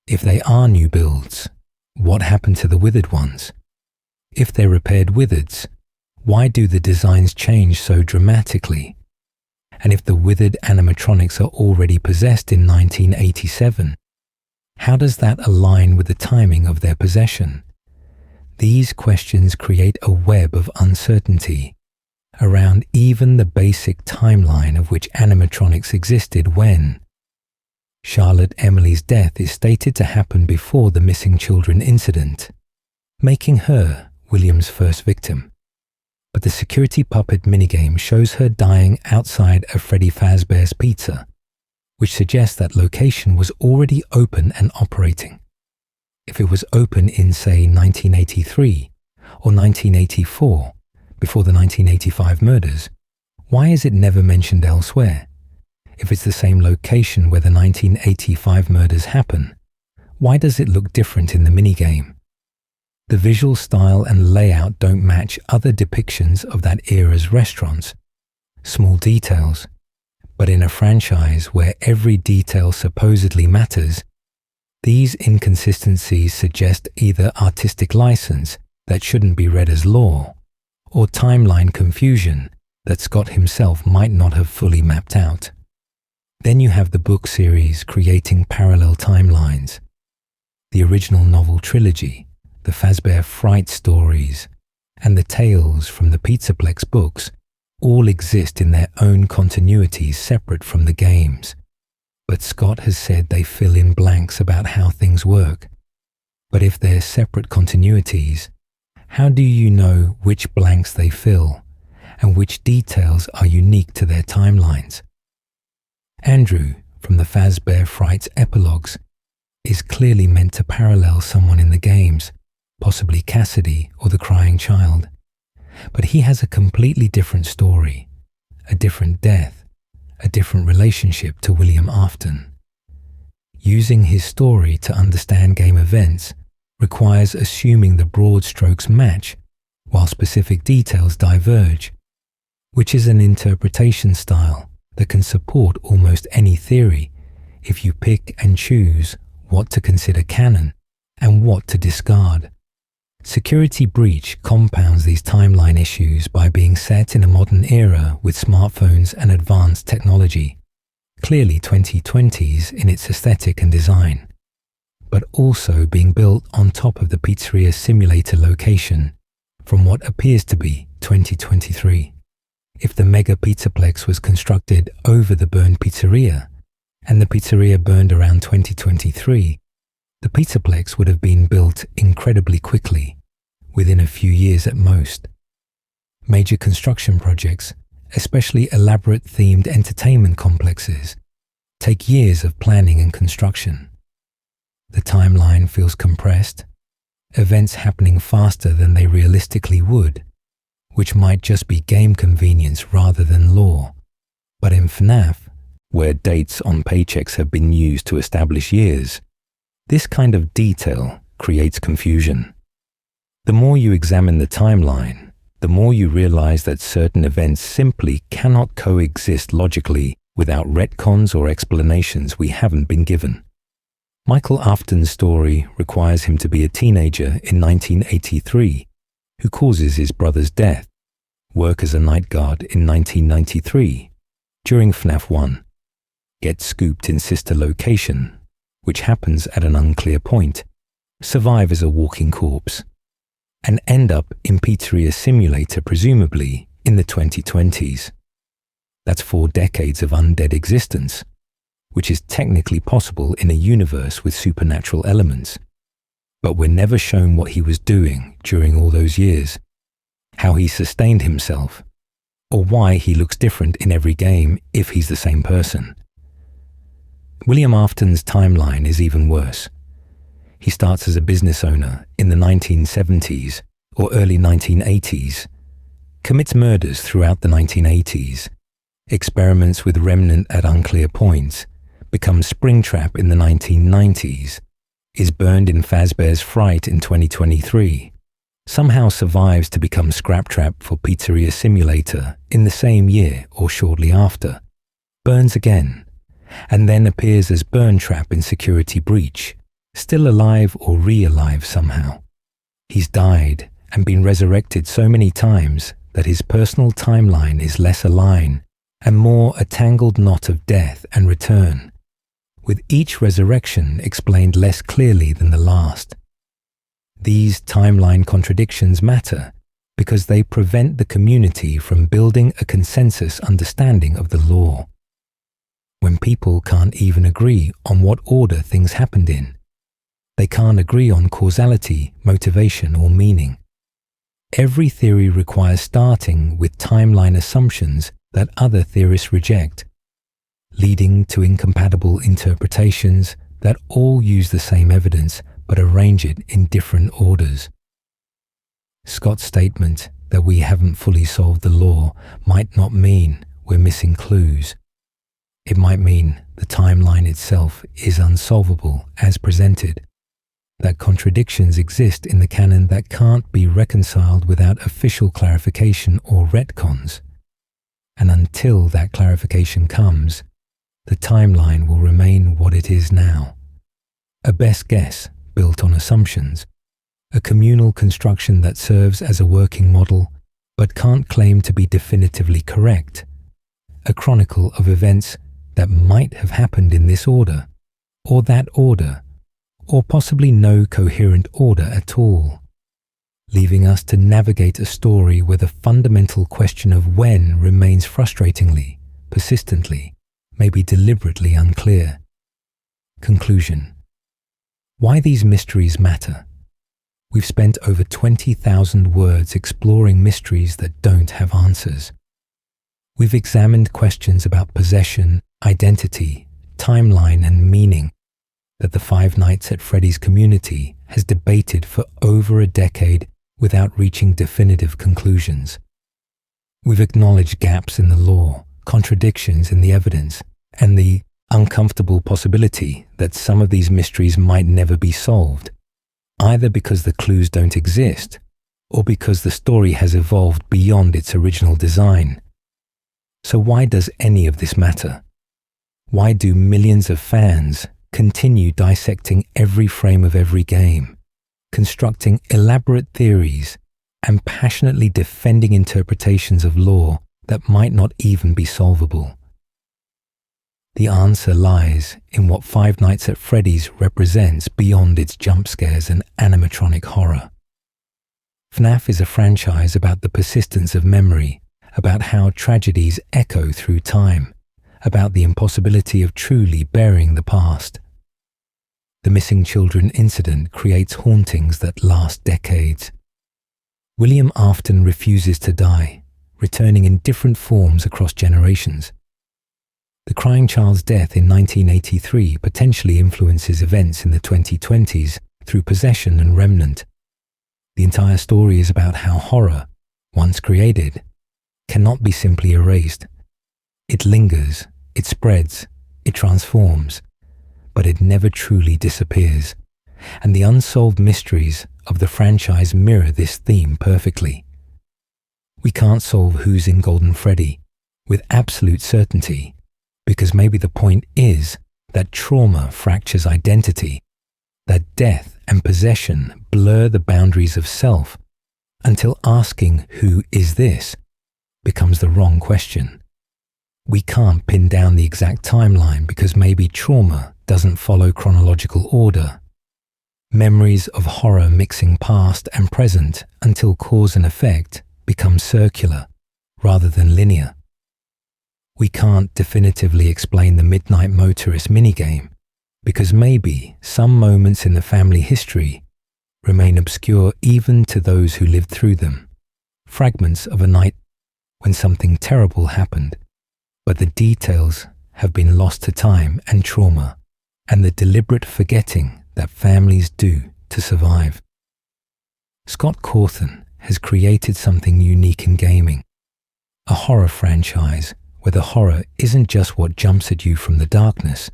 If they are new builds, what happened to the withered ones? If they're repaired withereds, why do the designs change so dramatically? And if the withered animatronics are already possessed in 1987, how does that align with the timing of their possession? These questions create a web of uncertainty around even the basic timeline of which animatronics existed when Charlotte Emily's death is stated to happen before the missing children incident, making her William's first victim. But the security puppet minigame shows her dying outside of Freddy Fazbear's Pizza, which suggests that location was already open and operating. If it was open in, say, 1983 or 1984, before the 1985 murders, why is it never mentioned elsewhere? If it's the same location where the 1985 murders happen, why does it look different in the minigame? The visual style and layout don't match other depictions of that era's restaurants. Small details, but in a franchise where every detail supposedly matters, these inconsistencies suggest either artistic license that shouldn't be read as law, or timeline confusion that Scott himself might not have fully mapped out. Then you have the book series creating parallel timelines. The original novel trilogy, the Fazbear Fright stories, and the tales from the Pizzaplex books all exist in their own continuities separate from the games. But Scott has said they fill in blanks about how things work. But if they're separate continuities, How do you know which blanks they fill and which details are unique to their timelines? Andrew, from the Fazbear Frights epilogues, is clearly meant to parallel someone in the games, possibly Cassidy or the crying child. But he has a completely different story, a different death, a different relationship to William Afton. Using his story to understand game events requires assuming the broad strokes match while specific details diverge, which is an interpretation style that can support almost any theory if you pick and choose what to consider canon and what to discard. Security Breach compounds these timeline issues by being set in a modern era with smartphones and advanced technology, clearly 2020s in its aesthetic and design, but also being built on top of the pizzeria simulator location from what appears to be 2023. If the mega pizzaplex was constructed over the burned pizzeria, and the pizzeria burned around 2023, the pizzaplex would have been built incredibly quickly, within a few years at most. Major construction projects, especially elaborate themed entertainment complexes, take years of planning and construction. The timeline feels compressed, events happening faster than they realistically would, which might just be game convenience rather than law. But in FNAF, where dates on paychecks have been used to establish years, this kind of detail creates confusion. The more you examine the timeline, the more you realize that certain events simply cannot coexist logically without retcons or explanations we haven't been given. Michael Afton's story requires him to be a teenager in 1983 who causes his brother's death, work as a night guard in 1993 during FNAF 1, get scooped in sister location, which happens at an unclear point, survive as a walking corpse, and end up in Pizzeria Simulator presumably in the 2020s. That's 4 decades of undead existence, which is technically possible in a universe with supernatural elements. But we're never shown what he was doing during all those years, how he sustained himself, or why he looks different in every game if he's the same person. William Afton's timeline is even worse. He starts as a business owner in the 1970s or early 1980s, commits murders throughout the 1980s, experiments with Remnant at unclear points, becomes Springtrap in the 1990s, is burned in Fazbear's Fright in 2023, somehow survives to become Scraptrap for Pizzeria Simulator in the same year or shortly after, burns again, and then appears as Burntrap in Security Breach, still alive or re-alive somehow. He's died and been resurrected so many times that his personal timeline is less a line and more a tangled knot of death and return, with each resurrection explained less clearly than the last. These timeline contradictions matter because they prevent the community from building a consensus understanding of the law. When people can't even agree on what order things happened in, they can't agree on causality, motivation, or meaning. Every theory requires starting with timeline assumptions that other theorists reject, leading to incompatible interpretations that all use the same evidence but arrange it in different orders. Scott's statement that we haven't fully solved the law might not mean we're missing clues. It might mean the timeline itself is unsolvable as presented, that contradictions exist in the canon that can't be reconciled without official clarification or retcons. And until that clarification comes, the timeline will remain what it is now. A best guess built on assumptions, a communal construction that serves as a working model but can't claim to be definitively correct, a chronicle of events that might have happened in this order, or that order, or possibly no coherent order at all, leaving us to navigate a story where the fundamental question of when remains frustratingly, persistently, maybe deliberately unclear. Conclusion. Why these mysteries matter. We've spent over 20,000 words exploring mysteries that don't have answers. We've examined questions about possession, identity, timeline, and meaning that the Five Nights at Freddy's community has debated for over a decade without reaching definitive conclusions. We've acknowledged gaps in the law, contradictions in the evidence, and the uncomfortable possibility that some of these mysteries might never be solved, either because the clues don't exist or because the story has evolved beyond its original design. So why does any of this matter? Why do millions of fans continue dissecting every frame of every game, constructing elaborate theories, and passionately defending interpretations of law that might not even be solvable? The answer lies in what Five Nights at Freddy's represents beyond its jump scares and animatronic horror. FNAF is a franchise about the persistence of memory, about how tragedies echo through time, about the impossibility of truly burying the past. The missing children incident creates hauntings that last decades. William Afton refuses to die, returning in different forms across generations. The crying child's death in 1983 potentially influences events in the 2020s through possession and remnant. The entire story is about how horror, once created, cannot be simply erased. It lingers, it spreads, it transforms, but it never truly disappears. And the unsolved mysteries of the franchise mirror this theme perfectly. We can't solve who's in Golden Freddy with absolute certainty, because maybe the point is that trauma fractures identity, that death and possession blur the boundaries of self, until asking "who is this?" becomes the wrong question. We can't pin down the exact timeline because maybe trauma doesn't follow chronological order. Memories of horror mixing past and present until cause and effect become circular rather than linear. We can't definitively explain the Midnight Motorist minigame because maybe some moments in the family history remain obscure even to those who lived through them. Fragments of a night when something terrible happened, but the details have been lost to time and trauma and the deliberate forgetting that families do to survive. Scott Cawthon has created something unique in gaming, a horror franchise where the horror isn't just what jumps at you from the darkness,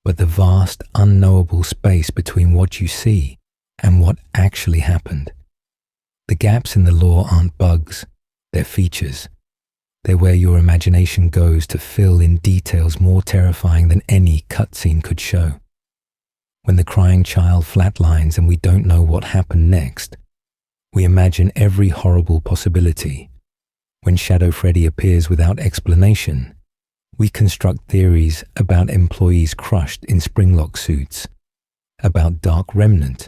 but the vast, unknowable space between what you see and what actually happened. The gaps in the law aren't bugs, they're features. They're where your imagination goes to fill in details more terrifying than any cutscene could show. When the crying child flatlines and we don't know what happened next, we imagine every horrible possibility. When Shadow Freddy appears without explanation, we construct theories about employees crushed in springlock suits, about dark remnant,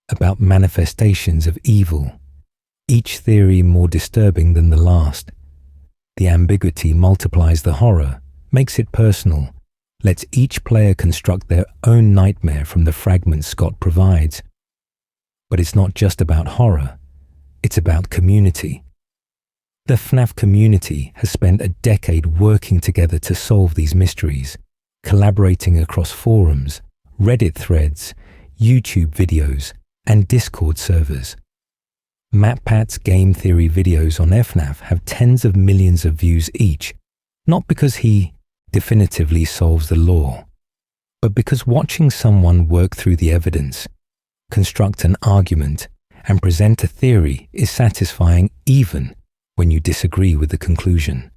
about manifestations of evil, each theory more disturbing than the last. The ambiguity multiplies the horror, makes it personal, lets each player construct their own nightmare from the fragments Scott provides. But it's not just about horror, it's about community. The FNAF community has spent a decade working together to solve these mysteries, collaborating across forums, Reddit threads, YouTube videos, and Discord servers. MatPat's game theory videos on FNAF have tens of millions of views each, not because he definitively solves the law, but because watching someone work through the evidence, construct an argument, and present a theory is satisfying even when you disagree with the conclusion.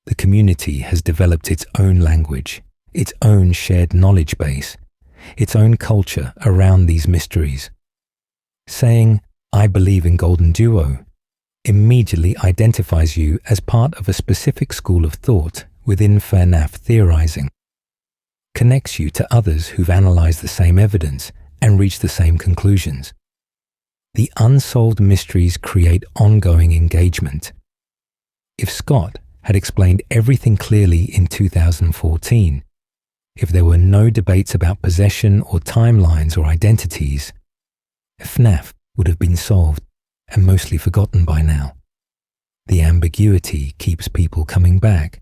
The community has developed its own language, its own shared knowledge base, its own culture around these mysteries. Saying, "I believe in Golden Duo," immediately identifies you as part of a specific school of thought within FNAF theorizing, connects you to others who've analyzed the same evidence and reached the same conclusions. The unsolved mysteries create ongoing engagement. If Scott had explained everything clearly in 2014, if there were no debates about possession or timelines or identities, FNAF would have been solved and mostly forgotten by now. The ambiguity keeps people coming back,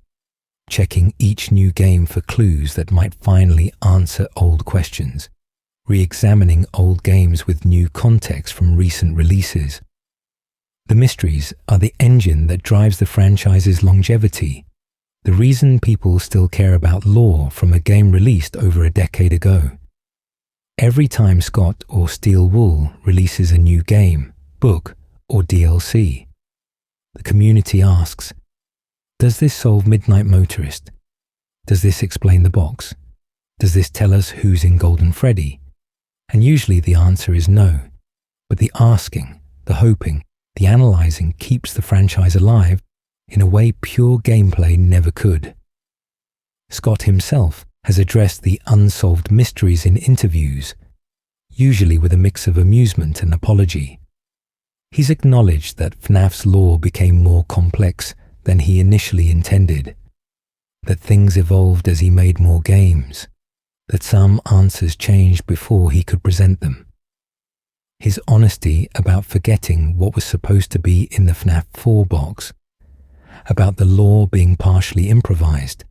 checking each new game for clues that might finally answer old questions, re-examining old games with new context from recent releases. The mysteries are the engine that drives the franchise's longevity, the reason people still care about lore from a game released over a decade ago. Every time Scott or Steel Wool releases a new game, book, or DLC, the community asks, does this solve Midnight Motorist? Does this explain the box? Does this tell us who's in Golden Freddy? And usually the answer is no, but the asking, the hoping, the analyzing keeps the franchise alive in a way pure gameplay never could. Scott himself has addressed the unsolved mysteries in interviews, usually with a mix of amusement and apology. He's acknowledged that FNAF's lore became more complex than he initially intended, that things evolved as he made more games, that some answers changed before he could present them. His honesty about forgetting what was supposed to be in the FNAF 4 box, about the lore being partially improvised,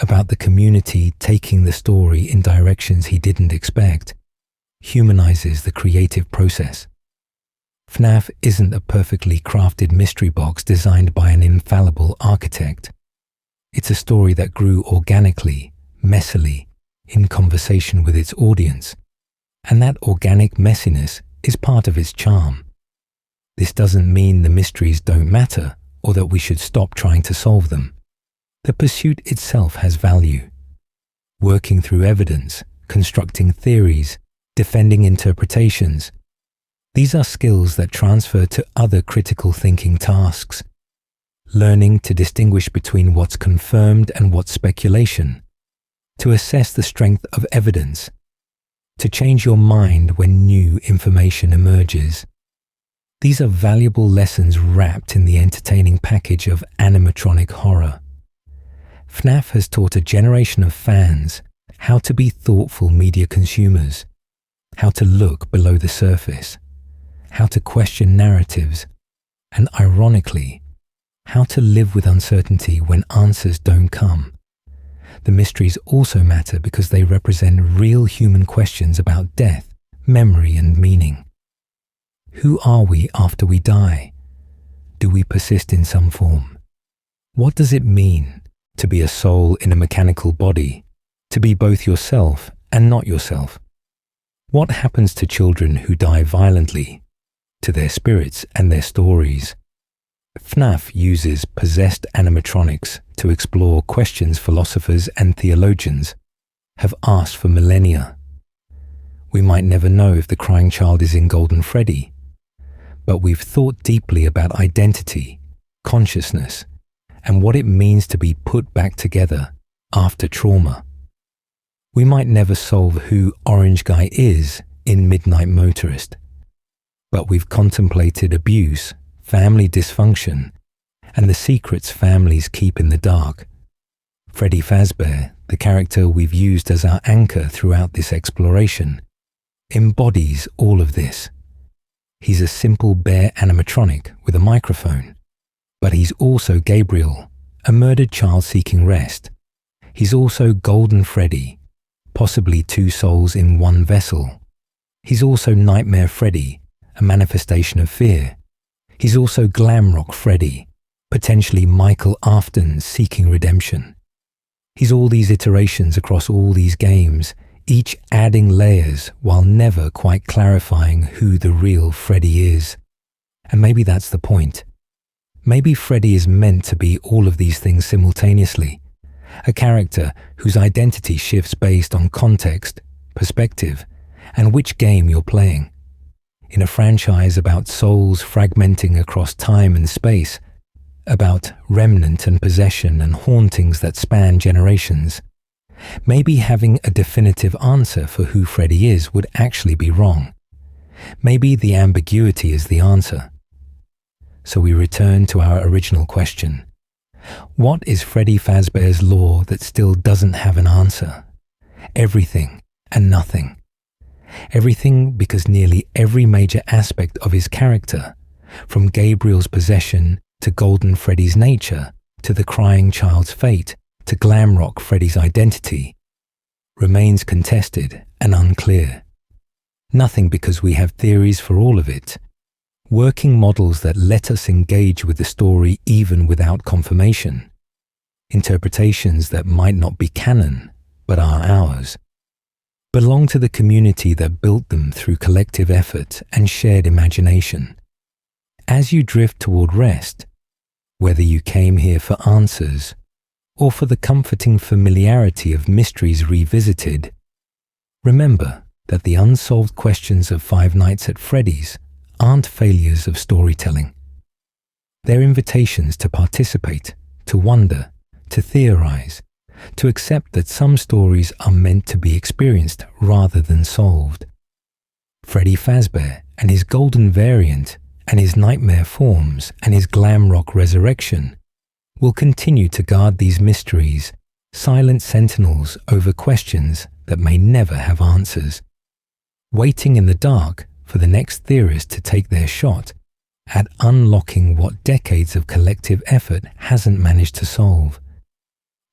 about the community taking the story in directions he didn't expect, humanizes the creative process. FNAF isn't a perfectly crafted mystery box designed by an infallible architect. It's a story that grew organically, messily, in conversation with its audience, and that organic messiness is part of its charm. This doesn't mean the mysteries don't matter or that we should stop trying to solve them. The pursuit itself has value. Working through evidence, constructing theories, defending interpretations, these are skills that transfer to other critical thinking tasks. Learning to distinguish between what's confirmed and what's speculation, to assess the strength of evidence, to change your mind when new information emerges. These are valuable lessons wrapped in the entertaining package of animatronic horror. FNAF has taught a generation of fans how to be thoughtful media consumers, how to look below the surface, how to question narratives, and ironically, how to live with uncertainty when answers don't come. The mysteries also matter because they represent real human questions about death, memory, and meaning. Who are we after we die? Do we persist in some form? What does it mean to be a soul in a mechanical body, to be both yourself and not yourself? What happens to children who die violently, to their spirits and their stories? FNAF uses possessed animatronics to explore questions philosophers and theologians have asked for millennia. We might never know if the crying child is in Golden Freddy, but we've thought deeply about identity, consciousness, and what it means to be put back together after trauma. We might never solve who Orange Guy is in Midnight Motorist, but we've contemplated abuse, family dysfunction, and the secrets families keep in the dark. Freddy Fazbear, the character we've used as our anchor throughout this exploration, embodies all of this. He's a simple bear animatronic with a microphone, but he's also Gabriel, a murdered child seeking rest. He's also Golden Freddy, possibly two souls in one vessel. He's also Nightmare Freddy, a manifestation of fear. He's also Glamrock Freddy, potentially Michael Afton seeking redemption. He's all these iterations across all these games, each adding layers while never quite clarifying who the real Freddy is. And maybe that's the point. Maybe Freddy is meant to be all of these things simultaneously, a character whose identity shifts based on context, perspective, and which game you're playing. In a franchise about souls fragmenting across time and space, about remnant and possession and hauntings that span generations, maybe having a definitive answer for who Freddy is would actually be wrong. Maybe the ambiguity is the answer. So we return to our original question. What is Freddy Fazbear's lore that still doesn't have an answer? Everything and nothing. Everything because nearly every major aspect of his character, from Gabriel's possession to Golden Freddy's nature, to the crying child's fate, to Glamrock Freddy's identity, remains contested and unclear. Nothing because we have theories for all of it, working models that let us engage with the story even without confirmation, interpretations that might not be canon but are ours, belong to the community that built them through collective effort and shared imagination. As you drift toward rest, whether you came here for answers or for the comforting familiarity of mysteries revisited, remember that the unsolved questions of Five Nights at Freddy's aren't failures of storytelling. They're invitations to participate, to wonder, to theorize, to accept that some stories are meant to be experienced rather than solved. Freddy Fazbear and his golden variant and his nightmare forms and his Glamrock resurrection will continue to guard these mysteries, silent sentinels over questions that may never have answers, waiting in the dark for the next theorist to take their shot at unlocking what decades of collective effort hasn't managed to solve.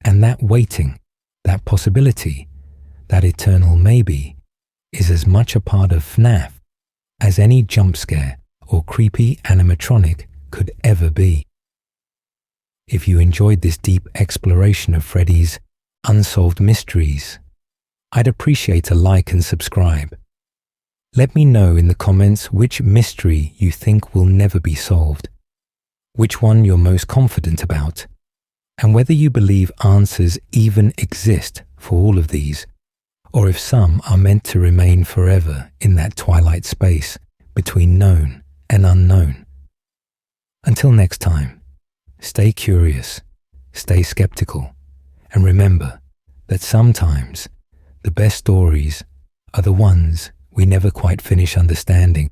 And that waiting, that possibility, that eternal maybe, is as much a part of FNAF as any jump scare or creepy animatronic could ever be. If you enjoyed this deep exploration of Freddy's unsolved mysteries, I'd appreciate a like and subscribe. Let me know in the comments which mystery you think will never be solved, which one you're most confident about, and whether you believe answers even exist for all of these, or if some are meant to remain forever in that twilight space between known and unknown. Until next time, stay curious, stay skeptical, and remember that sometimes the best stories are the ones we never quite finish understanding.